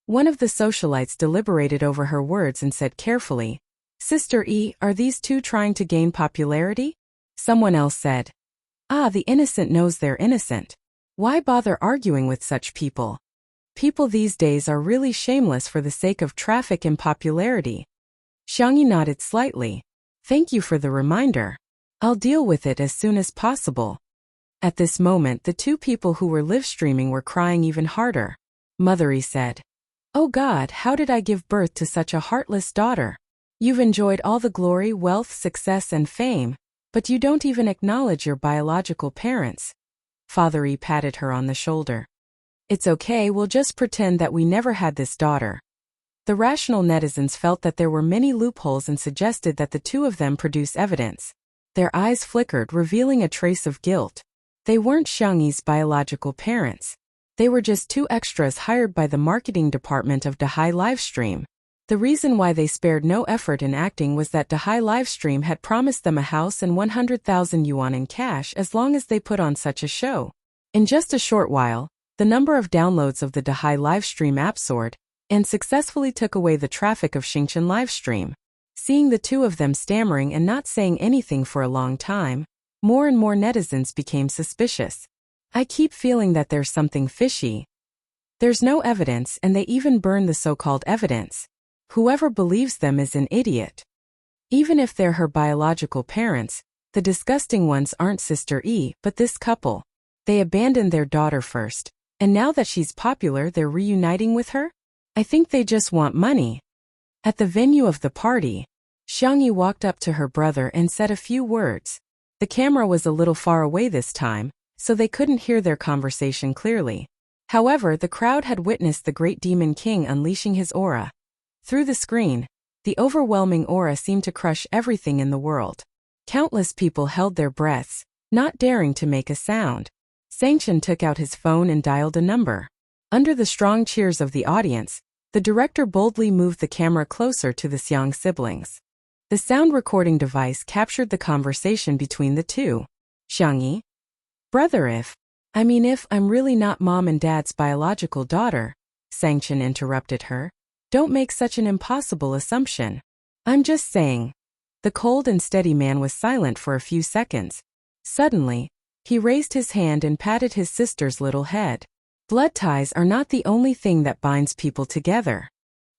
One of the socialites deliberated over her words and said carefully, Sister E, are these two trying to gain popularity? Someone else said. Ah, the innocent knows they're innocent. Why bother arguing with such people? People these days are really shameless for the sake of traffic and popularity. Xiangyi nodded slightly. Thank you for the reminder. I'll deal with it as soon as possible. At this moment, the two people who were live streaming were crying even harder. Mothery said, "Oh God, how did I give birth to such a heartless daughter? You've enjoyed all the glory, wealth, success and fame, but you don't even acknowledge your biological parents." Father E patted her on the shoulder. It's okay, we'll just pretend that we never had this daughter. The rational netizens felt that there were many loopholes and suggested that the two of them produce evidence. Their eyes flickered, revealing a trace of guilt. They weren't Xiangyi's biological parents. They were just two extras hired by the marketing department of Dehai Livestream. The reason why they spared no effort in acting was that Dehai Livestream had promised them a house and 100,000 yuan in cash as long as they put on such a show. In just a short while, the number of downloads of the Dehai Livestream app soared, and successfully took away the traffic of Xingchen Livestream. Seeing the two of them stammering and not saying anything for a long time, more and more netizens became suspicious. I keep feeling that there's something fishy. There's no evidence, and they even burn the so-called evidence. Whoever believes them is an idiot. Even if they're her biological parents, the disgusting ones aren't Sister E, but this couple. They abandoned their daughter first, and now that she's popular they're reuniting with her? I think they just want money. At the venue of the party, Xiangyi walked up to her brother and said a few words. The camera was a little far away this time, so they couldn't hear their conversation clearly. However, the crowd had witnessed the great demon king unleashing his aura. Through the screen, the overwhelming aura seemed to crush everything in the world. Countless people held their breaths, not daring to make a sound. Sangchen took out his phone and dialed a number. Under the strong cheers of the audience, the director boldly moved the camera closer to the Xiang siblings. The sound recording device captured the conversation between the two. Xiangyi? Brother, if I'm really not mom and dad's biological daughter, Sangchen interrupted her. Don't make such an impossible assumption. I'm just saying. The cold and steady man was silent for a few seconds. Suddenly, he raised his hand and patted his sister's little head. Blood ties are not the only thing that binds people together.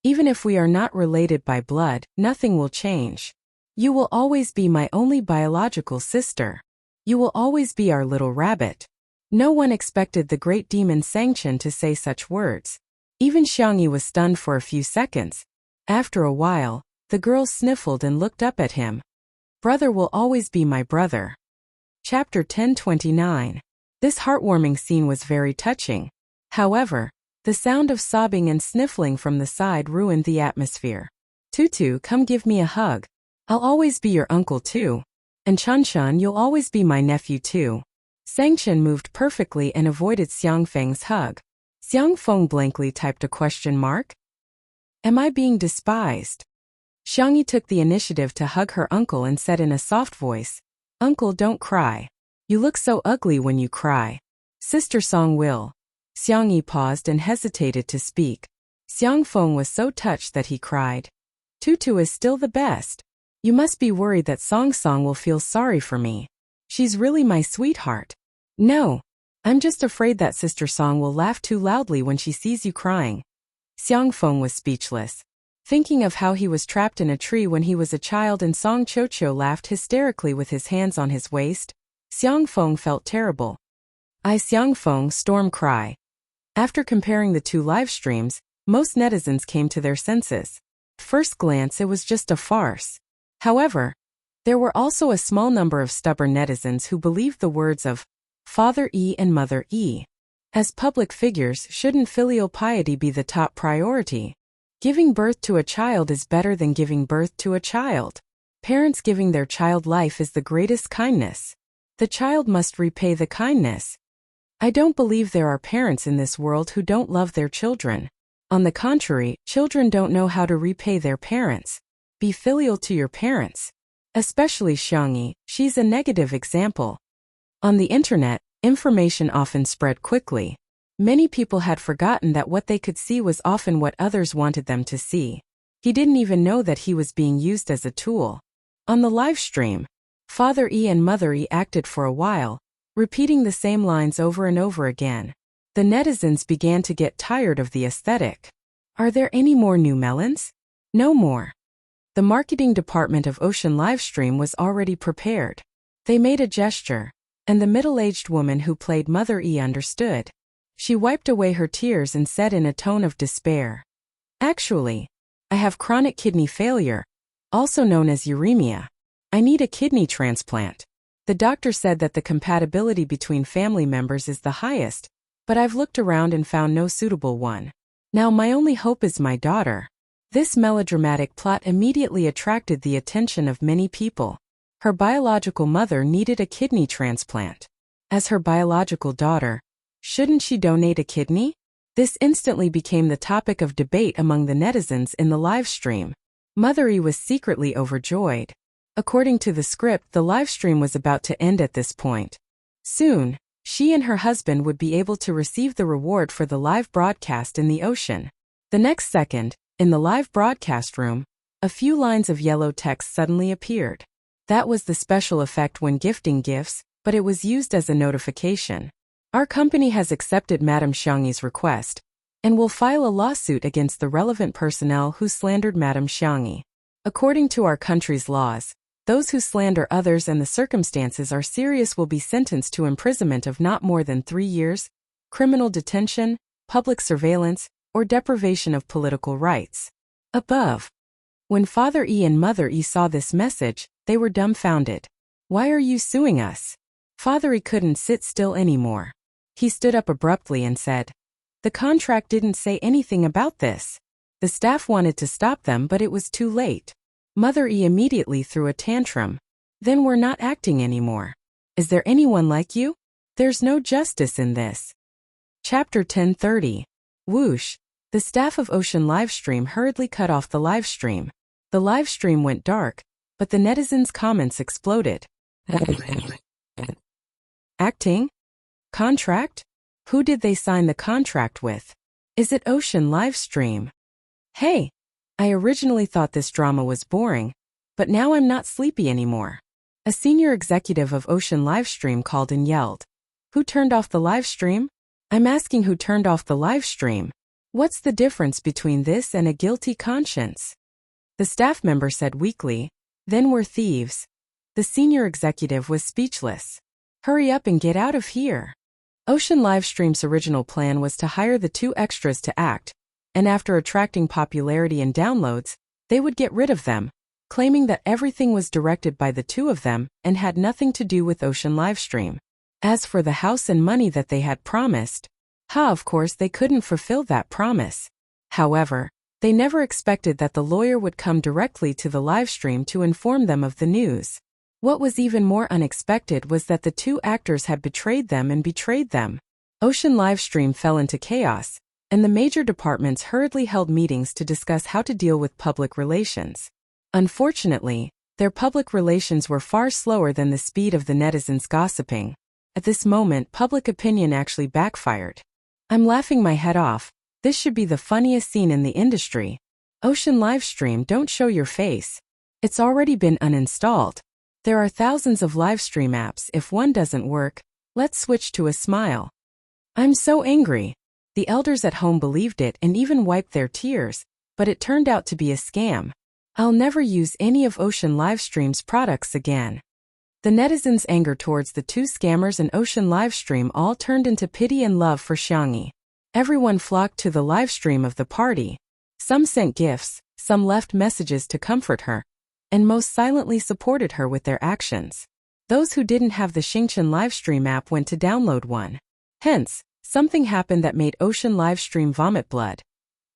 Even if we are not related by blood, nothing will change. You will always be my only biological sister. You will always be our little rabbit. No one expected the great demon Sangchen to say such words. Even Xiangyi was stunned for a few seconds. After a while, the girl sniffled and looked up at him. Brother will always be my brother. Chapter 1029. This heartwarming scene was very touching. However, the sound of sobbing and sniffling from the side ruined the atmosphere. Tutu, come give me a hug. I'll always be your uncle too. And Chanshan, you'll always be my nephew too. Sangchen moved perfectly and avoided Xiangfeng's hug. Xiangfeng blankly typed a question mark. Am I being despised? Xiangyi took the initiative to hug her uncle and said in a soft voice, Uncle, don't cry. You look so ugly when you cry. Sister Song will. Xiangyi paused and hesitated to speak. Xiangfeng was so touched that he cried. Tutu is still the best. You must be worried that Song will feel sorry for me. She's really my sweetheart. No. I'm just afraid that Sister Song will laugh too loudly when she sees you crying. Xiangfeng was speechless. Thinking of how he was trapped in a tree when he was a child and Song Qiuqiu laughed hysterically with his hands on his waist, Xiangfeng felt terrible. Xiangfeng storm cry. After comparing the two live streams, most netizens came to their senses. At first glance it was just a farce. However, there were also a small number of stubborn netizens who believed the words of Father E and Mother E. As public figures, shouldn't filial piety be the top priority? Giving birth to a child is better than giving birth to a child. Parents giving their child life is the greatest kindness. The child must repay the kindness. I don't believe there are parents in this world who don't love their children. On the contrary, children don't know how to repay their parents. Be filial to your parents. Especially Xiangyi, she's a negative example. On the internet, information often spread quickly. Many people had forgotten that what they could see was often what others wanted them to see. He didn't even know that he was being used as a tool. On the live stream, Father E and Mother E acted for a while, repeating the same lines over and over again. The netizens began to get tired of the aesthetic. Are there any more new melons? No more. The marketing department of Ocean Livestream was already prepared. They made a gesture, and the middle-aged woman who played Mother E understood. She wiped away her tears and said in a tone of despair, "Actually, I have chronic kidney failure, also known as uremia. I need a kidney transplant. The doctor said that the compatibility between family members is the highest, but I've looked around and found no suitable one. Now my only hope is my daughter." This melodramatic plot immediately attracted the attention of many people. Her biological mother needed a kidney transplant. As her biological daughter, shouldn't she donate a kidney? This instantly became the topic of debate among the netizens in the live stream. Mother E was secretly overjoyed. According to the script, the live stream was about to end at this point. Soon, she and her husband would be able to receive the reward for the live broadcast in the ocean. The next second, in the live broadcast room, a few lines of yellow text suddenly appeared. That was the special effect when gifting gifts, but it was used as a notification. Our company has accepted Madame Xiangyi's request and will file a lawsuit against the relevant personnel who slandered Madame Xiangyi. According to our country's laws, those who slander others and the circumstances are serious will be sentenced to imprisonment of not more than 3 years, criminal detention, public surveillance, or deprivation of political rights. Above. When Father E and Mother E saw this message, they were dumbfounded. Why are you suing us? Father E couldn't sit still anymore. He stood up abruptly and said, "The contract didn't say anything about this." The staff wanted to stop them, but it was too late. Mother E immediately threw a tantrum. "Then we're not acting anymore. Is there anyone like you? There's no justice in this." Chapter 10:30. Whoosh. The staff of Ocean Livestream hurriedly cut off the live stream. The live stream went dark, but the netizens' comments exploded. Acting? Contract? Who did they sign the contract with? Is it Ocean Livestream? Hey! I originally thought this drama was boring, but now I'm not sleepy anymore. A senior executive of Ocean Livestream called and yelled. Who turned off the live stream? I'm asking who turned off the live stream. What's the difference between this and a guilty conscience? The staff member said weakly, "Then we're thieves." The senior executive was speechless. Hurry up and get out of here. Ocean Livestream's original plan was to hire the 2 extras to act, and after attracting popularity and downloads, they would get rid of them, claiming that everything was directed by the 2 of them and had nothing to do with Ocean Livestream. As for the house and money that they had promised, of course they couldn't fulfill that promise. However, they never expected that the lawyer would come directly to the livestream to inform them of the news. What was even more unexpected was that the 2 actors had betrayed them and betrayed them. Ocean Livestream fell into chaos, and the major departments hurriedly held meetings to discuss how to deal with public relations. Unfortunately, their public relations were far slower than the speed of the netizens gossiping. At this moment, public opinion actually backfired. I'm laughing my head off. This should be the funniest scene in the industry. Ocean Livestream, don't show your face. It's already been uninstalled. There are thousands of livestream apps. If one doesn't work, let's switch to a smile. I'm so angry. The elders at home believed it and even wiped their tears, but it turned out to be a scam. I'll never use any of Ocean Livestream's products again. The netizens' anger towards the 2 scammers and Ocean Livestream all turned into pity and love for Xiangyi. Everyone flocked to the livestream of the party. Some sent gifts, some left messages to comfort her, and most silently supported her with their actions. Those who didn't have the Xingchen Livestream app went to download one. Hence, something happened that made Ocean Livestream vomit blood.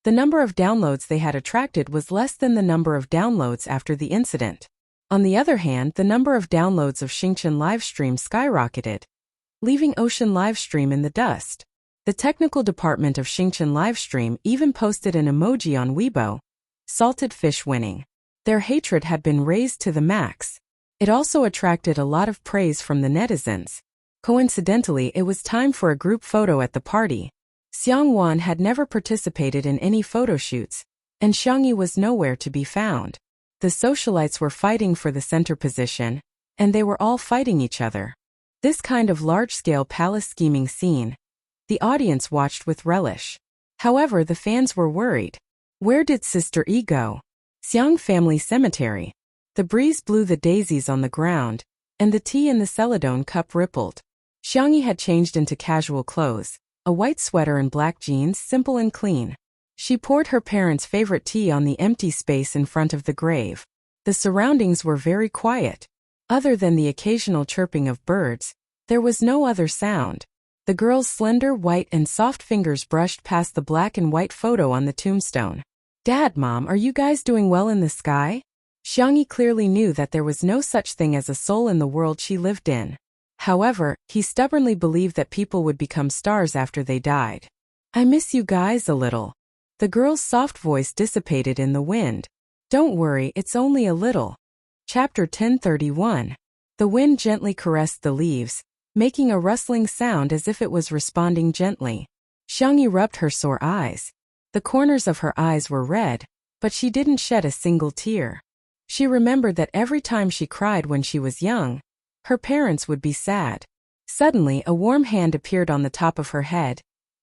The number of downloads they had attracted was less than the number of downloads after the incident. On the other hand, the number of downloads of Xingchen Livestream skyrocketed, leaving Ocean Livestream in the dust. The technical department of Xingchen Livestream even posted an emoji on Weibo. Salted fish winning. Their hatred had been raised to the max. It also attracted a lot of praise from the netizens. Coincidentally, it was time for a group photo at the party. Xiang Wan had never participated in any photo shoots, and Xiangyi was nowhere to be found. The socialites were fighting for the center position, and they were all fighting each other. This kind of large-scale palace scheming scene, the audience watched with relish. However, the fans were worried. Where did Sister Yi go? Xiang family cemetery. The breeze blew the daisies on the ground, and the tea in the celadone cup rippled. Xiangyi had changed into casual clothes, a white sweater and black jeans, simple and clean. She poured her parents' favorite tea on the empty space in front of the grave. The surroundings were very quiet. Other than the occasional chirping of birds, there was no other sound. The girl's slender, white and soft fingers brushed past the black and white photo on the tombstone. Dad, Mom, are you guys doing well in the sky? Xiangyi clearly knew that there was no such thing as a soul in the world she lived in. However, he stubbornly believed that people would become stars after they died. I miss you guys a little. The girl's soft voice dissipated in the wind. Don't worry, it's only a little. Chapter 1031. The wind gently caressed the leaves, making a rustling sound as if it was responding gently. Xiangyi rubbed her sore eyes. The corners of her eyes were red, but she didn't shed a single tear. She remembered that every time she cried when she was young, her parents would be sad. Suddenly, a warm hand appeared on the top of her head,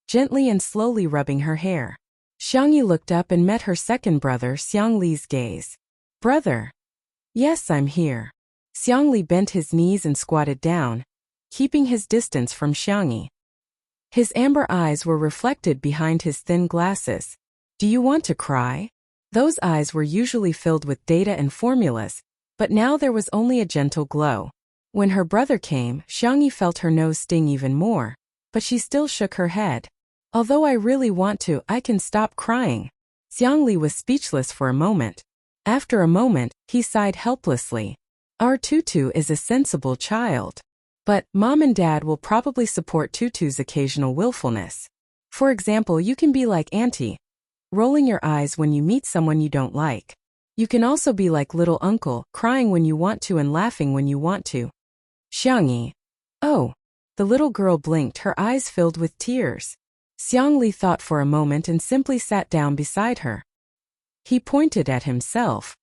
gently and slowly rubbing her hair. Xiangyi looked up and met her second brother Xiang Li's gaze. Brother. Yes, I'm here. Xiang Li bent his knees and squatted down, keeping his distance from Xiangyi. His amber eyes were reflected behind his thin glasses. Do you want to cry? Those eyes were usually filled with data and formulas, but now there was only a gentle glow. When her brother came, Xiangyi felt her nose sting even more, but she still shook her head. Although I really want to, I can stop crying. Xiang Li was speechless for a moment. After a moment, he sighed helplessly. Our Tutu is a sensible child. But Mom and Dad will probably support Tutu's occasional willfulness. For example, you can be like Auntie, rolling your eyes when you meet someone you don't like. You can also be like little uncle, crying when you want to and laughing when you want to. Xiangyi. Oh. The little girl blinked, her eyes filled with tears. Xiang Li thought for a moment and simply sat down beside her. He pointed at himself.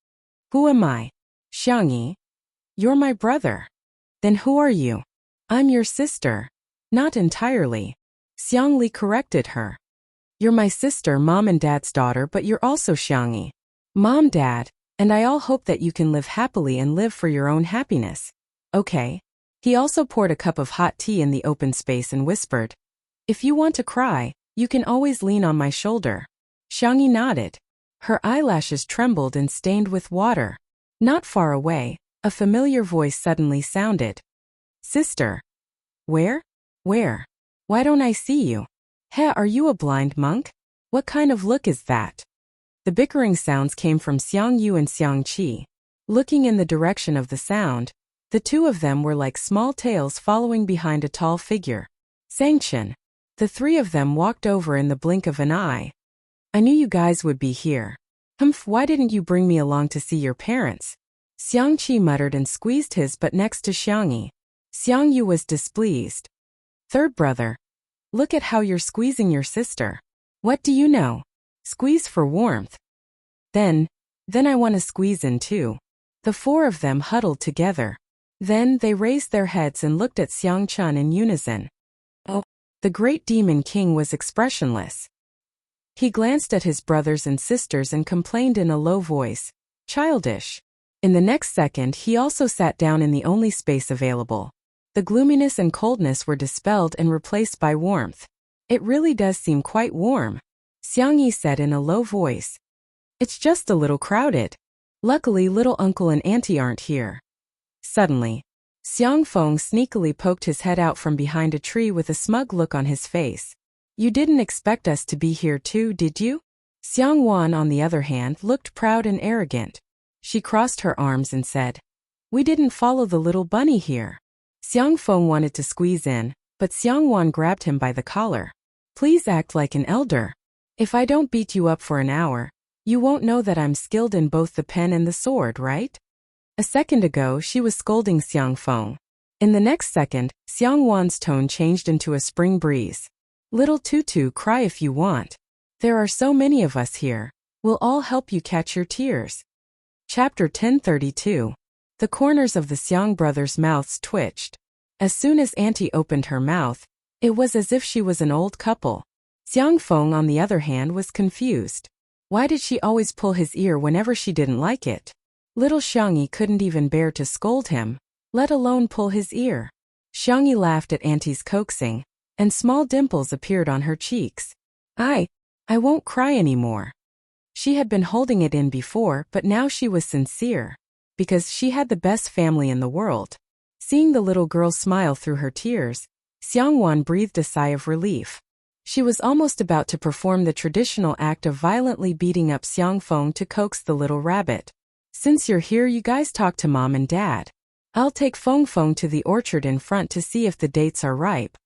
Who am I? Xiangyi. You're my brother. Then who are you? I'm your sister. Not entirely. Xiang Li corrected her. You're my sister, Mom and Dad's daughter, but you're also Xiangyi. Mom, Dad, and I all hope that you can live happily and live for your own happiness. Okay. He also poured a cup of hot tea in the open space and whispered. If you want to cry, you can always lean on my shoulder. Xiangyi nodded. Her eyelashes trembled and stained with water. Not far away, a familiar voice suddenly sounded. Sister. Where? Where? Why don't I see you? Heh, are you a blind monk? What kind of look is that? The bickering sounds came from Xiang Yu and Xiang Qi. Looking in the direction of the sound, the two of them were like small tails following behind a tall figure. Sanction. The three of them walked over in the blink of an eye. I knew you guys would be here. Humph, why didn't you bring me along to see your parents? Xiang Qi muttered and squeezed his butt next to Xiangyi. Xiang Yu was displeased. Third brother. Look at how you're squeezing your sister. What do you know? Squeeze for warmth. Then I want to squeeze in too. The four of them huddled together. Then they raised their heads and looked at Xiang Chun in unison. Oh. The great demon king was expressionless. He glanced at his brothers and sisters and complained in a low voice. Childish. In the next second, he also sat down in the only space available. The gloominess and coldness were dispelled and replaced by warmth. It really does seem quite warm, Xiangyi said in a low voice. It's just a little crowded. Luckily, little uncle and auntie aren't here. Suddenly, Xiang Feng sneakily poked his head out from behind a tree with a smug look on his face. You didn't expect us to be here too, did you? Xiang Wan, on the other hand, looked proud and arrogant. She crossed her arms and said, We didn't follow the little bunny here. Xiang Feng wanted to squeeze in, but Xiang Wan grabbed him by the collar. Please act like an elder. If I don't beat you up for an hour, you won't know that I'm skilled in both the pen and the sword, right? A second ago, she was scolding Xiang Feng. In the next second, Xiang Wan's tone changed into a spring breeze. Little Tutu, cry if you want. There are so many of us here. We'll all help you catch your tears. Chapter 1032. The corners of the Xiang brothers' mouths twitched. As soon as Auntie opened her mouth, it was as if she was an old couple. Xiang Feng, on the other hand, was confused. Why did she always pull his ear whenever she didn't like it? Little Xiangyi couldn't even bear to scold him, let alone pull his ear. Xiangyi laughed at Auntie's coaxing, and small dimples appeared on her cheeks. I won't cry anymore. She had been holding it in before, but now she was sincere. Because she had the best family in the world. Seeing the little girl smile through her tears, Xiangwan breathed a sigh of relief. She was almost about to perform the traditional act of violently beating up Xiang Feng to coax the little rabbit. Since you're here, you guys talk to Mom and Dad. I'll take Feng Feng to the orchard in front to see if the dates are ripe.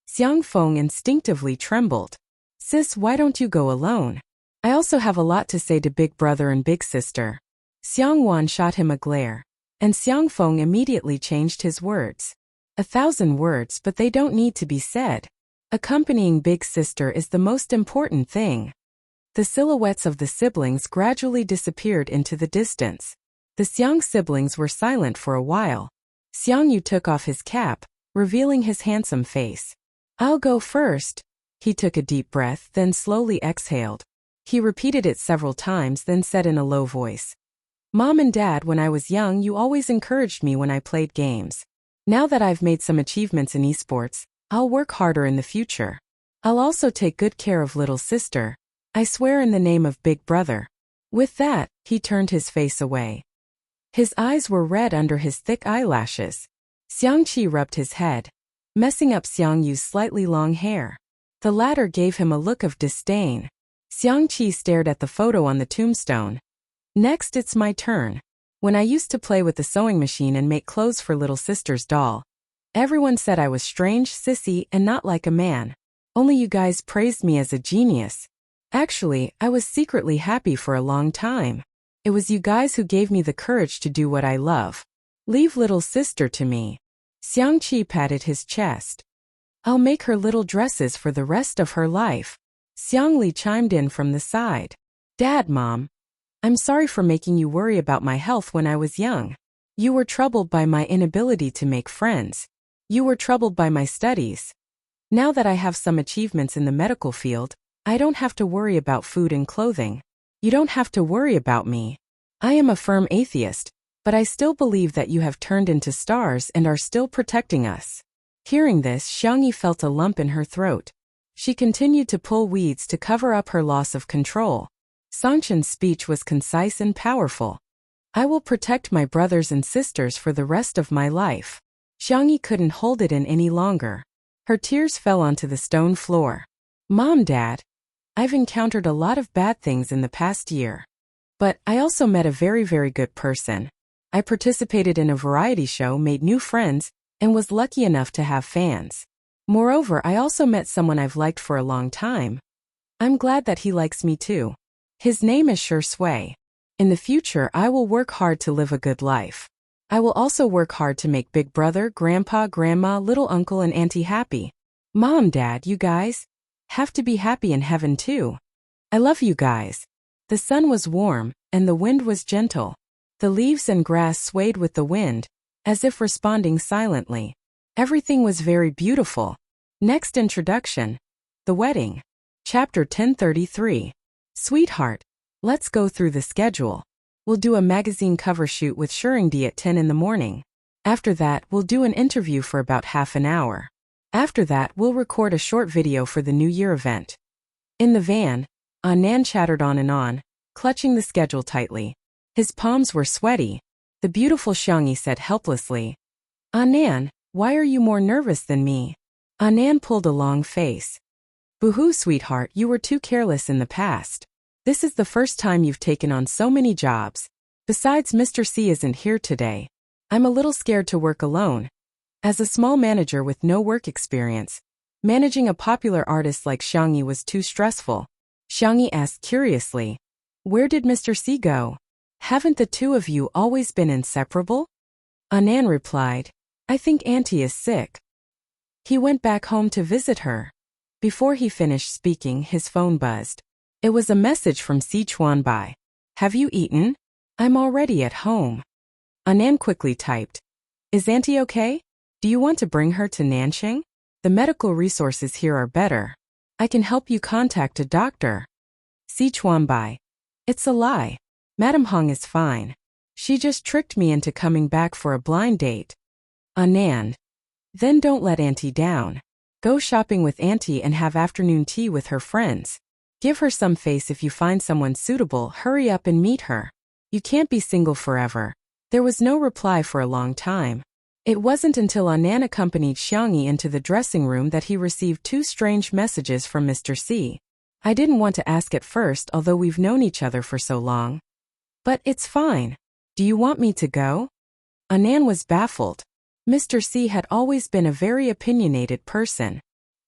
Xiang Feng instinctively trembled. Sis, why don't you go alone? I also have a lot to say to Big Brother and Big Sister. Xiang Wan shot him a glare, and Xiang Feng immediately changed his words. 1,000 words, but they don't need to be said. Accompanying Big Sister is the most important thing. The silhouettes of the siblings gradually disappeared into the distance. The Xiang siblings were silent for a while. Xiang Yu took off his cap, revealing his handsome face. I'll go first. He took a deep breath, then slowly exhaled. He repeated it several times, then said in a low voice. Mom and Dad, when I was young, you always encouraged me when I played games. Now that I've made some achievements in esports, I'll work harder in the future. I'll also take good care of little sister. I swear in the name of Big Brother. With that, he turned his face away. His eyes were red under his thick eyelashes. Xiang Qi rubbed his head, messing up Xiang Yu's slightly long hair. The latter gave him a look of disdain. Xiang Qi stared at the photo on the tombstone. Next, it's my turn. When I used to play with the sewing machine and make clothes for little sister's doll, everyone said I was strange, sissy, and not like a man. Only you guys praised me as a genius. Actually, I was secretly happy for a long time. It was you guys who gave me the courage to do what I love. Leave little sister to me. Xiang Qi patted his chest. I'll make her little dresses for the rest of her life. Xiang Li chimed in from the side. Dad, Mom, I'm sorry for making you worry about my health when I was young. You were troubled by my inability to make friends. You were troubled by my studies. Now that I have some achievements in the medical field, I don't have to worry about food and clothing. You don't have to worry about me. I am a firm atheist, but I still believe that you have turned into stars and are still protecting us. Hearing this, Xiangyi felt a lump in her throat. She continued to pull weeds to cover up her loss of control. Songchen's speech was concise and powerful. I will protect my brothers and sisters for the rest of my life. Xiangyi couldn't hold it in any longer. Her tears fell onto the stone floor. Mom, Dad, I've encountered a lot of bad things in the past year. But I also met a very, very good person. I participated in a variety show, made new friends, and was lucky enough to have fans. Moreover, I also met someone I've liked for a long time. I'm glad that he likes me too. His name is Sure Sui. In the future, I will work hard to live a good life. I will also work hard to make Big Brother, Grandpa, Grandma, Little Uncle, and Auntie happy. Mom, Dad, you guys have to be happy in heaven too. I love you guys. The sun was warm, and the wind was gentle. The leaves and grass swayed with the wind, as if responding silently. Everything was very beautiful. Next introduction. The wedding. Chapter 1033. Sweetheart, let's go through the schedule. We'll do a magazine cover shoot with Shuringdi at 10 in the morning. After that, we'll do an interview for about half an hour. After that, we'll record a short video for the New Year event. In the van, Anand chattered on and on, clutching the schedule tightly. His palms were sweaty. The beautiful Xiangyi said helplessly, Anand, why are you more nervous than me? Anand pulled a long face. Boo-hoo, sweetheart, you were too careless in the past. This is the first time you've taken on so many jobs. Besides, Mr. C isn't here today. I'm a little scared to work alone. As a small manager with no work experience, managing a popular artist like Xiangyi was too stressful. Xiangyi asked curiously, where did Mr. C go? Haven't the two of you always been inseparable? Anand replied, I think Auntie is sick. He went back home to visit her. Before he finished speaking, his phone buzzed. It was a message from Si Chuanbai. Have you eaten? I'm already at home. Anan quickly typed. Is Auntie okay? Do you want to bring her to Nanxing? The medical resources here are better. I can help you contact a doctor. Si Chuanbai. It's a lie. Madam Hong is fine. She just tricked me into coming back for a blind date. Anan. Then don't let Auntie down. Go shopping with Auntie and have afternoon tea with her friends. Give her some face if you find someone suitable. Hurry up and meet her. You can't be single forever. There was no reply for a long time. It wasn't until Anan accompanied Xiangyi into the dressing room that he received two strange messages from Mr. C. I didn't want to ask at first, although we've known each other for so long. But it's fine. Do you want me to go? Anan was baffled. Mr. C had always been a very opinionated person.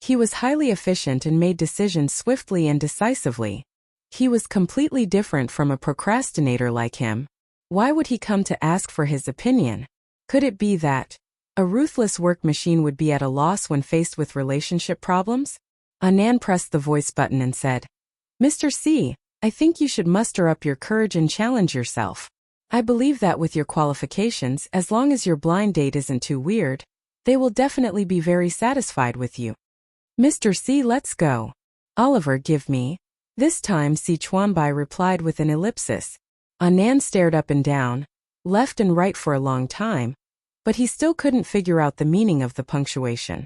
He was highly efficient and made decisions swiftly and decisively. He was completely different from a procrastinator like him. Why would he come to ask for his opinion? Could it be that a ruthless work machine would be at a loss when faced with relationship problems? Anan pressed the voice button and said, Mr. C, I think you should muster up your courage and challenge yourself. I believe that with your qualifications, as long as your blind date isn't too weird, they will definitely be very satisfied with you. Mr. C, let's go. Oliver, give me. This time Si Chuanbai replied with an ellipsis. Anan stared up and down, left and right for a long time, but he still couldn't figure out the meaning of the punctuation.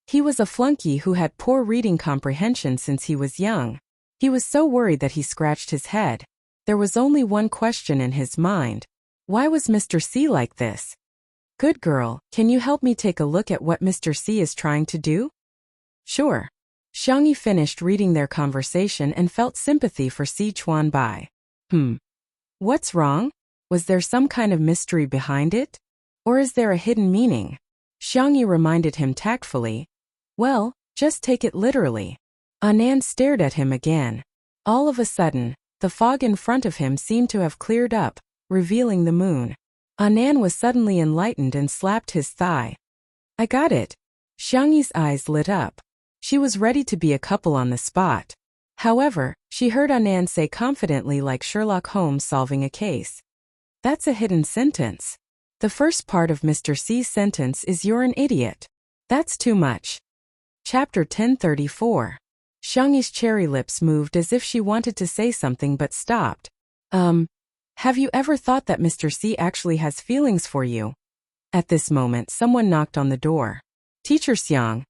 He was a flunky who had poor reading comprehension since he was young. He was so worried that he scratched his head. There was only one question in his mind. Why was Mr. C like this? Good girl, can you help me take a look at what Mr. C is trying to do? Sure. Xiangyi finished reading their conversation and felt sympathy for Si Chuanbai. What's wrong? Was there some kind of mystery behind it? Or is there a hidden meaning? Xiangyi reminded him tactfully. Well, just take it literally. Anan stared at him again. All of a sudden, the fog in front of him seemed to have cleared up, revealing the moon. Anan was suddenly enlightened and slapped his thigh. I got it. Xiangyi's eyes lit up. She was ready to be a couple on the spot. However, she heard Anan say confidently, like Sherlock Holmes solving a case. That's a hidden sentence. The first part of Mr. C's sentence is you're an idiot. That's too much. Chapter 1034. Xiangyi's cherry lips moved as if she wanted to say something but stopped. Have you ever thought that Mr. C actually has feelings for you? At this moment, someone knocked on the door. Teacher Xiang.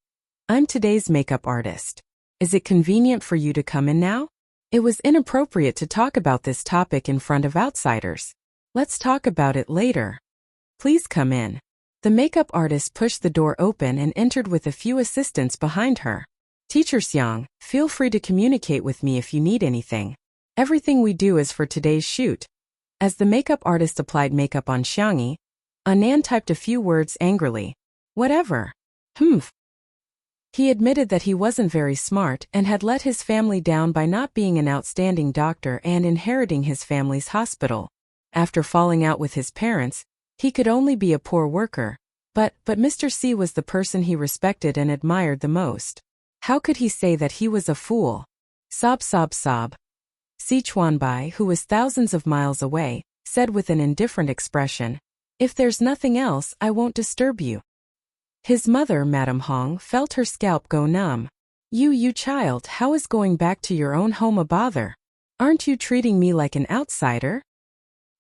I'm today's makeup artist. Is it convenient for you to come in now? It was inappropriate to talk about this topic in front of outsiders. Let's talk about it later. Please come in. The makeup artist pushed the door open and entered with a few assistants behind her. Teacher Xiang, feel free to communicate with me if you need anything. Everything we do is for today's shoot. As the makeup artist applied makeup on Xiangyi, Anan typed a few words angrily. Whatever. He admitted that he wasn't very smart and had let his family down by not being an outstanding doctor and inheriting his family's hospital. After falling out with his parents, he could only be a poor worker. But Mr. C was the person he respected and admired the most. How could he say that he was a fool? Sob, sob, sob. Si Chuanbai, who was thousands of miles away, said with an indifferent expression, If there's nothing else, I won't disturb you. His mother, Madam Hong, felt her scalp go numb. You child, how is going back to your own home a bother? Aren't you treating me like an outsider?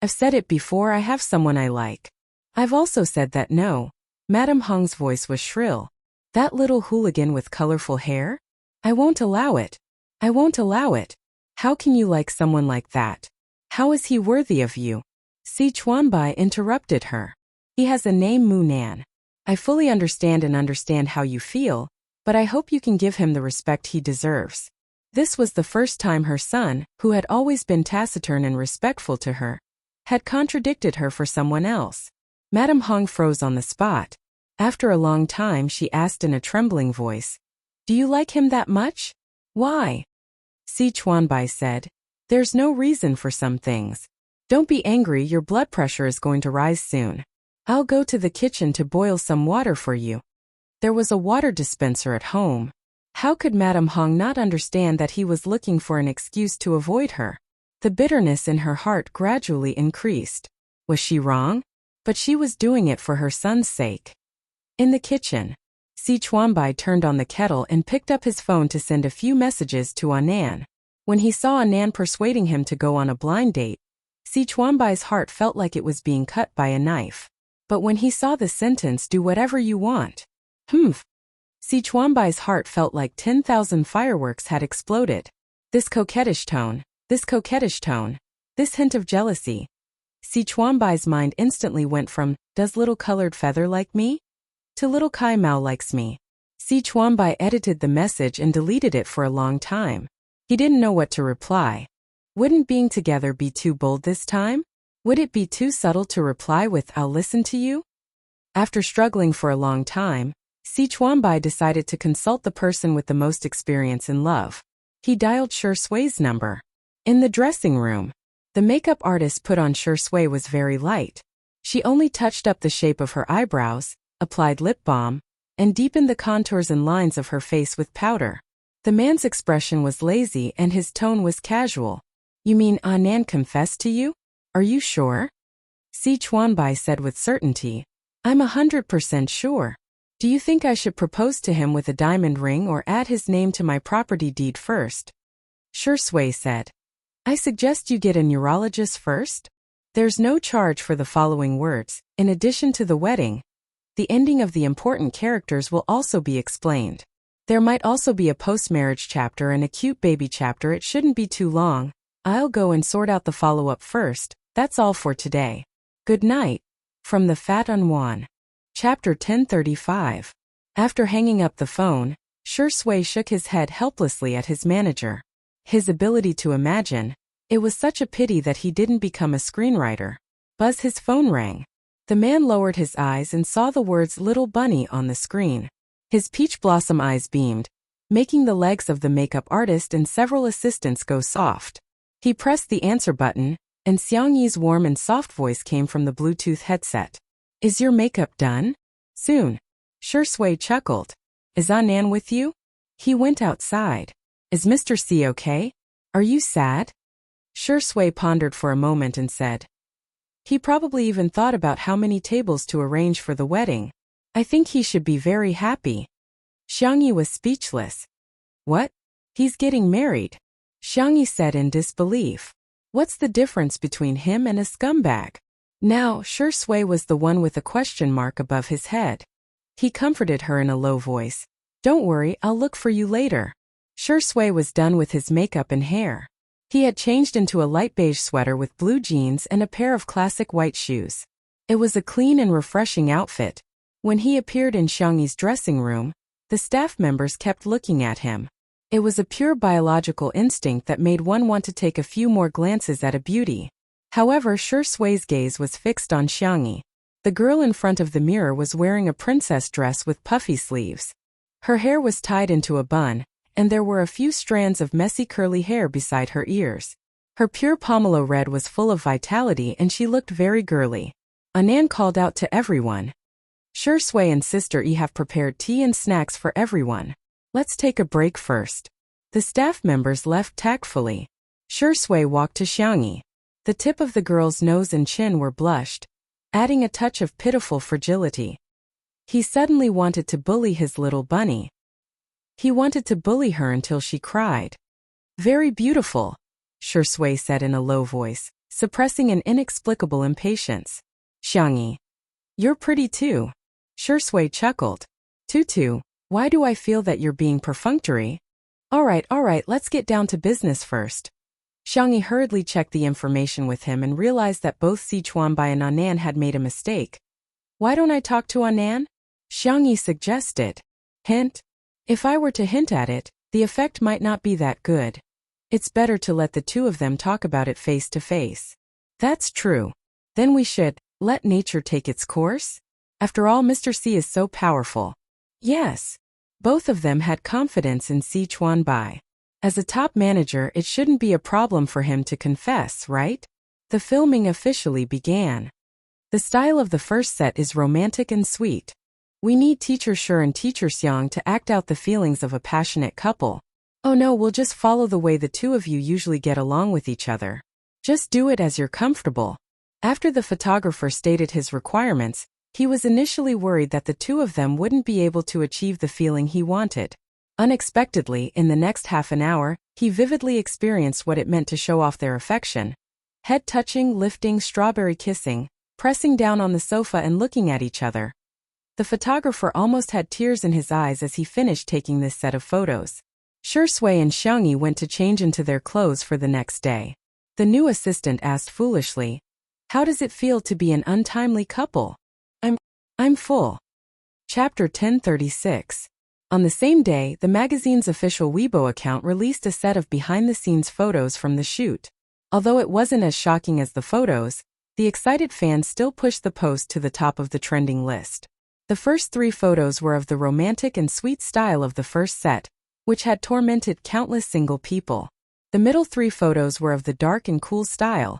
I've said it before, I have someone I like. I've also said that no. Madam Hong's voice was shrill. That little hooligan with colorful hair? I won't allow it. I won't allow it. How can you like someone like that? How is he worthy of you? Si Chuanbai interrupted her. He has a name, Mu Nan. I fully understand how you feel, but I hope you can give him the respect he deserves. This was the first time her son, who had always been taciturn and respectful to her, had contradicted her for someone else. Madam Hong froze on the spot. After a long time she asked in a trembling voice, Do you like him that much? Why? Si Chuanbai said, There's no reason for some things. Don't be angry, your blood pressure is going to rise soon. I'll go to the kitchen to boil some water for you. There was a water dispenser at home. How could Madame Hong not understand that he was looking for an excuse to avoid her? The bitterness in her heart gradually increased. Was she wrong? But she was doing it for her son's sake. In the kitchen, Si Chuanbai turned on the kettle and picked up his phone to send a few messages to Annan. When he saw Annan persuading him to go on a blind date, Si Chuanbai's heart felt like it was being cut by a knife. But when he saw the sentence, "Do whatever you want," Si Chuanbai's heart felt like 10,000 fireworks had exploded. This coquettish tone, this hint of jealousy. Si Chuanbai's mind instantly went from, "Does little colored feather like me?" to "Little Kai Mao likes me." Si Chuanbai edited the message and deleted it for a long time. He didn't know what to reply. Wouldn't being together be too bold this time? Would it be too subtle to reply with, "I'll listen to you"? After struggling for a long time, Si Chuanbai decided to consult the person with the most experience in love. He dialed Shi Sui's number. In the dressing room, the makeup artist put on Shi Sui was very light. She only touched up the shape of her eyebrows, applied lip balm, and deepened the contours and lines of her face with powder. The man's expression was lazy and his tone was casual. "You mean Annan confessed to you? Are you sure?" Si Chuanbai said with certainty. "I'm 100% sure. Do you think I should propose to him with a diamond ring or add his name to my property deed first?" Shi Sui said. "I suggest you get a neurologist first. There's no charge for the following words. In addition to the wedding, the ending of the important characters will also be explained. There might also be a post-marriage chapter and a cute baby chapter. It shouldn't be too long. I'll go and sort out the follow-up first. That's all for today. Good night." From the Fat Unwan. Chapter 1035. After hanging up the phone, Shi Sui shook his head helplessly at his manager. His ability to imagine. It was such a pity that he didn't become a screenwriter. Buzz, his phone rang. The man lowered his eyes and saw the words "Little Bunny" on the screen. His peach blossom eyes beamed, making the legs of the makeup artist and several assistants go soft. He pressed the answer button, and Xiang Yi's warm and soft voice came from the Bluetooth headset. "Is your makeup done?" "Soon." Shi Sui chuckled. "Is Annan with you?" "He went outside." "Is Mr. C okay? Are you sad?" Shi Sui pondered for a moment and said, "He probably even thought about how many tables to arrange for the wedding. I think he should be very happy." Xiang Yi was speechless. "What? He's getting married?" Xiang Yi said in disbelief. "What's the difference between him and a scumbag?" Now, Shi Sui was the one with a question mark above his head. He comforted her in a low voice. "Don't worry, I'll look for you later." Shi Sui was done with his makeup and hair. He had changed into a light beige sweater with blue jeans and a pair of classic white shoes. It was a clean and refreshing outfit. When he appeared in Xiang Yi's dressing room, the staff members kept looking at him. It was a pure biological instinct that made one want to take a few more glances at a beauty. However, Shi Sui's gaze was fixed on Xiang Yi. The girl in front of the mirror was wearing a princess dress with puffy sleeves. Her hair was tied into a bun, and there were a few strands of messy curly hair beside her ears. Her pure pomelo red was full of vitality and she looked very girly. Annan called out to everyone. "Shi Sui and Sister E have prepared tea and snacks for everyone. Let's take a break first." The staff members left tactfully. Shi Sui walked to Xiang Yi. The tip of the girl's nose and chin were blushed, adding a touch of pitiful fragility. He suddenly wanted to bully his little bunny. He wanted to bully her until she cried. "Very beautiful," Shi Sui said in a low voice, suppressing an inexplicable impatience. "Xiang Yi, you're pretty too." Shi Sui chuckled. "Tutu, why do I feel that you're being perfunctory?" All right, let's get down to business first." Xiang Yi hurriedly checked the information with him and realized that both Si Chuanbai and Annan had made a mistake. "Why don't I talk to Annan?" Xiang Yi suggested. "Hint? If I were to hint at it, the effect might not be that good. It's better to let the two of them talk about it face to face." "That's true. Then we should let nature take its course? After all, Mr. C is so powerful." Yes. Both of them had confidence in Si Chuanbai. As a top manager, it shouldn't be a problem for him to confess, right? The filming officially began. The style of the first set is romantic and sweet. We need Teacher Sure and Teacher Xiang to act out the feelings of a passionate couple. Oh no, we'll just follow the way the two of you usually get along with each other. Just do it as you're comfortable. After the photographer stated his requirements, he was initially worried that the two of them wouldn't be able to achieve the feeling he wanted. Unexpectedly, in the next half an hour, he vividly experienced what it meant to show off their affection. Head touching, lifting, strawberry kissing, pressing down on the sofa and looking at each other. The photographer almost had tears in his eyes as he finished taking this set of photos. Shui and Xiangyi went to change into their clothes for the next day. The new assistant asked foolishly, "How does it feel to be an untimely couple?" I'm full. Chapter 1036. On the same day, the magazine's official Weibo account released a set of behind-the-scenes photos from the shoot. Although it wasn't as shocking as the photos, the excited fans still pushed the post to the top of the trending list. The first 3 photos were of the romantic and sweet style of the first set, which had tormented countless single people. The middle 3 photos were of the dark and cool style,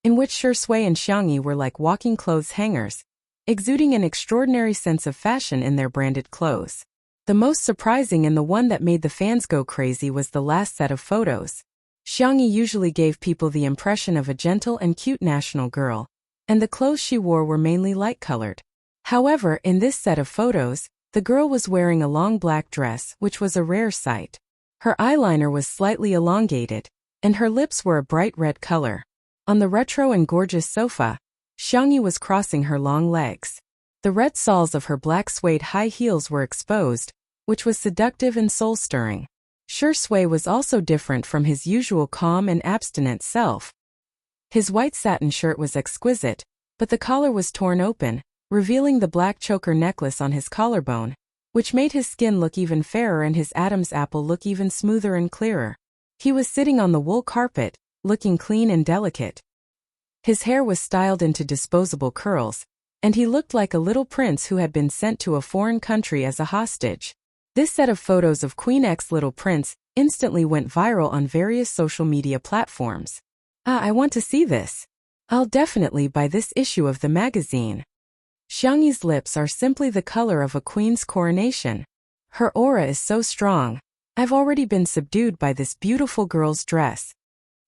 in which Shui and Xiangyi were like walking clothes hangers, exuding an extraordinary sense of fashion in their branded clothes. The most surprising and the one that made the fans go crazy was the last set of photos. Xiangyi usually gave people the impression of a gentle and cute national girl, and the clothes she wore were mainly light-colored. However, in this set of photos, the girl was wearing a long black dress, which was a rare sight. Her eyeliner was slightly elongated, and her lips were a bright red color. On the retro and gorgeous sofa, Xiangyi was crossing her long legs. The red soles of her black suede high heels were exposed, which was seductive and soul-stirring. Shui was also different from his usual calm and abstinent self. His white satin shirt was exquisite, but the collar was torn open, revealing the black choker necklace on his collarbone, which made his skin look even fairer and his Adam's apple look even smoother and clearer. He was sitting on the wool carpet, looking clean and delicate. His hair was styled into disposable curls, and he looked like a little prince who had been sent to a foreign country as a hostage. This set of photos of Queen X's little prince instantly went viral on various social media platforms. I want to see this. I'll definitely buy this issue of the magazine. Xiangyi's lips are simply the color of a queen's coronation. Her aura is so strong. I've already been subdued by this beautiful girl's dress.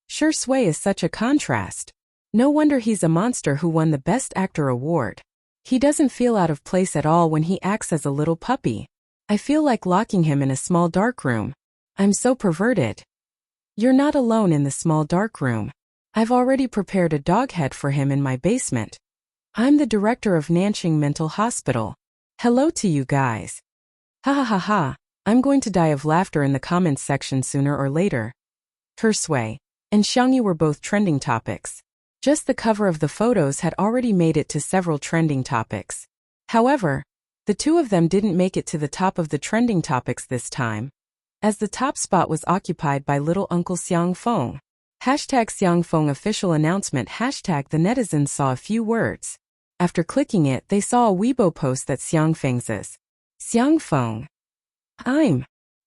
Shui is such a contrast. No wonder he's a monster who won the Best Actor award. He doesn't feel out of place at all when he acts as a little puppy. I feel like locking him in a small dark room. I'm so perverted. You're not alone in the small dark room. I've already prepared a dog head for him in my basement. I'm the director of Nanjing Mental Hospital. Hello to you guys. Ha ha ha ha. I'm going to die of laughter in the comments section sooner or later. Shui and Xiangyi were both trending topics. Just the cover of the photos had already made it to several trending topics. However, the two of them didn't make it to the top of the trending topics this time, as the top spot was occupied by little Uncle Xiang Feng. #Xiang Feng official announcement. The netizens saw a few words. After clicking it, they saw a Weibo post that Xiang Feng's Xiang Feng.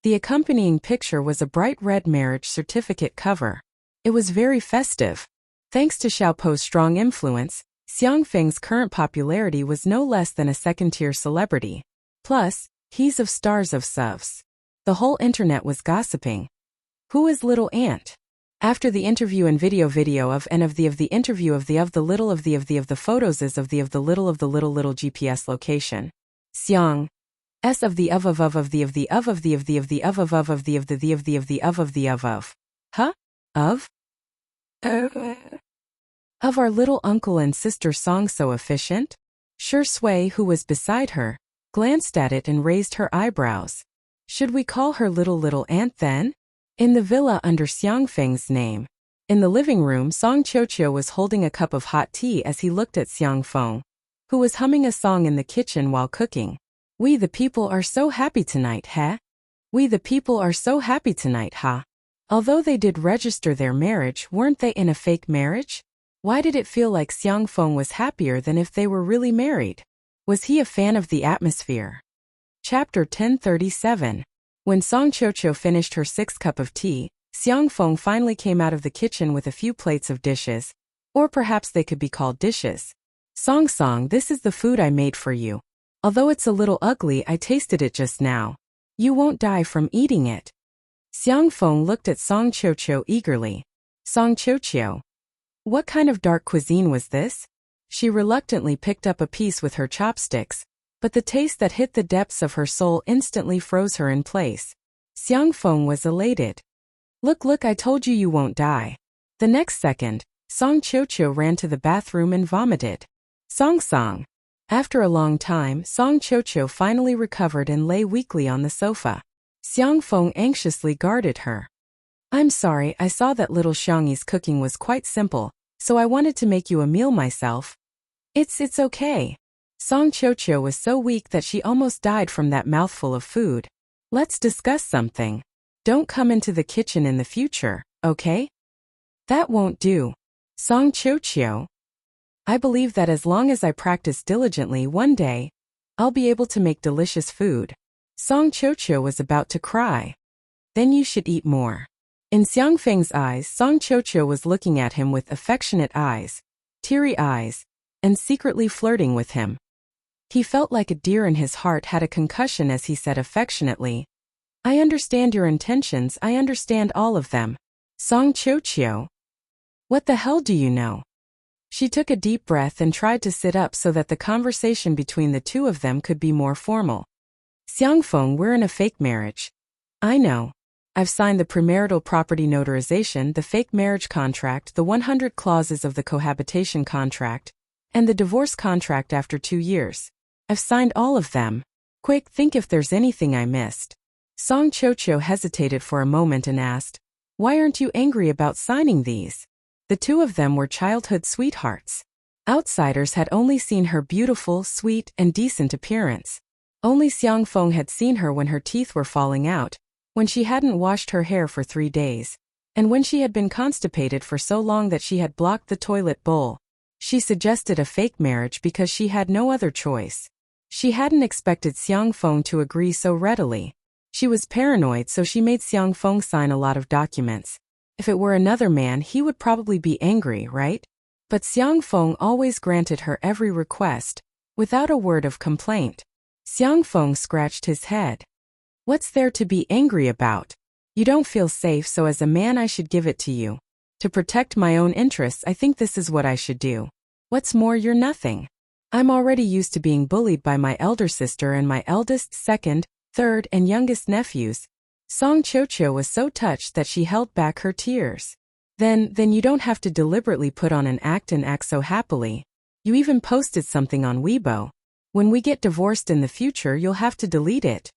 The accompanying picture was a bright red marriage certificate cover. It was very festive. Thanks to Xiaopo's strong influence, Xiang Feng's current popularity was no less than a second-tier celebrity. Plus, he's of stars of SUVs. The whole internet was gossiping. Who is little Ant? After the interview and video of the interview of the little of the photos is of the little GPS location. Xiang S of the Of our little uncle and sister song so efficient? Shui, who was beside her, glanced at it and raised her eyebrows. Should we call her little Ant then? In the villa under Xiang Feng's name. In the living room, Song Qiuqiu was holding a cup of hot tea as he looked at Xiang Feng, who was humming a song in the kitchen while cooking. We the people are so happy tonight, huh? We the people are so happy tonight, huh? Although they did register their marriage, weren't they in a fake marriage? Why did it feel like Xiang Feng was happier than if they were really married? Was he a fan of the atmosphere? Chapter 1037. When Song Qiuqiu finished her 6th cup of tea, Xiang Feng finally came out of the kitchen with a few plates of dishes. Or perhaps they could be called dishes. Song, this is the food I made for you. Although it's a little ugly, I tasted it just now. You won't die from eating it. Xiang Feng looked at Song Qiuqiu eagerly. Song Qiuqiu. What kind of dark cuisine was this? She reluctantly picked up a piece with her chopsticks, but the taste that hit the depths of her soul instantly froze her in place. Xiang Feng was elated. Look, I told you you won't die. The next second, Song Qiuqiu ran to the bathroom and vomited. Song. After a long time, Song Qiuqiu finally recovered and lay weakly on the sofa. Xiang Feng anxiously guarded her. I'm sorry, I saw that little Xiangyi's cooking was quite simple, so I wanted to make you a meal myself. It's okay. Song Qiuqiu was so weak that she almost died from that mouthful of food. Let's discuss something. Don't come into the kitchen in the future, okay? That won't do. Song Qiuqiu. I believe that as long as I practice diligently one day, I'll be able to make delicious food. Song Qiuqiu was about to cry. Then you should eat more. In Xiang Feng's eyes, Song Qiuqiu was looking at him with affectionate eyes, teary eyes, and secretly flirting with him. He felt like a deer in his heart had a concussion as he said affectionately, I understand your intentions, I understand all of them. Song Qiuqiu. What the hell do you know? She took a deep breath and tried to sit up so that the conversation between the two of them could be more formal. Xiang Feng, we're in a fake marriage. I know. I've signed the premarital property notarization, the fake marriage contract, the 100 clauses of the cohabitation contract, and the divorce contract after 2 years. I've signed all of them. Quick, think if there's anything I missed. Song Qiuqiu hesitated for a moment and asked, why aren't you angry about signing these? The two of them were childhood sweethearts. Outsiders had only seen her beautiful, sweet, and decent appearance. Only Xiang Feng had seen her when her teeth were falling out, when she hadn't washed her hair for 3 days, and when she had been constipated for so long that she had blocked the toilet bowl. She suggested a fake marriage because she had no other choice. She hadn't expected Xiang Feng to agree so readily. She was paranoid, so she made Xiang Feng sign a lot of documents. If it were another man, he would probably be angry, right? But Xiang Feng always granted her every request, without a word of complaint. Xiang Feng scratched his head. What's there to be angry about? You don't feel safe, so as a man I should give it to you. To protect my own interests, I think this is what I should do. What's more, you're nothing. I'm already used to being bullied by my elder sister and my eldest, second, third, and youngest nephews. Song Qiuqiu was so touched that she held back her tears. Then you don't have to deliberately put on an act and act so happily. You even posted something on Weibo. When we get divorced in the future, you'll have to delete it.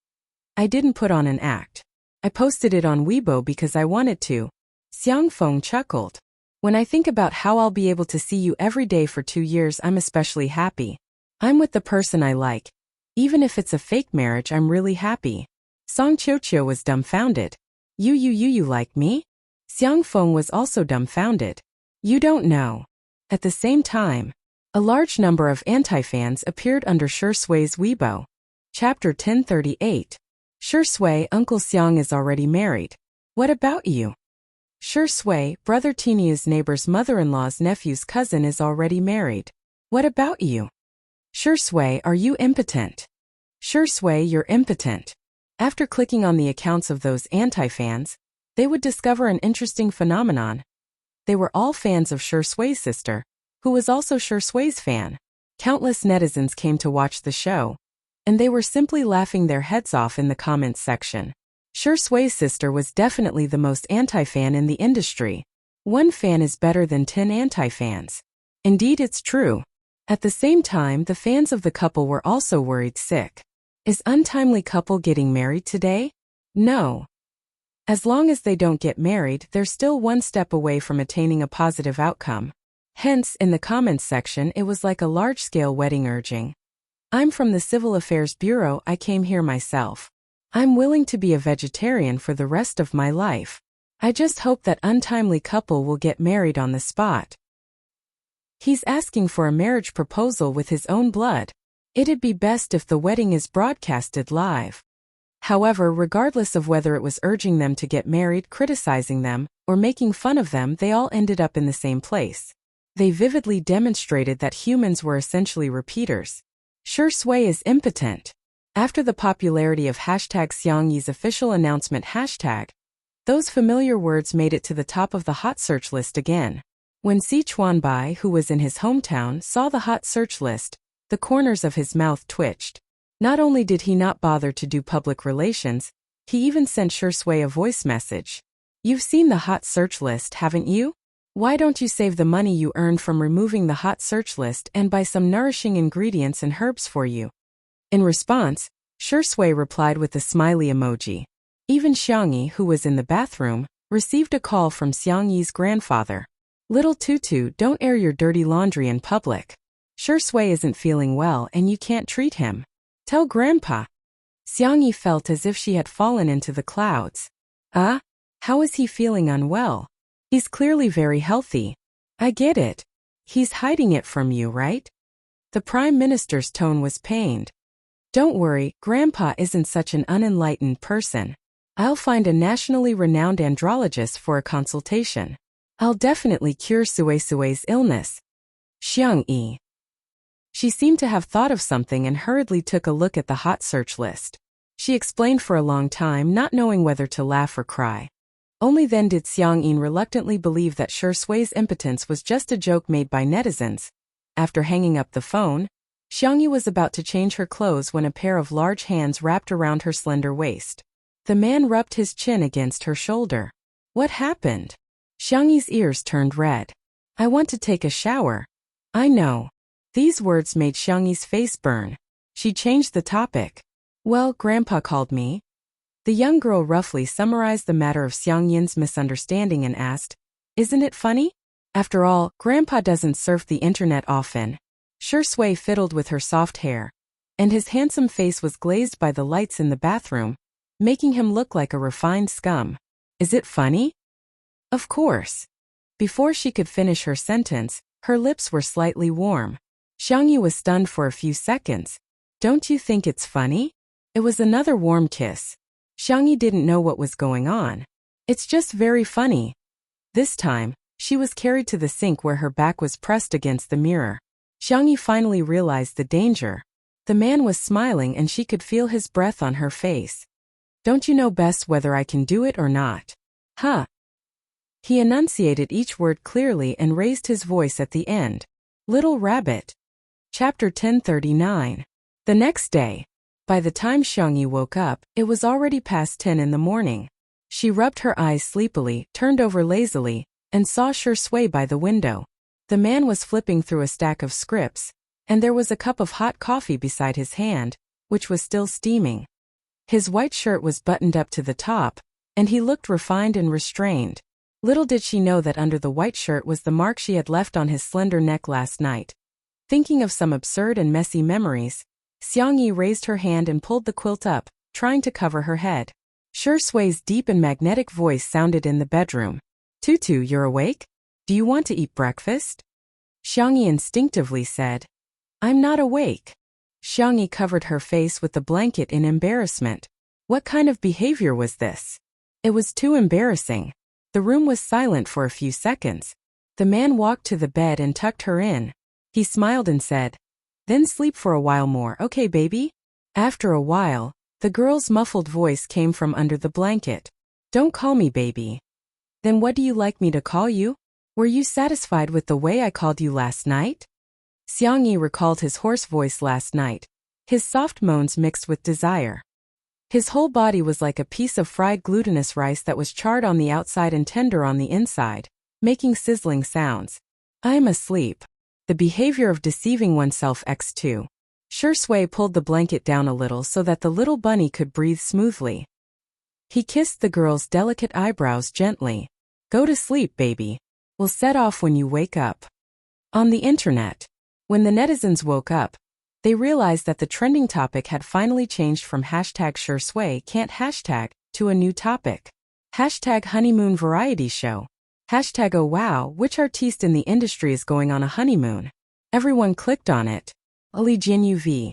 I didn't put on an act. I posted it on Weibo because I wanted to. Xiang Feng chuckled. When I think about how I'll be able to see you every day for 2 years, I'm especially happy. I'm with the person I like. Even if it's a fake marriage, I'm really happy. Song Qiuqiu was dumbfounded. You like me? Xiang Feng was also dumbfounded. You don't know. At the same time, a large number of anti-fans appeared under Shi Sui's Weibo. Chapter 1038. Shi Sui, Uncle Xiang is already married. What about you? Shi Sui, Brother Tinia's neighbor's mother-in-law's nephew's cousin, is already married. What about you? Shi Sui, are you impotent? Shi Sui, you're impotent. After clicking on the accounts of those anti-fans, they would discover an interesting phenomenon. They were all fans of Shi Sui's sister, who was also Shi Sui's fan. Countless netizens came to watch the show, and they were simply laughing their heads off in the comments section. Shi Sui's sister was definitely the most anti-fan in the industry. One fan is better than 10 anti-fans. Indeed, it's true. At the same time, the fans of the couple were also worried sick. Is untimely couple getting married today? No. As long as they don't get married, they're still one step away from attaining a positive outcome. Hence, in the comments section, it was like a large-scale wedding urging. I'm from the Civil Affairs Bureau, I came here myself. I'm willing to be a vegetarian for the rest of my life. I just hope that untimely couple will get married on the spot. He's asking for a marriage proposal with his own blood. It'd be best if the wedding is broadcasted live. However, regardless of whether it was urging them to get married, criticizing them, or making fun of them, they all ended up in the same place. They vividly demonstrated that humans were essentially repeaters. Sure Sui is impotent. After the popularity of hashtag Xiangyi's official announcement hashtag, those familiar words made it to the top of the hot search list again. When Si Chuanbai, who was in his hometown, saw the hot search list, the corners of his mouth twitched. Not only did he not bother to do public relations, he even sent Sure Sui a voice message. You've seen the hot search list, haven't you? Why don't you save the money you earned from removing the hot search list and buy some nourishing ingredients and herbs for you? In response, Sure Sui replied with a smiley emoji. Even Xiangyi, who was in the bathroom, received a call from Xiangyi's grandfather. Little Tutu, don't air your dirty laundry in public. Sure Sui isn't feeling well and you can't treat him. Tell Grandpa. Xiangyi felt as if she had fallen into the clouds. How is he feeling unwell? He's clearly very healthy. I get it. He's hiding it from you, right? The Prime Minister's tone was pained. Don't worry, Grandpa isn't such an unenlightened person. I'll find a nationally renowned andrologist for a consultation. I'll definitely cure Sui's illness. Xiangyi. She seemed to have thought of something and hurriedly took a look at the hot search list. She explained for a long time, not knowing whether to laugh or cry. Only then did Xiangyi reluctantly believe that Sure Sui's impotence was just a joke made by netizens. After hanging up the phone, Xiangyi was about to change her clothes when a pair of large hands wrapped around her slender waist. The man rubbed his chin against her shoulder. What happened? Xiangyi's ears turned red. I want to take a shower. I know. These words made Xiangyi's face burn. She changed the topic. Well, Grandpa called me. The young girl roughly summarized the matter of Xiangyin's misunderstanding and asked, Isn't it funny? After all, Grandpa doesn't surf the internet often. Sure Sui fiddled with her soft hair, and his handsome face was glazed by the lights in the bathroom, making him look like a refined scum. Is it funny? Of course. Before she could finish her sentence, her lips were slightly warm. Xiangyi was stunned for a few seconds. Don't you think it's funny? It was another warm kiss. Xiangyi didn't know what was going on. It's just very funny. This time, she was carried to the sink where her back was pressed against the mirror. Xiangyi finally realized the danger. The man was smiling and she could feel his breath on her face. Don't you know best whether I can do it or not? Huh? He enunciated each word clearly and raised his voice at the end. Little Rabbit. Chapter 1039. The next day. By the time Xiangyi woke up, it was already past 10 in the morning. She rubbed her eyes sleepily, turned over lazily, and saw Sure Sui by the window. The man was flipping through a stack of scripts, and there was a cup of hot coffee beside his hand, which was still steaming. His white shirt was buttoned up to the top, and he looked refined and restrained. Little did she know that under the white shirt was the mark she had left on his slender neck last night. Thinking of some absurd and messy memories, Xiangyi raised her hand and pulled the quilt up, trying to cover her head. Sure Sui's deep and magnetic voice sounded in the bedroom. Tutu, you're awake? Do you want to eat breakfast? Xiangyi instinctively said, I'm not awake. Xiangyi covered her face with the blanket in embarrassment. What kind of behavior was this? It was too embarrassing. The room was silent for a few seconds. The man walked to the bed and tucked her in. He smiled and said, Then sleep for a while more, okay, baby? After a while, the girl's muffled voice came from under the blanket. Don't call me baby. Then what do you like me to call you? Were you satisfied with the way I called you last night? Xiangyi recalled his hoarse voice last night, his soft moans mixed with desire. His whole body was like a piece of fried glutinous rice that was charred on the outside and tender on the inside, making sizzling sounds. I'm asleep. The behavior of deceiving oneself x2. Sure Sui pulled the blanket down a little so that the little bunny could breathe smoothly. He kissed the girl's delicate eyebrows gently. Go to sleep, baby. We'll set off when you wake up. On the internet. When the netizens woke up, they realized that the trending topic had finally changed from hashtag Sure Sui can't hashtag to a new topic. Hashtag honeymoon variety show. Hashtag oh wow, which artiste in the industry is going on a honeymoon? Everyone clicked on it. Ali Jinyuv.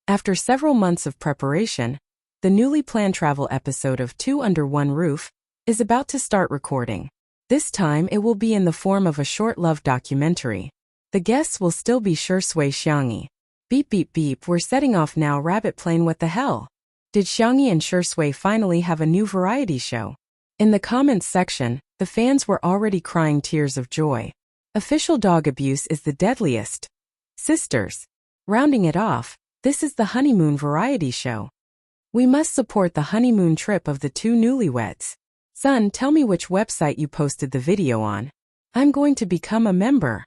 After several months of preparation, the newly planned travel episode of Two Under One Roof is about to start recording. This time it will be in the form of a short love documentary. The guests will still be Sure Sui Xiangyi, Beep beep beep, we're setting off now. Rabbit plane, what the hell? Did Xiangyi and Shui finally have a new variety show? In the comments section, the fans were already crying tears of joy. Official dog abuse is the deadliest. Sisters. Rounding it off, this is the honeymoon variety show. We must support the honeymoon trip of the two newlyweds. Son, tell me which website you posted the video on. I'm going to become a member.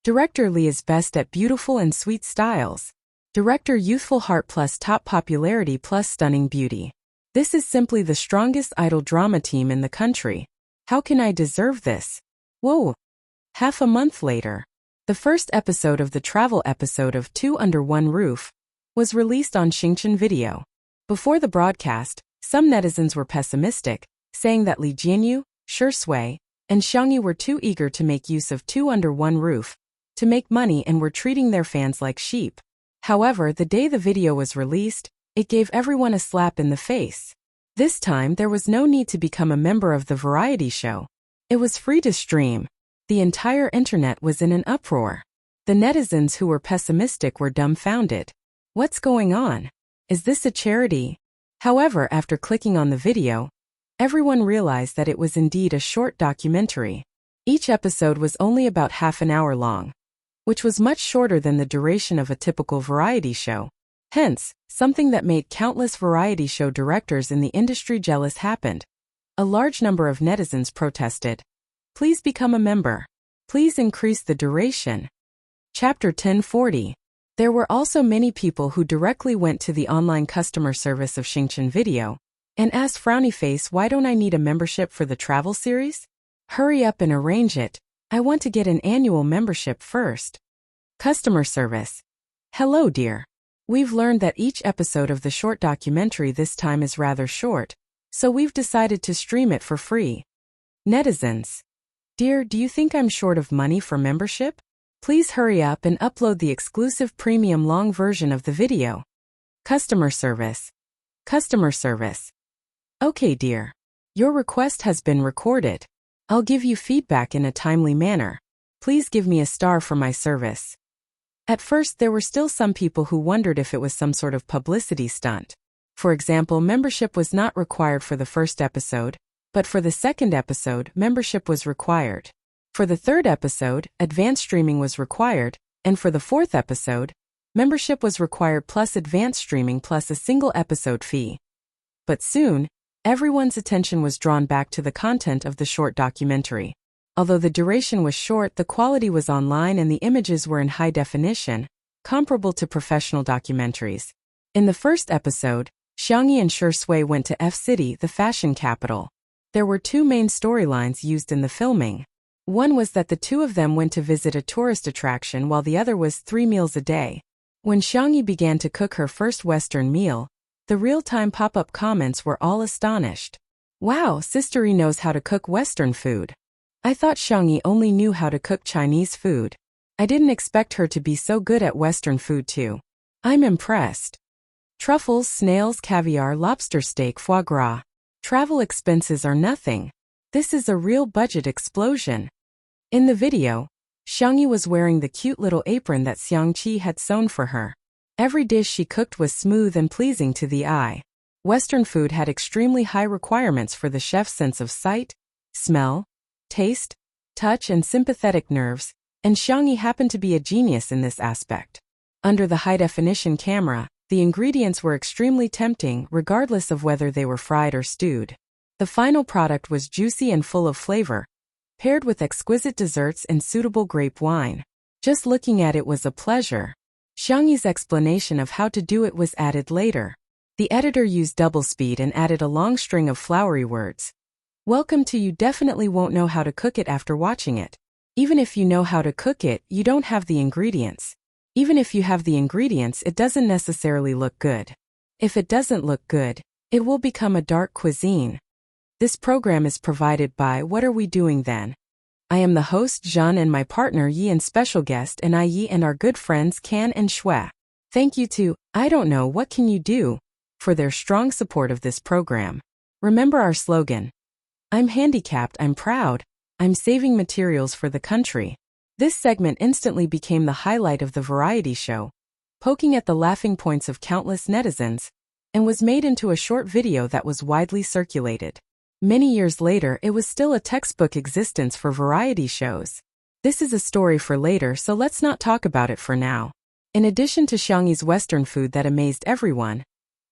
Director Lee is best at beautiful and sweet styles. Director youthful heart plus top popularity plus stunning beauty. This is simply the strongest idol drama team in the country. How can I deserve this? Whoa. Half a month later, the first episode of the travel episode of Two Under One Roof was released on Xingchen Video. Before the broadcast, some netizens were pessimistic, saying that Li Jianyu, Shui, and Xiangyi were too eager to make use of Two Under One Roof to make money and were treating their fans like sheep. However, the day the video was released, it gave everyone a slap in the face. This time, there was no need to become a member of the variety show. It was free to stream. The entire internet was in an uproar. The netizens who were pessimistic were dumbfounded. What's going on? Is this a charity? However, after clicking on the video, everyone realized that it was indeed a short documentary. Each episode was only about half an hour long, which was much shorter than the duration of a typical variety show. Hence, something that made countless variety show directors in the industry jealous happened. A large number of netizens protested. Please become a member. Please increase the duration. Chapter 1040. There were also many people who directly went to the online customer service of Xingchen Video and asked frowny face, why don't I need a membership for the travel series? Hurry up and arrange it. I want to get an annual membership first. Customer service. Hello dear. We've learned that each episode of the short documentary this time is rather short, so we've decided to stream it for free. Netizens. Dear, do you think I'm short of money for membership? Please hurry up and upload the exclusive premium long version of the video. Customer service. Customer service. Okay dear. Your request has been recorded. I'll give you feedback in a timely manner. Please give me a star for my service. At first, there were still some people who wondered if it was some sort of publicity stunt. For example, membership was not required for the first episode, but for the second episode, membership was required. For the third episode, advanced streaming was required, and for the fourth episode, membership was required plus advanced streaming plus a single episode fee. But soon, everyone's attention was drawn back to the content of the short documentary. Although the duration was short, the quality was online and the images were in high definition, comparable to professional documentaries. In the first episode, Xiangyi and Shui went to F-City, the fashion capital. There were two main storylines used in the filming. One was that the two of them went to visit a tourist attraction while the other was 3 meals a day. When Xiangyi began to cook her first Western meal, the real-time pop-up comments were all astonished. Wow, Sistery knows how to cook Western food. I thought Xiangyi only knew how to cook Chinese food. I didn't expect her to be so good at Western food too. I'm impressed. Truffles, snails, caviar, lobster steak, foie gras. Travel expenses are nothing. This is a real budget explosion. In the video, Xiangyi was wearing the cute little apron that Xiangqi had sewn for her. Every dish she cooked was smooth and pleasing to the eye. Western food had extremely high requirements for the chef's sense of sight, smell, taste, touch, and sympathetic nerves, and Xiangyi happened to be a genius in this aspect. Under the high-definition camera, the ingredients were extremely tempting regardless of whether they were fried or stewed. The final product was juicy and full of flavor, paired with exquisite desserts and suitable grape wine. Just looking at it was a pleasure. Xiangyi's explanation of how to do it was added later. The editor used double speed and added a long string of flowery words. Welcome to you definitely won't know how to cook it after watching it. Even if you know how to cook it, you don't have the ingredients. Even if you have the ingredients, it doesn't necessarily look good. If it doesn't look good, it will become a dark cuisine. This program is provided by What Are We Doing Then? I am the host Jean and my partner Yi and special guest and Yi and our good friends Can and Shui. Thank you to I Don't Know What Can You Do for their strong support of this program. Remember our slogan. I'm handicapped, I'm proud, I'm saving materials for the country. This segment instantly became the highlight of the variety show, poking at the laughing points of countless netizens, and was made into a short video that was widely circulated. Many years later, it was still a textbook existence for variety shows. This is a story for later, so let's not talk about it for now. In addition to Xiangyi's Western food that amazed everyone,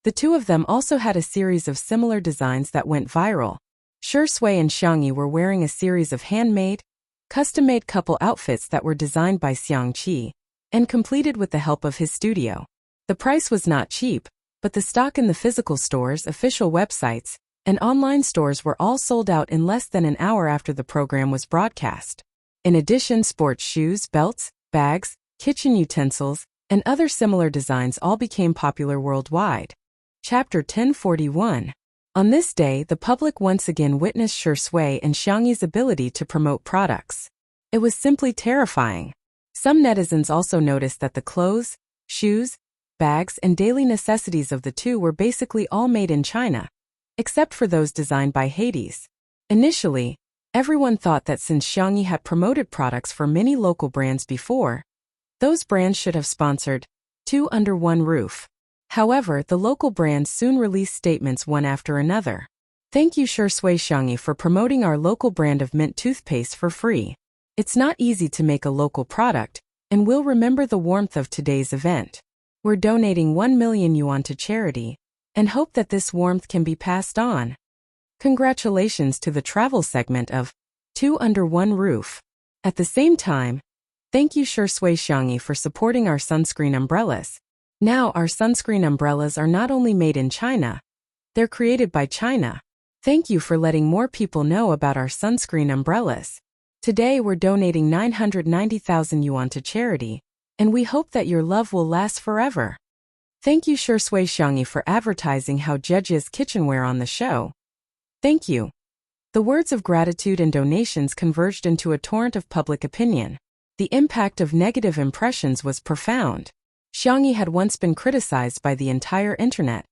the two of them also had a series of similar designs that went viral. Shui and Xiangyi were wearing a series of handmade, custom-made couple outfits that were designed by Xiangqi and completed with the help of his studio. The price was not cheap, but the stock in the physical stores, official websites, and online stores were all sold out in less than an hour after the program was broadcast. In addition, sports shoes, belts, bags, kitchen utensils, and other similar designs all became popular worldwide. Chapter 1041. On this day, the public once again witnessed Shui and Xiangyi's ability to promote products. It was simply terrifying. Some netizens also noticed that the clothes, shoes, bags, and daily necessities of the two were basically all made in China, except for those designed by Hades. Initially, everyone thought that since Xiangyi had promoted products for many local brands before, those brands should have sponsored two under one roof. However, the local brands soon released statements one after another. Thank you Shui Xiangyi for promoting our local brand of mint toothpaste for free. It's not easy to make a local product, and we'll remember the warmth of today's event. We're donating 1 million yuan to charity, and hope that this warmth can be passed on. Congratulations to the travel segment of Two Under One Roof. At the same time, thank you Shui Xiangyi for supporting our sunscreen umbrellas. Now our sunscreen umbrellas are not only made in China, they're created by China. Thank you for letting more people know about our sunscreen umbrellas. Today we're donating 990,000 yuan to charity, and we hope that your love will last forever. Thank you Shui Xiangyi for advertising how Jejia's kitchenware on the show. Thank you. The words of gratitude and donations converged into a torrent of public opinion. The impact of negative impressions was profound. Xiangyi had once been criticized by the entire internet,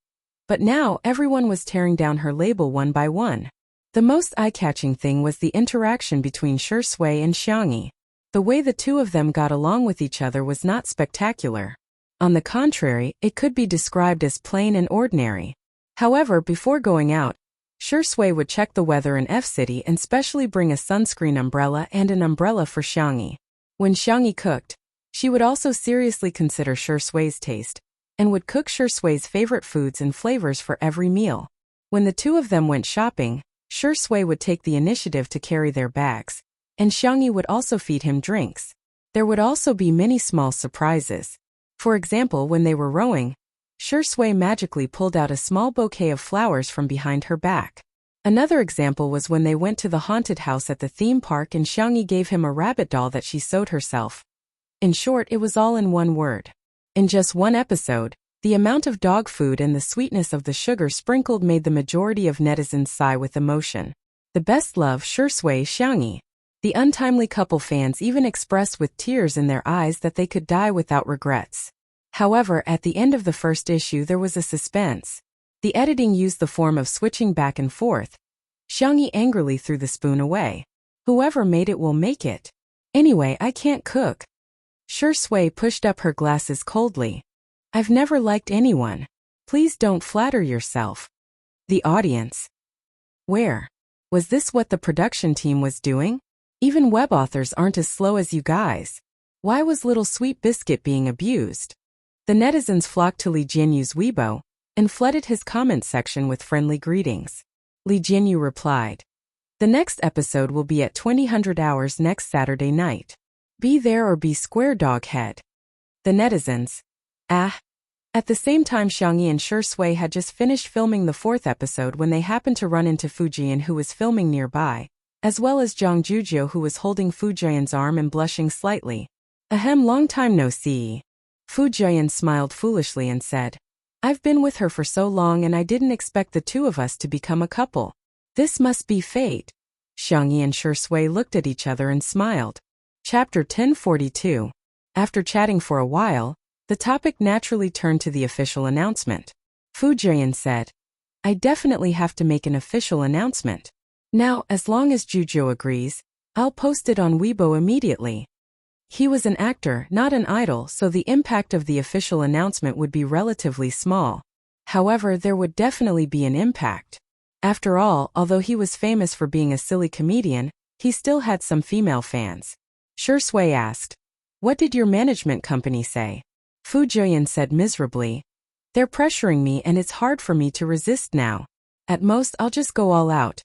but now everyone was tearing down her label one by one. The most eye-catching thing was the interaction between Shui and Xiangyi. The way the two of them got along with each other was not spectacular. On the contrary, it could be described as plain and ordinary. However, before going out, Shui would check the weather in F-City and specially bring a sunscreen umbrella and an umbrella for Xiangyi. When Xiangyi cooked, she would also seriously consider Shui's taste, and would cook Shui's favorite foods and flavors for every meal. When the two of them went shopping, Shui would take the initiative to carry their bags, and Xiangyi would also feed him drinks. There would also be many small surprises. For example, when they were rowing, Shui magically pulled out a small bouquet of flowers from behind her back. Another example was when they went to the haunted house at the theme park and Xiangyi gave him a rabbit doll that she sewed herself. In short, it was all in one word. In just one episode, the amount of dog food and the sweetness of the sugar sprinkled made the majority of netizens sigh with emotion. The best love Shui Xiangyi. The untimely couple fans even expressed with tears in their eyes that they could die without regrets. However, at the end of the first issue there was a suspense. The editing used the form of switching back and forth. Xiangyi angrily threw the spoon away. Whoever made it will make it. Anyway, I can't cook. Shui pushed up her glasses coldly. I've never liked anyone. Please don't flatter yourself. The audience. Where? Was this what the production team was doing? Even web authors aren't as slow as you guys. Why was little Sweet Biscuit being abused? The netizens flocked to Li Jianyu's Weibo and flooded his comment section with friendly greetings. Li Jianyu replied, "The next episode will be at 2000 hours next Saturday night. Be there or be square dog head." The netizens. At the same time, Xiangyi and Shui had just finished filming the 4th episode when they happened to run into Fujian, who was filming nearby, as well as Zhang Juzhou, who was holding Fujian's arm and blushing slightly. "Ahem, long time no see." Fujian smiled foolishly and said, "I've been with her for so long and I didn't expect the two of us to become a couple. This must be fate." Xiangyi and Shui looked at each other and smiled. Chapter 1042. After chatting for a while, the topic naturally turned to the official announcement. Fujian said, "I definitely have to make an official announcement. Now, as long as Juzhou agrees, I'll post it on Weibo immediately." He was an actor, not an idol, so the impact of the official announcement would be relatively small. However, there would definitely be an impact. After all, although he was famous for being a silly comedian, he still had some female fans. Shui asked, "What did your management company say?" Fu Jian said miserably, "They're pressuring me and it's hard for me to resist now. At most, I'll just go all out."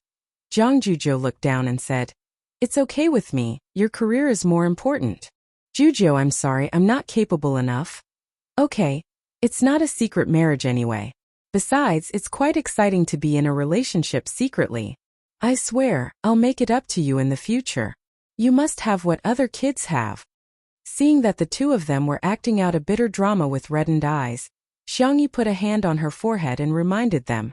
Zhang Juzhou looked down and said, "It's okay with me, your career is more important." "Juzhou, I'm sorry, I'm not capable enough." "Okay. It's not a secret marriage anyway. Besides, it's quite exciting to be in a relationship secretly. I swear, I'll make it up to you in the future. You must have what other kids have." Seeing that the two of them were acting out a bitter drama with reddened eyes, Xiangyi put a hand on her forehead and reminded them.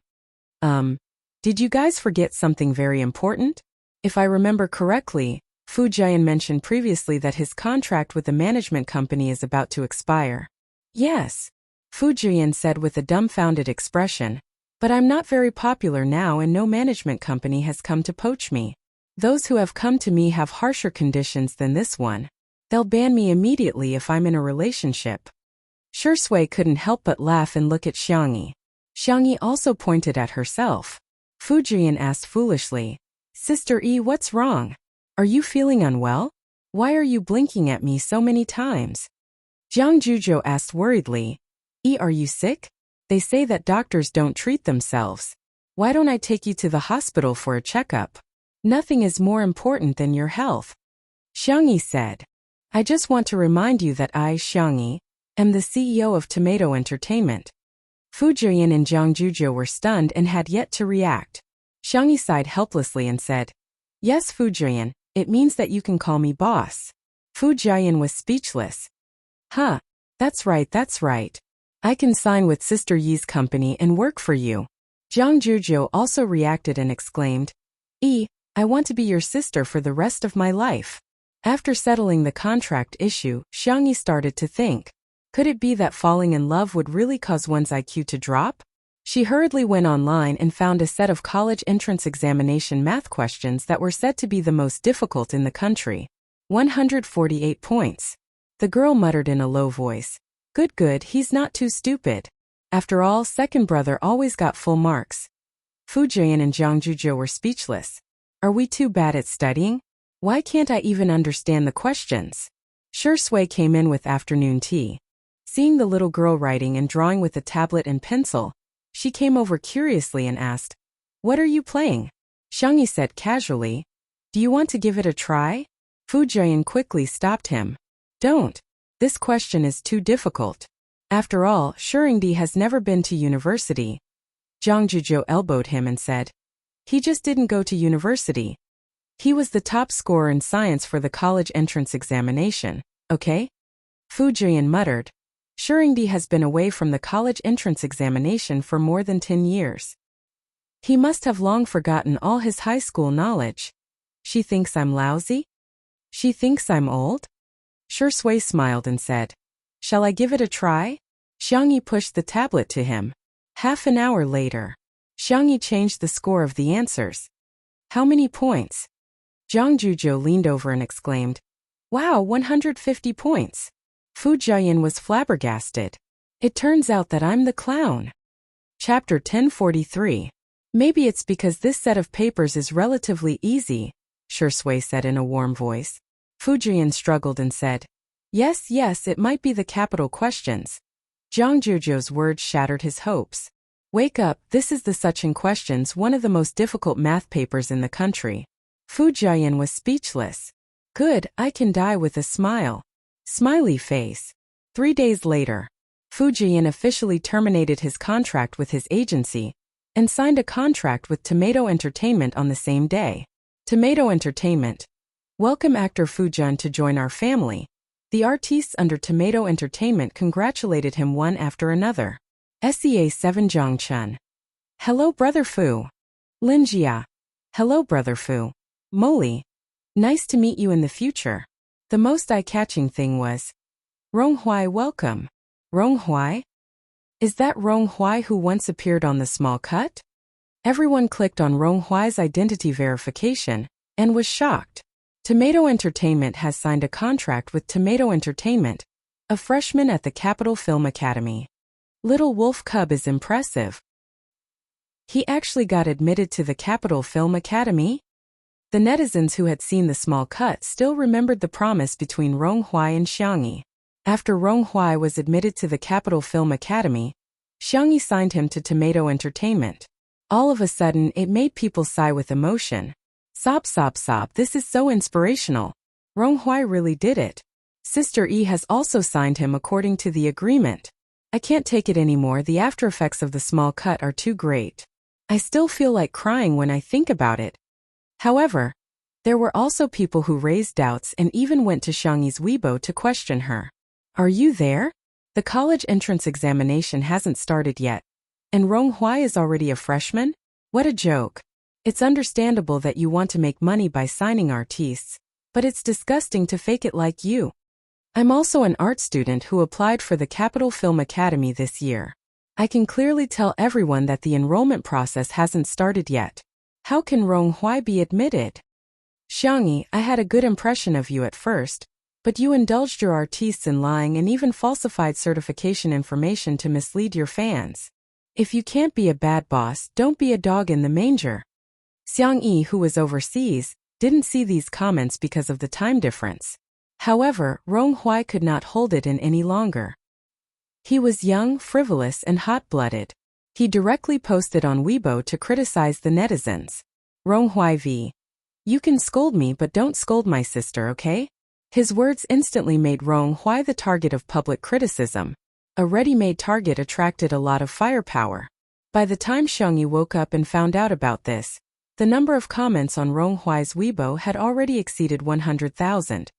Did you guys forget something very important? If I remember correctly, Fu Jian mentioned previously that his contract with the management company is about to expire." "Yes," Fu Jian said with a dumbfounded expression, "but I'm not very popular now and no management company has come to poach me. Those who have come to me have harsher conditions than this one. They'll ban me immediately if I'm in a relationship." Shui couldn't help but laugh and look at Xiangyi. Xiangyi also pointed at herself. Fu Jian asked foolishly, "Sister E, what's wrong? Are you feeling unwell? Why are you blinking at me so many times?" Zhang Juzhou asked worriedly, "E, are you sick? They say that doctors don't treat themselves. Why don't I take you to the hospital for a checkup? Nothing is more important than your health." Xiangyi said, "I just want to remind you that I, Xiangyi, am the CEO of Tomato Entertainment." Fu Jian and Zhang Juzhou were stunned and had yet to react. Xiangyi sighed helplessly and said, "Yes, Fu Jian, it means that you can call me boss." Fu Jian was speechless. "Huh, that's right. I can sign with Sister Yi's company and work for you." Zhang Juzhou also reacted and exclaimed, "E, I want to be your sister for the rest of my life." After settling the contract issue, Xiangyi started to think, could it be that falling in love would really cause one's IQ to drop? She hurriedly went online and found a set of college entrance examination math questions that were said to be the most difficult in the country. 148 points. The girl muttered in a low voice, Good, he's not too stupid. After all, second brother always got full marks." Fu Jian and Zhang Juzhou were speechless. Are we too bad at studying? Why can't I even understand the questions? Shui came in with afternoon tea. Seeing the little girl writing and drawing with a tablet and pencil, she came over curiously and asked, "What are you playing?" Xiangyi said casually, "Do you want to give it a try?" Fu Jian quickly stopped him. "Don't. This question is too difficult. After all, Shuringdi has never been to university." Zhang Juzhou elbowed him and said, "He just didn't go to university. He was the top scorer in science for the college entrance examination, okay?" Fu Jian muttered, "Shuringdi has been away from the college entrance examination for more than 10 years. He must have long forgotten all his high school knowledge. She thinks I'm lousy? She thinks I'm old?" Shui smiled and said, "Shall I give it a try?" Xiangyi pushed the tablet to him. Half an hour later, Xiangyi changed the score of the answers. "How many points?" Zhang Juzhou leaned over and exclaimed, "Wow, 150 points. Fu Jian was flabbergasted. "It turns out that I'm the clown." Chapter 1043. "Maybe it's because this set of papers is relatively easy," Shui said in a warm voice. Fu Jian struggled and said, Yes, it might be the capital questions." Zhang Juzhou's words shattered his hopes. "Wake up, this is the Suchin questions, one of the most difficult math papers in the country." Fu Jian was speechless. "Good, I can die with a smile." Smiley face. 3 days later, Fu Jian officially terminated his contract with his agency and signed a contract with Tomato Entertainment on the same day. Tomato Entertainment. Welcome actor Fu Jian to join our family. The artistes under Tomato Entertainment congratulated him one after another. SEA 7 Zhangchun. Hello brother Fu. Lin Jia. Hello brother Fu. Molly. Nice to meet you in the future. The most eye-catching thing was, Ronghuai welcome. Ronghuai? Is that Ronghuai who once appeared on The Small Cut? Everyone clicked on Ronghuai's identity verification and was shocked. Tomato Entertainment has signed a contract with Tomato Entertainment, a freshman at the Capitol Film Academy. Little Wolf Cub is impressive. He actually got admitted to the Capitol Film Academy? The netizens who had seen the small cut still remembered the promise between Rong-hwi and Xiangyi. After Rong-hwi was admitted to the Capitol Film Academy, Xiangyi signed him to Tomato Entertainment. All of a sudden, it made people sigh with emotion. Sob, sob, sob, this is so inspirational. Rong-hwi really did it. Sister E has also signed him according to the agreement. I can't take it anymore, the after effects of the small cut are too great. I still feel like crying when I think about it. However, there were also people who raised doubts and even went to Xiangyi's Weibo to question her. Are you there? The college entrance examination hasn't started yet. And Rong-hwi is already a freshman? What a joke. It's understandable that you want to make money by signing artistes, but it's disgusting to fake it like you. I'm also an art student who applied for the Capitol Film Academy this year. I can clearly tell everyone that the enrollment process hasn't started yet. How can Rong-hwi be admitted? Xiangyi, I had a good impression of you at first, but you indulged your artistes in lying and even falsified certification information to mislead your fans. If you can't be a bad boss, don't be a dog in the manger. Xiangyi, who was overseas, didn't see these comments because of the time difference. However, Rong-hwi could not hold it in any longer. He was young, frivolous, and hot-blooded. He directly posted on Weibo to criticize the netizens. Rong-hwi v. You can scold me but don't scold my sister, okay? His words instantly made Rong-hwi the target of public criticism. A ready-made target attracted a lot of firepower. By the time Xiangyi woke up and found out about this, the number of comments on Rong-hwi's Weibo had already exceeded 100,000.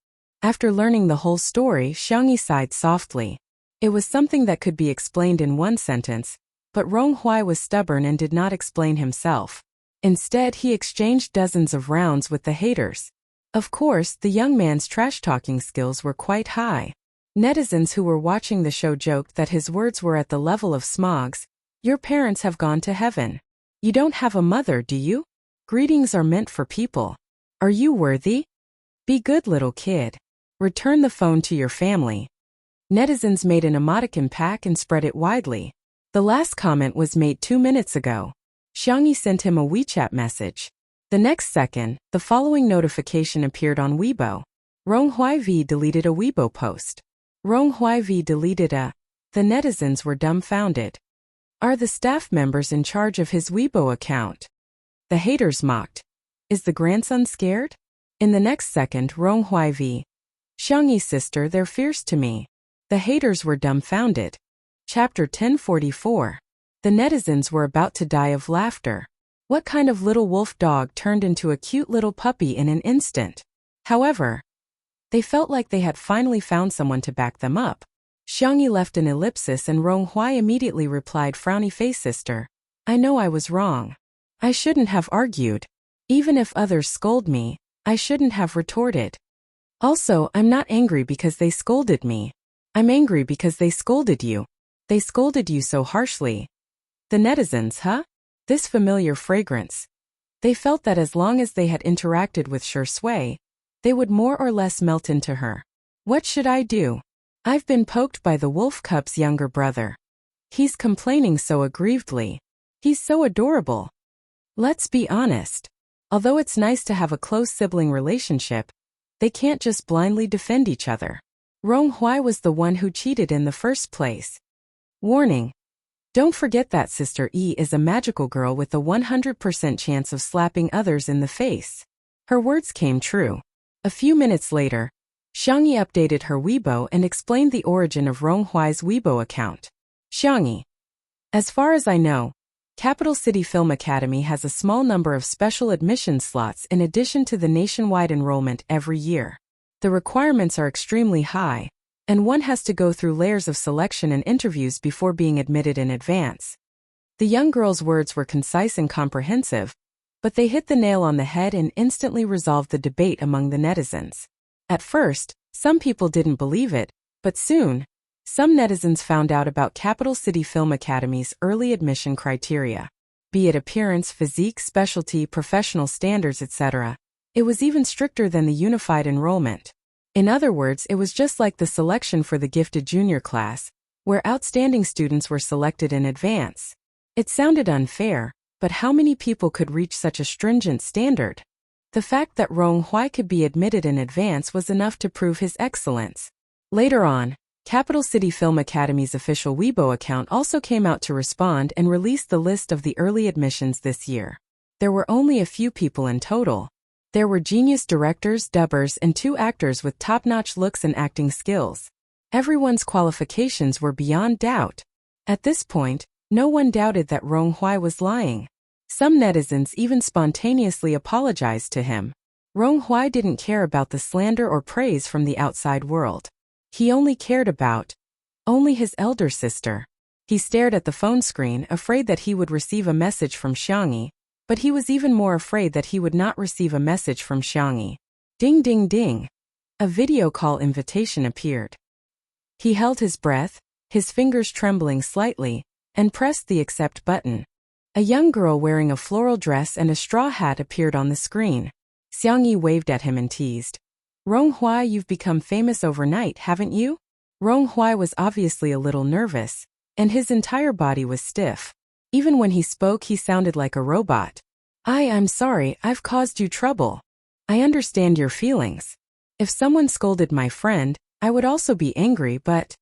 After learning the whole story, Xiangyi sighed softly. It was something that could be explained in one sentence, but Rong-hwi was stubborn and did not explain himself. Instead, he exchanged dozens of rounds with the haters. Of course, the young man's trash-talking skills were quite high. Netizens who were watching the show joked that his words were at the level of Smog's. Your parents have gone to heaven. You don't have a mother, do you? Greetings are meant for people. Are you worthy? Be good, little kid. Return the phone to your family. Netizens made an emoticon pack and spread it widely. The last comment was made 2 minutes ago. Xiangyi sent him a WeChat message. The next second, the following notification appeared on Weibo. Rong-hwi v deleted a Weibo post. Rong-hwi v deleted a. The netizens were dumbfounded. Are the staff members in charge of his Weibo account? The haters mocked. Is the grandson scared? In the next second, Rong-hwi v. Xiangyi's sister, they're fierce to me. The haters were dumbfounded. Chapter 1044. The netizens were about to die of laughter. What kind of little wolf dog turned into a cute little puppy in an instant? However, they felt like they had finally found someone to back them up. Xiangyi left an ellipsis and Rong-hwi immediately replied, frowny face sister. I know I was wrong. I shouldn't have argued. Even if others scold me, I shouldn't have retorted. Also, I'm not angry because they scolded me. I'm angry because they scolded you. They scolded you so harshly. The netizens, huh? This familiar fragrance. They felt that as long as they had interacted with Sure Sui, they would more or less melt into her. What should I do? I've been poked by the wolf cub's younger brother. He's complaining so aggrievedly. He's so adorable. Let's be honest. Although it's nice to have a close sibling relationship, they can't just blindly defend each other. Rong-hwi was the one who cheated in the first place. Warning. Don't forget that Sister E is a magical girl with a 100% chance of slapping others in the face. Her words came true. A few minutes later, Xiangyi updated her Weibo and explained the origin of Rong-hwi's Weibo account. Xiangyi. As far as I know, Capital City Film Academy has a small number of special admission slots in addition to the nationwide enrollment every year. The requirements are extremely high, and one has to go through layers of selection and interviews before being admitted in advance. The young girl's words were concise and comprehensive, but they hit the nail on the head and instantly resolved the debate among the netizens. At first, some people didn't believe it, but soon, some netizens found out about Capital City Film Academy's early admission criteria. Be it appearance, physique, specialty, professional standards, etc., It was even stricter than the unified enrollment. In other words, it was just like the selection for the gifted junior class, where outstanding students were selected in advance. It sounded unfair, but how many people could reach such a stringent standard? The fact that Rong Hui could be admitted in advance was enough to prove his excellence. Later on, Capital City Film Academy's official Weibo account also came out to respond and released the list of the early admissions this year. There were only a few people in total. There were genius directors, dubbers, and 2 actors with top-notch looks and acting skills. Everyone's qualifications were beyond doubt. At this point, no one doubted that Rong Hui was lying. Some netizens even spontaneously apologized to him. Rong Hui didn't care about the slander or praise from the outside world. He only cared about his elder sister. He stared at the phone screen, afraid that he would receive a message from Xiangyi, but he was even more afraid that he would not receive a message from Xiangyi. Ding ding ding. A video call invitation appeared. He held his breath, his fingers trembling slightly, and pressed the accept button. A young girl wearing a floral dress and a straw hat appeared on the screen. Xiangyi waved at him and teased. Rong Hui, you've become famous overnight, haven't you? Rong Hui was obviously a little nervous, and his entire body was stiff. Even when he spoke, he sounded like a robot. I'm sorry, I've caused you trouble. I understand your feelings. If someone scolded my friend, I would also be angry, but...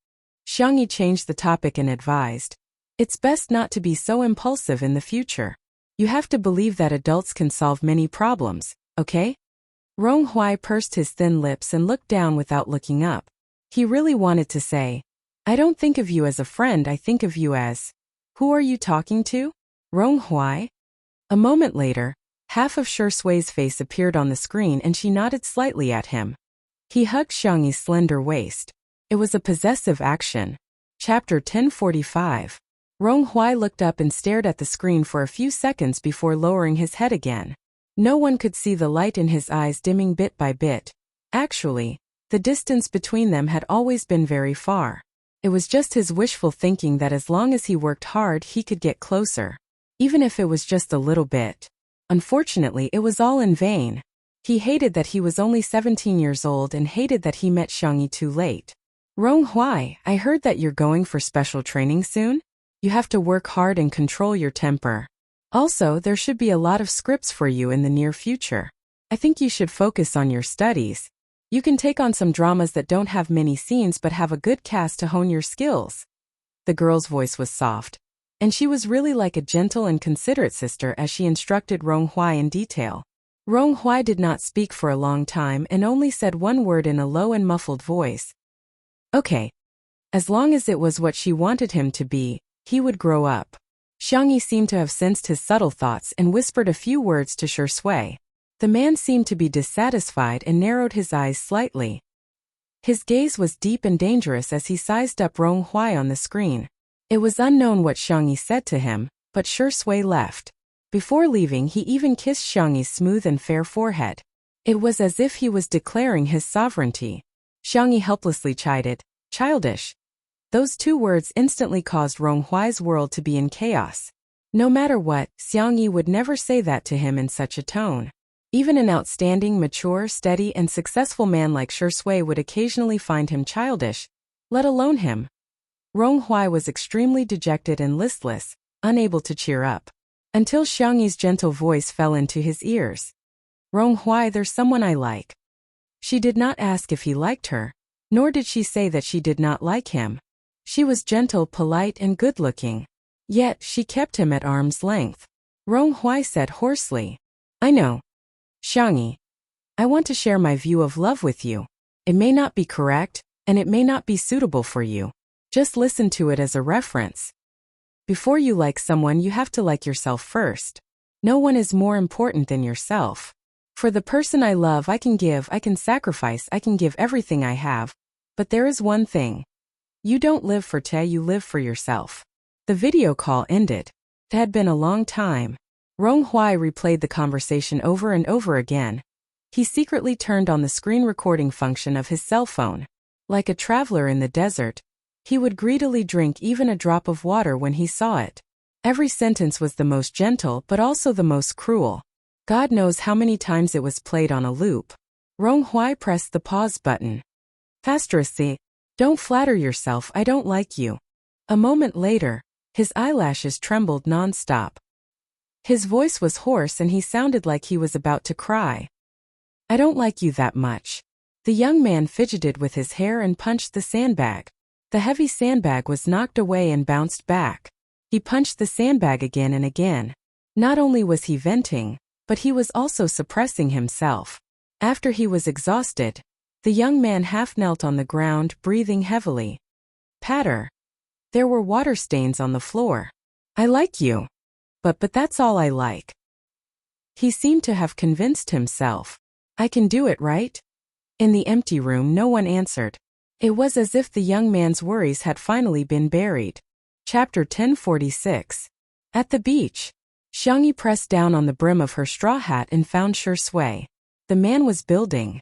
Xiangyi changed the topic and advised. It's best not to be so impulsive in the future. You have to believe that adults can solve many problems, okay? Rong Hui pursed his thin lips and looked down without looking up. He really wanted to say, I don't think of you as a friend, I think of you as... Who are you talking to? Rong Hui? A moment later, half of Shi Sui's face appeared on the screen and she nodded slightly at him. He hugged Xiangyi's slender waist. It was a possessive action. Chapter 1045. Rong Hui looked up and stared at the screen for a few seconds before lowering his head again. No one could see the light in his eyes dimming bit by bit. Actually, the distance between them had always been very far. It was just his wishful thinking that as long as he worked hard he could get closer. Even if it was just a little bit. Unfortunately, it was all in vain. He hated that he was only 17 years old and hated that he met Xiangyi too late. Rong Hui, I heard that you're going for special training soon? You have to work hard and control your temper. Also, there should be a lot of scripts for you in the near future. I think you should focus on your studies. You can take on some dramas that don't have many scenes but have a good cast to hone your skills. The girl's voice was soft, and she was really like a gentle and considerate sister as she instructed Rong Hui in detail. Rong Hui did not speak for a long time and only said one word in a low and muffled voice. Okay. As long as it was what she wanted him to be, he would grow up. Xiangyi seemed to have sensed his subtle thoughts and whispered a few words to Shi Sui. The man seemed to be dissatisfied and narrowed his eyes slightly. His gaze was deep and dangerous as he sized up Rong Hui on the screen. It was unknown what Xiangyi said to him, but Shi Sui left. Before leaving, he even kissed Xiangyi's smooth and fair forehead. It was as if he was declaring his sovereignty. Xiangyi helplessly chided, childish. Those 2 words instantly caused Rong Hui's world to be in chaos. No matter what, Xiangyi would never say that to him in such a tone. Even an outstanding, mature, steady, and successful man like Shi Sui would occasionally find him childish, let alone him. Rong Hui was extremely dejected and listless, unable to cheer up. Until Xiangyi's gentle voice fell into his ears. Rong Hui, there's someone I like. She did not ask if he liked her, nor did she say that she did not like him. She was gentle, polite, and good-looking. Yet, she kept him at arm's length. Rong Hui said hoarsely, I know. Xiangyi, I want to share my view of love with you. It may not be correct, and it may not be suitable for you. Just listen to it as a reference. Before you like someone, you have to like yourself first. No one is more important than yourself. For the person I love, I can give, I can sacrifice, I can give everything I have. But there is one thing. You don't live for Te, you live for yourself. The video call ended. It had been a long time. Rong Hui replayed the conversation over and over again. He secretly turned on the screen recording function of his cell phone. Like a traveler in the desert, he would greedily drink even a drop of water when he saw it. Every sentence was the most gentle but also the most cruel. God knows how many times it was played on a loop. Rong Hui pressed the pause button. *C. Don't flatter yourself, I don't like you. A moment later, his eyelashes trembled non-stop. His voice was hoarse and he sounded like he was about to cry. I don't like you that much. The young man fidgeted with his hair and punched the sandbag. The heavy sandbag was knocked away and bounced back. He punched the sandbag again and again. Not only was he venting, but he was also suppressing himself. After he was exhausted, the young man half knelt on the ground, breathing heavily. Patter. There were water stains on the floor. I like you. But that's all I like. He seemed to have convinced himself. I can do it, right? In the empty room, no one answered. It was as if the young man's worries had finally been buried. Chapter 1046. At the beach, Xiangyi pressed down on the brim of her straw hat and found Shui. The man was building.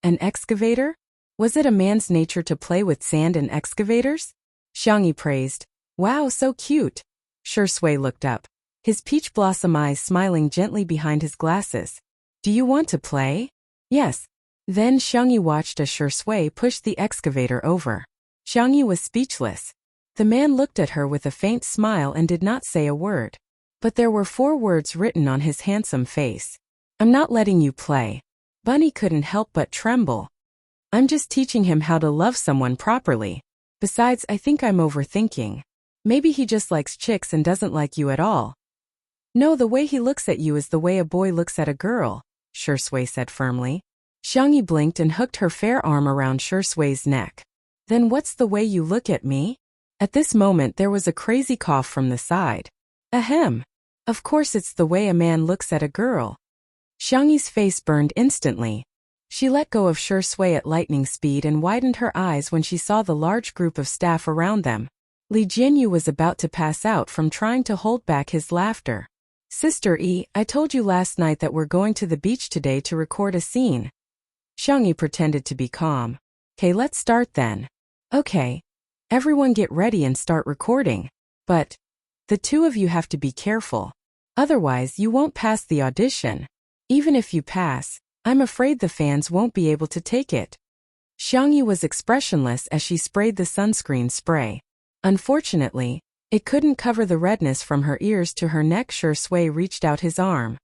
An excavator? Was it a man's nature to play with sand and excavators? Xiangyi praised. Wow, so cute. Shui looked up, his peach blossom eyes smiling gently behind his glasses. Do you want to play? Yes. Then Xiangyi watched as Shui pushed the excavator over. Xiangyi was speechless. The man looked at her with a faint smile and did not say a word. But there were 4 words written on his handsome face. I'm not letting you play. Bunny couldn't help but tremble. I'm just teaching him how to love someone properly. Besides, I think I'm overthinking. Maybe he just likes chicks and doesn't like you at all. No, the way he looks at you is the way a boy looks at a girl, Shui said firmly. Xiangyi blinked and hooked her fair arm around Shui's neck. Then what's the way you look at me? At this moment there was a crazy cough from the side. Ahem. Of course it's the way a man looks at a girl. Xiangyi's face burned instantly. She let go of Shui at lightning speed and widened her eyes when she saw the large group of staff around them. Li Jianyu was about to pass out from trying to hold back his laughter. Sister E, I told you last night that we're going to the beach today to record a scene. Xiangyi pretended to be calm. Okay, let's start then. Okay. Everyone get ready and start recording. But the 2 of you have to be careful. Otherwise you won't pass the audition. Even if you pass, I'm afraid the fans won't be able to take it. Xiangyi was expressionless as she sprayed the sunscreen spray. Unfortunately, it couldn't cover the redness from her ears to her neck. Shui reached out his arm.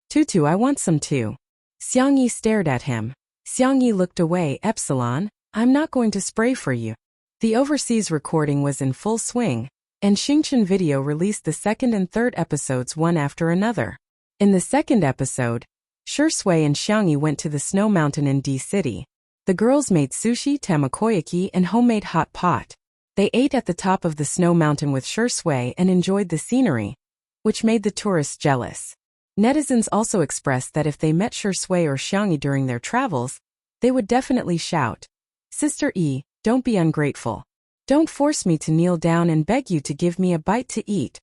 Tutu, I want some too. Xiangyi stared at him. Xiangyi looked away. Epsilon, I'm not going to spray for you. The overseas recording was in full swing, and Xingchen Video released the 2nd and 3rd episodes one after another. In the 2nd episode, Shui and Xiangyi went to the snow mountain in D-City. The girls made sushi, tamakoyaki, and homemade hot pot. They ate at the top of the snow mountain with Shui and enjoyed the scenery, which made the tourists jealous. Netizens also expressed that if they met Shui or Xiangyi during their travels, they would definitely shout, Sister E, don't be ungrateful. Don't force me to kneel down and beg you to give me a bite to eat.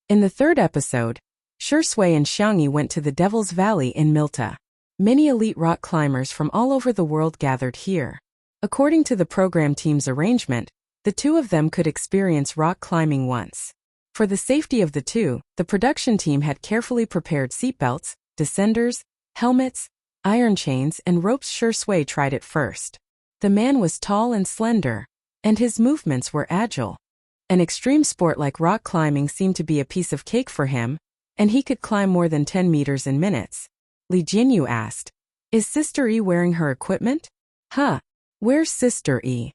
In the 3rd episode, Shui and Xiangyi went to the Devil's Valley in Milta. Many elite rock climbers from all over the world gathered here. According to the program team's arrangement, the 2 of them could experience rock climbing once. For the safety of the 2, the production team had carefully prepared seatbelts, descenders, helmets, iron chains, and ropes. Shui tried it first. The man was tall and slender, and his movements were agile. An extreme sport like rock climbing seemed to be a piece of cake for him, and he could climb more than 10 meters in minutes. Li Jianyu asked, Is Sister E wearing her equipment? Huh. Where's Sister E?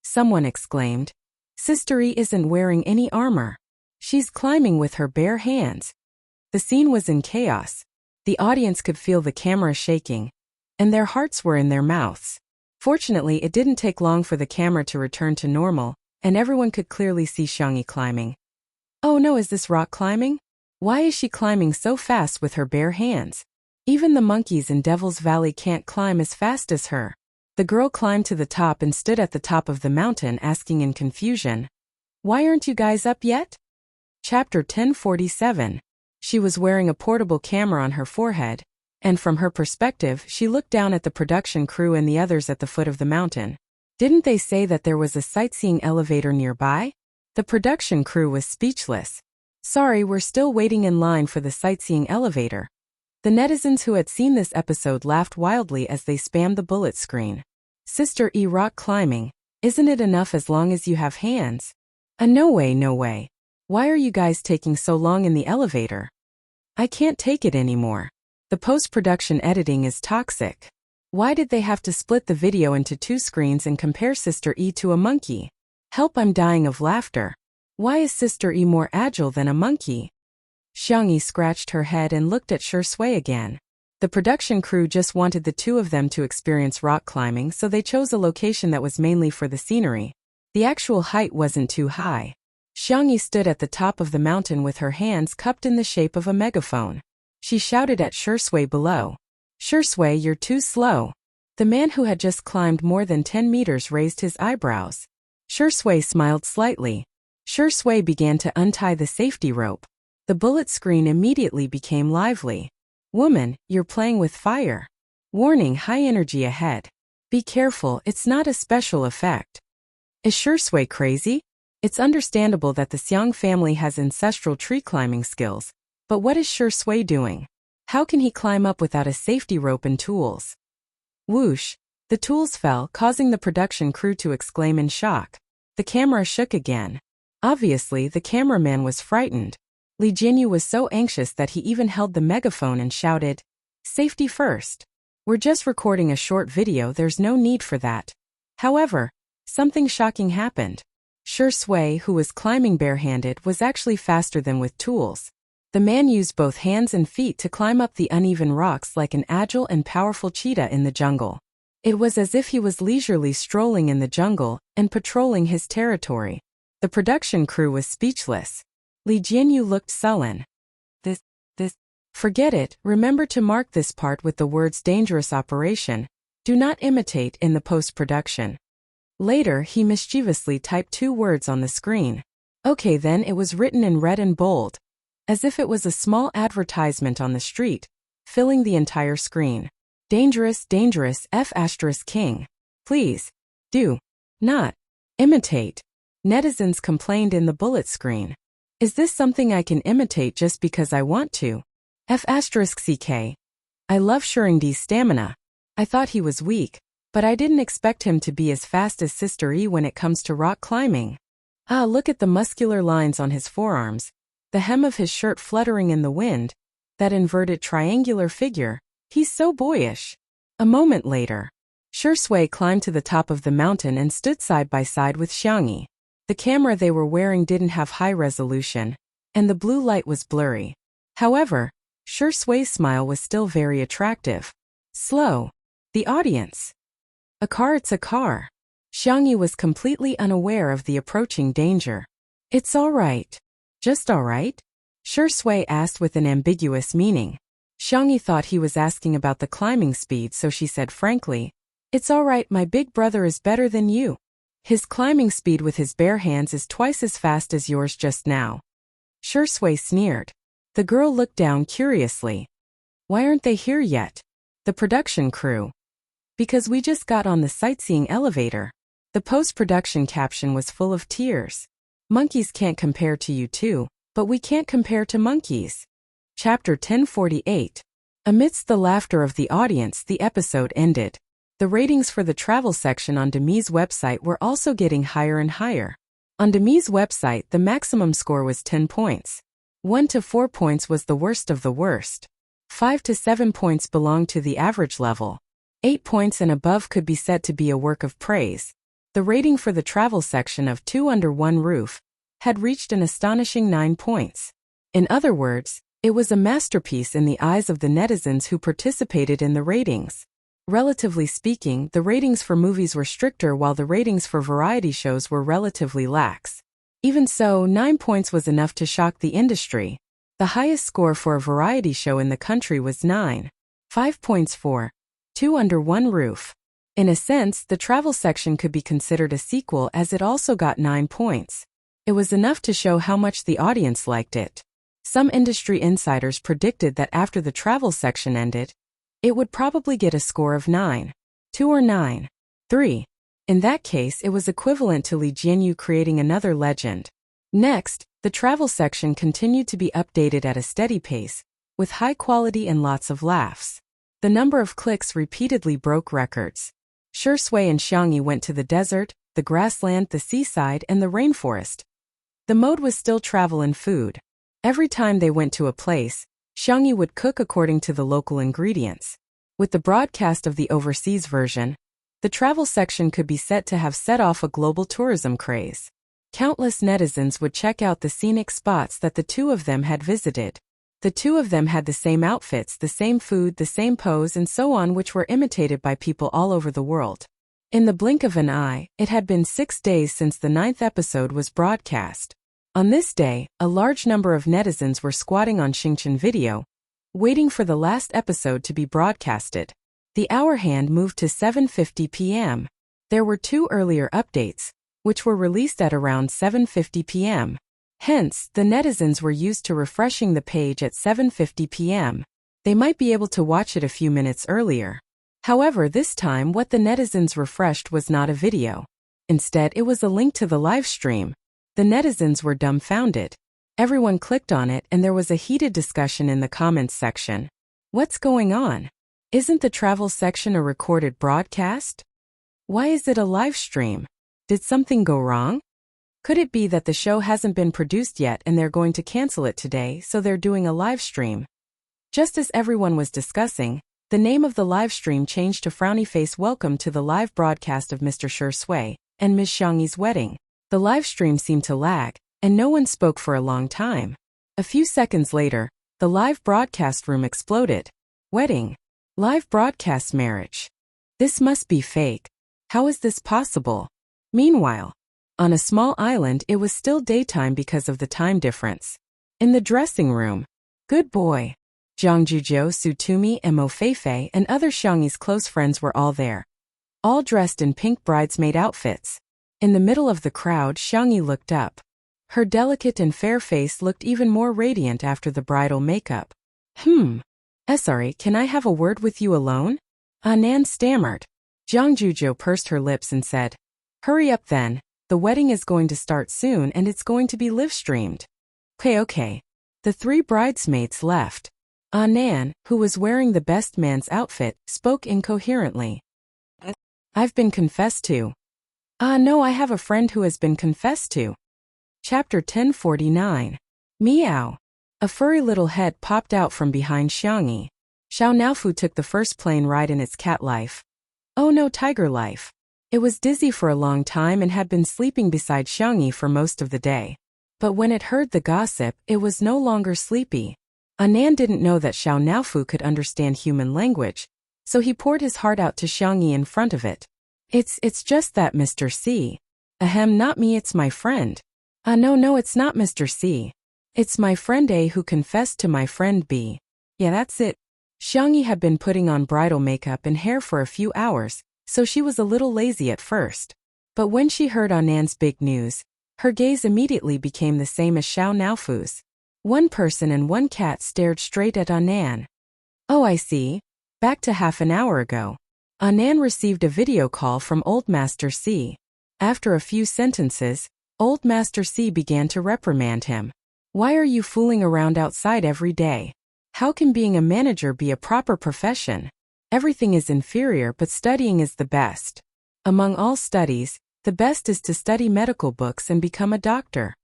Someone exclaimed. Sister E isn't wearing any armor. She's climbing with her bare hands. The scene was in chaos. The audience could feel the camera shaking, and their hearts were in their mouths. Fortunately, it didn't take long for the camera to return to normal, and everyone could clearly see Xiangyi climbing. Oh no, is this rock climbing? Why is she climbing so fast with her bare hands? Even the monkeys in Devil's Valley can't climb as fast as her. The girl climbed to the top and stood at the top of the mountain asking in confusion, Why aren't you guys up yet? Chapter 1047. She was wearing a portable camera on her forehead, and from her perspective she looked down at the production crew and the others at the foot of the mountain. Didn't they say that there was a sightseeing elevator nearby? The production crew was speechless. Sorry, we're still waiting in line for the sightseeing elevator. The netizens who had seen this episode laughed wildly as they spammed the bullet screen. Sister E rock climbing, isn't it enough as long as you have hands? No way, no way. Why are you guys taking so long in the elevator? I can't take it anymore. The post-production editing is toxic. Why did they have to split the video into 2 screens and compare Sister E to a monkey? Help, I'm dying of laughter. Why is Sister E more agile than a monkey? Xiangyi scratched her head and looked at Shui again. The production crew just wanted the 2 of them to experience rock climbing, so they chose a location that was mainly for the scenery. The actual height wasn't too high. Xiangyi stood at the top of the mountain with her hands cupped in the shape of a megaphone. She shouted at Shui below. Shui, you're too slow. The man who had just climbed more than 10 meters raised his eyebrows. Shui smiled slightly. Shui began to untie the safety rope. The bullet screen immediately became lively. Woman, you're playing with fire. Warning, high energy ahead. Be careful, it's not a special effect. Is Shui crazy? It's understandable that the Xiang family has ancestral tree climbing skills, but what is Shui doing? How can he climb up without a safety rope and tools? Whoosh! The tools fell, causing the production crew to exclaim in shock. The camera shook again. Obviously, the cameraman was frightened. Li Jinyu was so anxious that he even held the megaphone and shouted, "Safety first. We're just recording a short video, there's no need for that." However, something shocking happened. Shui, who was climbing barehanded, was actually faster than with tools. The man used both hands and feet to climb up the uneven rocks like an agile and powerful cheetah in the jungle. It was as if he was leisurely strolling in the jungle and patrolling his territory. The production crew was speechless. Li Jinyu looked sullen. This, forget it, remember to mark this part with the words dangerous operation. Do not imitate in the post-production. Later, he mischievously typed 2 words on the screen. Okay, then it was written in red and bold, as if it was a small advertisement on the street, filling the entire screen. Dangerous, dangerous, F***king. Please, do not imitate. Netizens complained in the bullet screen. Is this something I can imitate just because I want to? F***ck. I love Shuringdi's stamina. I thought he was weak, but I didn't expect him to be as fast as Sister E when it comes to rock climbing. Ah, look at the muscular lines on his forearms, the hem of his shirt fluttering in the wind, that inverted triangular figure. He's so boyish. A moment later, Shui climbed to the top of the mountain and stood side by side with Xiangyi. The camera they were wearing didn't have high resolution, and the blue light was blurry. However, Shui's smile was still very attractive. Slow. The audience. A car, it's a car. Xiangyi was completely unaware of the approaching danger. It's all right. Just all right? Shui asked with an ambiguous meaning. Xiangyi thought he was asking about the climbing speed, so she said frankly, "It's all right, my big brother is better than you. His climbing speed with his bare hands is twice as fast as yours just now." Shui sneered. The girl looked down curiously. Why aren't they here yet? The production crew. Because we just got on the sightseeing elevator. The post-production caption was full of tears. Monkeys can't compare to you two, but we can't compare to monkeys. Chapter 1048. Amidst the laughter of the audience, the episode ended. The ratings for the travel section on Demi's website were also getting higher and higher. On Demi's website, the maximum score was 10 points. 1 to 4 points was the worst of the worst. 5 to 7 points belonged to the average level. 8 points and above could be said to be a work of praise. The rating for the travel section of 2 Under One Roof had reached an astonishing 9 points. In other words, it was a masterpiece in the eyes of the netizens who participated in the ratings. Relatively speaking, the ratings for movies were stricter while the ratings for variety shows were relatively lax. Even so, 9 points was enough to shock the industry. The highest score for a variety show in the country was 9. 5 points for 2 Under One Roof. In a sense, the travel section could be considered a sequel as it also got 9 points. It was enough to show how much the audience liked it. Some industry insiders predicted that after the travel section ended, it would probably get a score of 9, 2 or 9, 3. In that case, it was equivalent to Li Jinyu creating another legend. Next, the travel section continued to be updated at a steady pace, with high quality and lots of laughs. The number of clicks repeatedly broke records. Shui and Xiangyi went to the desert, the grassland, the seaside, and the rainforest. The mode was still travel and food. Every time they went to a place, Xiangyi would cook according to the local ingredients. With the broadcast of the overseas version, the travel section could be said to have set off a global tourism craze. Countless netizens would check out the scenic spots that the two of them had visited. The two of them had the same outfits, the same food, the same pose, and so on, which were imitated by people all over the world. In the blink of an eye, it had been 6 days since the 9th episode was broadcast. On this day, a large number of netizens were squatting on Xingchen Video, waiting for the last episode to be broadcasted. The hour hand moved to 7:50 p.m. There were 2 earlier updates, which were released at around 7:50 p.m. Hence, the netizens were used to refreshing the page at 7:50 p.m. They might be able to watch it a few minutes earlier. However, this time what the netizens refreshed was not a video. Instead, it was a link to the live stream. The netizens were dumbfounded. Everyone clicked on it and there was a heated discussion in the comments section. What's going on? Isn't the travel section a recorded broadcast? Why is it a live stream? Did something go wrong? Could it be that the show hasn't been produced yet and they're going to cancel it today, so they're doing a live stream? Just as everyone was discussing, the name of the live stream changed to Frowny Face Welcome to the live broadcast of Mr. Shui and Ms. Xiangyi's wedding. The live stream seemed to lag, and no one spoke for a long time. A few seconds later, the live broadcast room exploded. Wedding. Live broadcast marriage. This must be fake. How is this possible? Meanwhile, on a small island, it was still daytime because of the time difference. In the dressing room, good boy, Zhang Juzhou, Sutumi, and Mo Feifei, and other Xiangyi's close friends were all there, all dressed in pink bridesmaid outfits. In the middle of the crowd, Xiangyi looked up. Her delicate and fair face looked even more radiant after the bridal makeup. Sorry, can I have a word with you alone? Nan stammered. Zhang Juzhou pursed her lips and said, hurry up then, the wedding is going to start soon and it's going to be live-streamed. Okay. The 3 bridesmaids left. Nan, who was wearing the best man's outfit, spoke incoherently. I've been confessed to. No, I have a friend who has been confessed to. Chapter 1049. Meow. A furry little head popped out from behind Xiangyi. Xiao Naofu took the first plane ride in its cat life. Oh no, tiger life. It was dizzy for a long time and had been sleeping beside Xiangyi for most of the day. But when it heard the gossip, it was no longer sleepy. Nan didn't know that Xiao Naofu could understand human language, so he poured his heart out to Xiangyi in front of it. It's just that, Mr. C. Ahem, not me, it's my friend. No, it's not Mr. C. It's my friend A who confessed to my friend B. Yeah, that's it. Xiangyi had been putting on bridal makeup and hair for a few hours, so she was a little lazy at first. But when she heard Nan's big news, her gaze immediately became the same as Xiao Naofu's. 1 person and 1 cat stared straight at Nan. Oh, I see. Back to half an hour ago. Nan received a video call from Old Master C. After a few sentences, Old Master C began to reprimand him. Why are you fooling around outside every day? How can being a manager be a proper profession? Everything is inferior, but studying is the best. Among all studies, the best is to study medical books and become a doctor.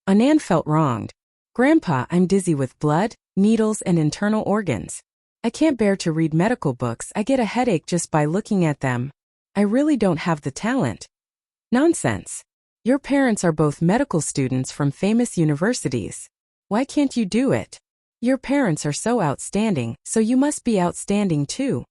Nan felt wronged. Grandpa, I'm dizzy with blood, needles, and internal organs. I can't bear to read medical books, I get a headache just by looking at them. I really don't have the talent. Nonsense. Your parents are both medical students from famous universities. Why can't you do it? Your parents are so outstanding, so you must be outstanding too.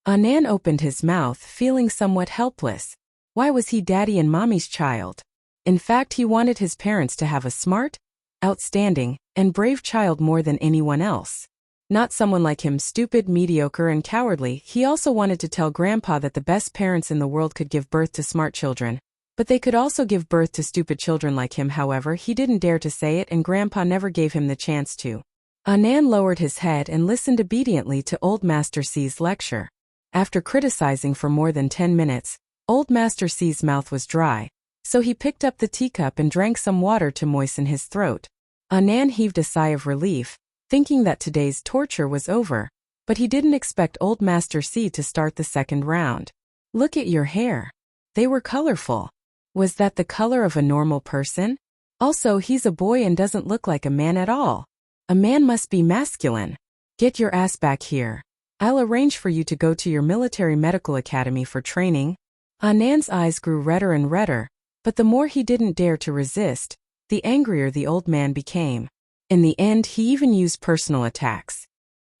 Nan opened his mouth, feeling somewhat helpless. Why was he daddy and mommy's child? In fact, he wanted his parents to have a smart, outstanding, and brave child more than anyone else. Not someone like him, stupid, mediocre, and cowardly. He also wanted to tell Grandpa that the best parents in the world could give birth to smart children, but they could also give birth to stupid children like him. However, he didn't dare to say it and Grandpa never gave him the chance to. Nan lowered his head and listened obediently to Old Master C's lecture. After criticizing for more than 10 minutes, Old Master C's mouth was dry, so he picked up the teacup and drank some water to moisten his throat. Nan heaved a sigh of relief. thinking that today's torture was over, but he didn't expect old Master C to start the second round. Look at your hair. They were colorful. Was that the color of a normal person? Also, he's a boy and doesn't look like a man at all. A man must be masculine. Get your ass back here. I'll arrange for you to go to your military medical academy for training. Anand's eyes grew redder and redder, but the more he didn't dare to resist, the angrier the old man became. In the end, he even used personal attacks.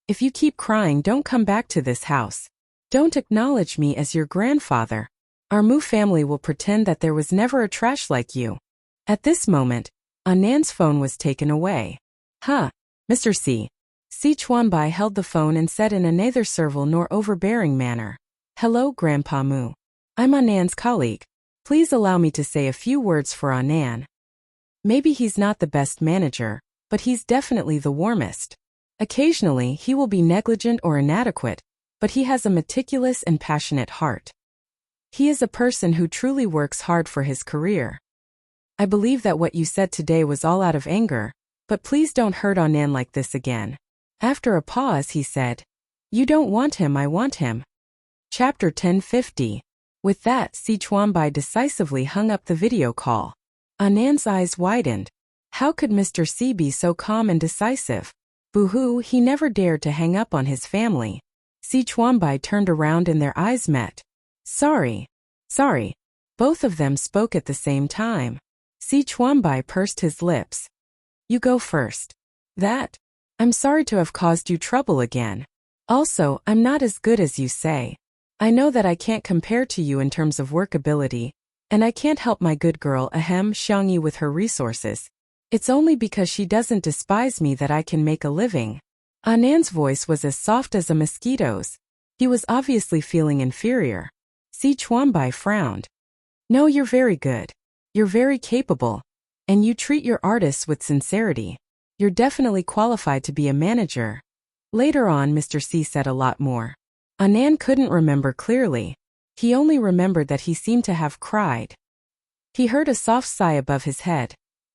If you keep crying, don't come back to this house. Don't acknowledge me as your grandfather. Our Mu family will pretend that there was never a trash like you. At this moment, Anand's phone was taken away. Huh, Mr. C. Si Chuanbai held the phone and said in a neither servile nor overbearing manner, "Hello, Grandpa Mu. I'm Anand's colleague. Please allow me to say a few words for Anand. Maybe he's not the best manager, but he's definitely the warmest. Occasionally, he will be negligent or inadequate, but he has a meticulous and passionate heart. He is a person who truly works hard for his career. I believe that what you said today was all out of anger, but please don't hurt Anand like this again." After a pause, he said, "You don't want him, I want him." Chapter 1050. With that, Si Chuanbai decisively hung up the video call. Anand's eyes widened. How could Mr. C be so calm and decisive? Boo-hoo, he never dared to hang up on his family. Si Chuanbai turned around and their eyes met. Sorry. Both of them spoke at the same time. Si Chuanbai pursed his lips. You go first. I'm sorry to have caused you trouble again. Also, I'm not as good as you say. I know that I can't compare to you in terms of workability, and I can't help my good girl Xiangyi with her resources. It's only because she doesn't despise me that I can make a living. Anand's voice was as soft as a mosquito's. He was obviously feeling inferior. Si Chuanbai frowned. No, you're very good. You're very capable. And you treat your artists with sincerity. You're definitely qualified to be a manager. Later on, Mr. C said a lot more. Anand couldn't remember clearly. He only remembered that he seemed to have cried. He heard a soft sigh above his head,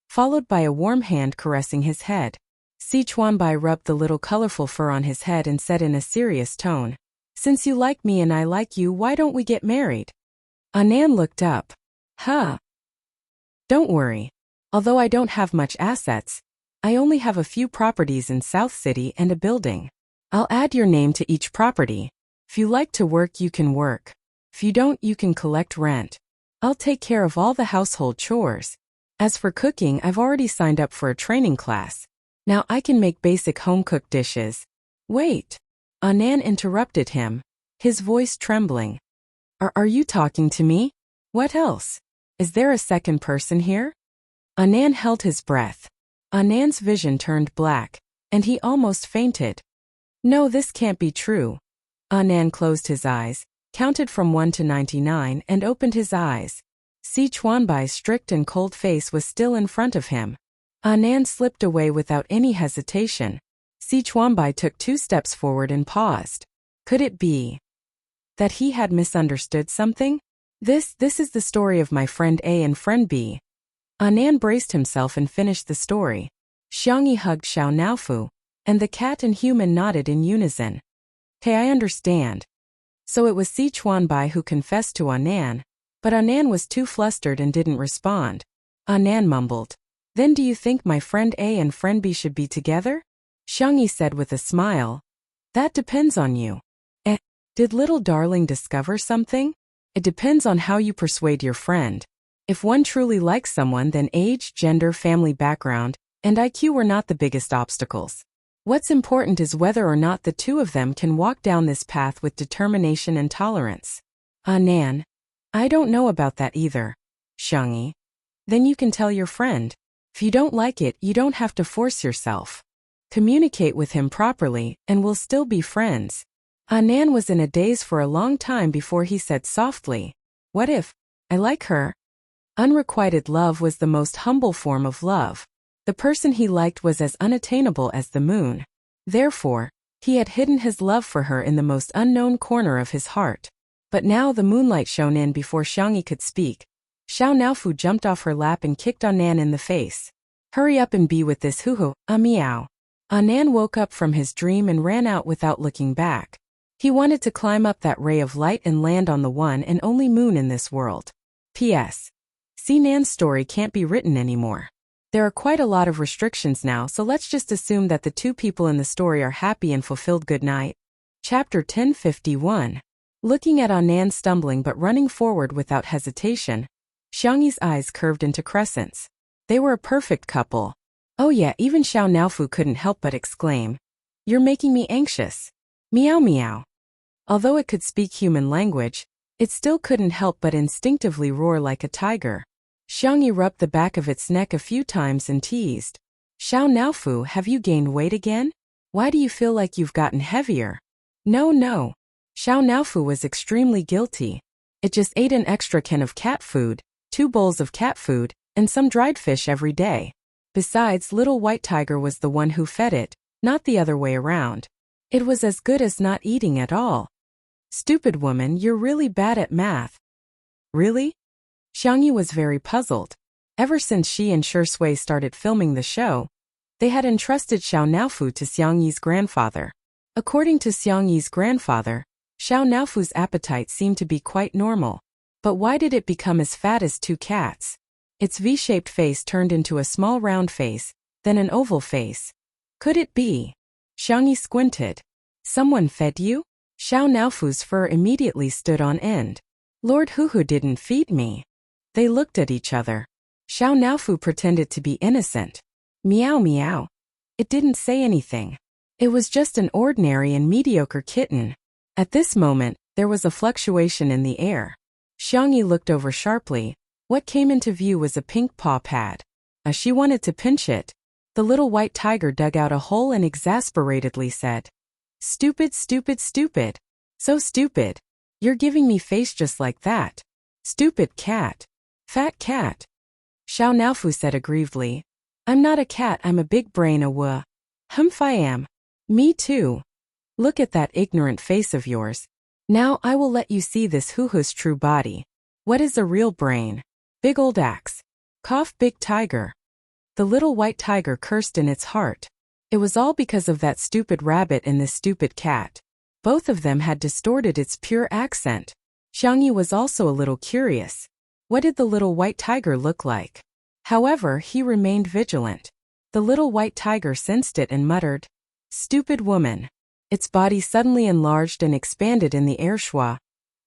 followed by a warm hand caressing his head. Si Chuanbai rubbed the little colorful fur on his head and said in a serious tone, "Since you like me and I like you, why don't we get married?" Anand looked up. Huh. Don't worry. Although I don't have much assets, I only have a few properties in South City and a building. I'll add your name to each property. If you like to work, you can work. If you don't, you can collect rent. I'll take care of all the household chores. As for cooking, I've already signed up for a training class. Now I can make basic home-cooked dishes. Wait. Anand interrupted him, his voice trembling. Are you talking to me? What else? Is there a second person here? Anand held his breath. Anand's vision turned black, and he almost fainted. No, this can't be true. Anand closed his eyes, counted from 1 to 99 and opened his eyes. Si Chuanbai's strict and cold face was still in front of him. Anand slipped away without any hesitation. Si Chuanbai took 2 steps forward and paused. Could it be that he had misunderstood something? This is the story of my friend A and friend B. Anand braced himself and finished the story. Xiangyi hugged Xiao Naofu, and the cat and human nodded in unison. Hey, I understand. So it was Si Chuanbai who confessed to Anand, but Anand was too flustered and didn't respond. Anand mumbled. Then do you think my friend A and friend B should be together? Xiangyi said with a smile. That depends on you. Did little darling discover something? It depends on how you persuade your friend. If one truly likes someone, then age, gender, family background, and IQ were not the biggest obstacles. What's important is whether or not the two of them can walk down this path with determination and tolerance. Anand, I don't know about that either. Xiangyi. Then you can tell your friend. If you don't like it, you don't have to force yourself. Communicate with him properly, and we'll still be friends. Anand was in a daze for a long time before he said softly, What if I like her? Unrequited love was the most humble form of love. The person he liked was as unattainable as the moon. Therefore, he had hidden his love for her in the most unknown corner of his heart. But now the moonlight shone in before Xiangyi could speak. Xiao Naofu jumped off her lap and kicked Anand in the face. Hurry up and be with this hoo-hoo, meow. Anand woke up from his dream and ran out without looking back. He wanted to climb up that ray of light and land on the one and only moon in this world. P.S. See, Nan's story can't be written anymore. There are quite a lot of restrictions now, so let's just assume that the two people in the story are happy and fulfilled. Good night. Chapter 1051. Looking at Anand stumbling but running forward without hesitation, Xiangyi's eyes curved into crescents. They were a perfect couple. Oh yeah, even Xiao Naofu couldn't help but exclaim, "You're making me anxious." Meow meow. Although it could speak human language, it still couldn't help but instinctively roar like a tiger. Xiangyi rubbed the back of its neck a few times and teased, "Xiao Naofu, have you gained weight again? Why do you feel like you've gotten heavier?" No. Xiao Naofu was extremely guilty. It just ate an extra can of cat food, 2 bowls of cat food, and some dried fish every day. Besides, little white tiger was the one who fed it, not the other way around. It was as good as not eating at all. Stupid woman, you're really bad at math. Really? Xiangyi was very puzzled. Ever since she and Shui started filming the show, they had entrusted Xiao Naofu to Xiangyi's grandfather. According to Xiangyi's grandfather, Xiao Naofu's appetite seemed to be quite normal. But why did it become as fat as 2 cats? Its V-shaped face turned into a small round face, then an oval face. Could it be? Xiangyi squinted. Someone fed you? Xiao Naofu's fur immediately stood on end. Lord Huhu didn't feed me. They looked at each other. Xiao Naofu pretended to be innocent. Meow meow. It didn't say anything. It was just an ordinary and mediocre kitten. At this moment, there was a fluctuation in the air. Xiangyi looked over sharply. What came into view was a pink paw pad. As she wanted to pinch it, the little white tiger dug out a hole and exasperatedly said, "Stupid, stupid, stupid. So stupid. You're giving me face just like that. Stupid cat. Fat cat." Xiao Naofu said aggrievedly, "I'm not a cat, I'm a big brain a Humph I am. Me too. Look at that ignorant face of yours. Now I will let you see this Huhu's true body. What is a real brain? Big old axe. Cough, big tiger." The little white tiger cursed in its heart. It was all because of that stupid rabbit and this stupid cat. Both of them had distorted its pure accent. Xiangyi was also a little curious. What did the little white tiger look like? However, he remained vigilant. The little white tiger sensed it and muttered, "Stupid woman." Its body suddenly enlarged and expanded in the air. Shua.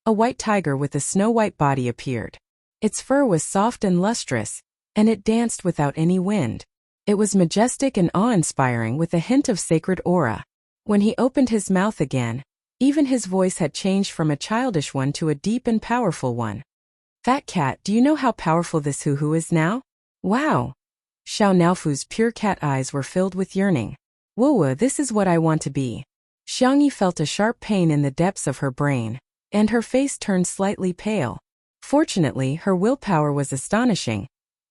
A white tiger with a snow-white body appeared. Its fur was soft and lustrous, and it danced without any wind. It was majestic and awe-inspiring with a hint of sacred aura. When he opened his mouth again, even his voice had changed from a childish one to a deep and powerful one. "Fat cat, do you know how powerful this Huhu is now?" "Wow." Xiao Naofu's pure cat eyes were filled with yearning. "Whoa, this is what I want to be." Xiangyi felt a sharp pain in the depths of her brain, and her face turned slightly pale. Fortunately, her willpower was astonishing,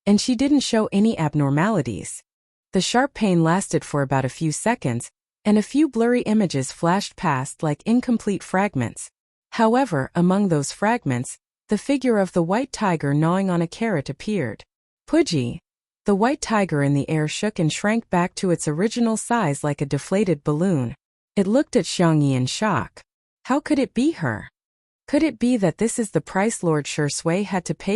and she didn't show any abnormalities. The sharp pain lasted for about a few seconds, and a few blurry images flashed past like incomplete fragments. However, among those fragments, the figure of the white tiger gnawing on a carrot appeared. Pudgy! The white tiger in the air shook and shrank back to its original size like a deflated balloon. It looked at Xiangyi in shock. How could it be her? Could it be that this is the price Lord Shui had to pay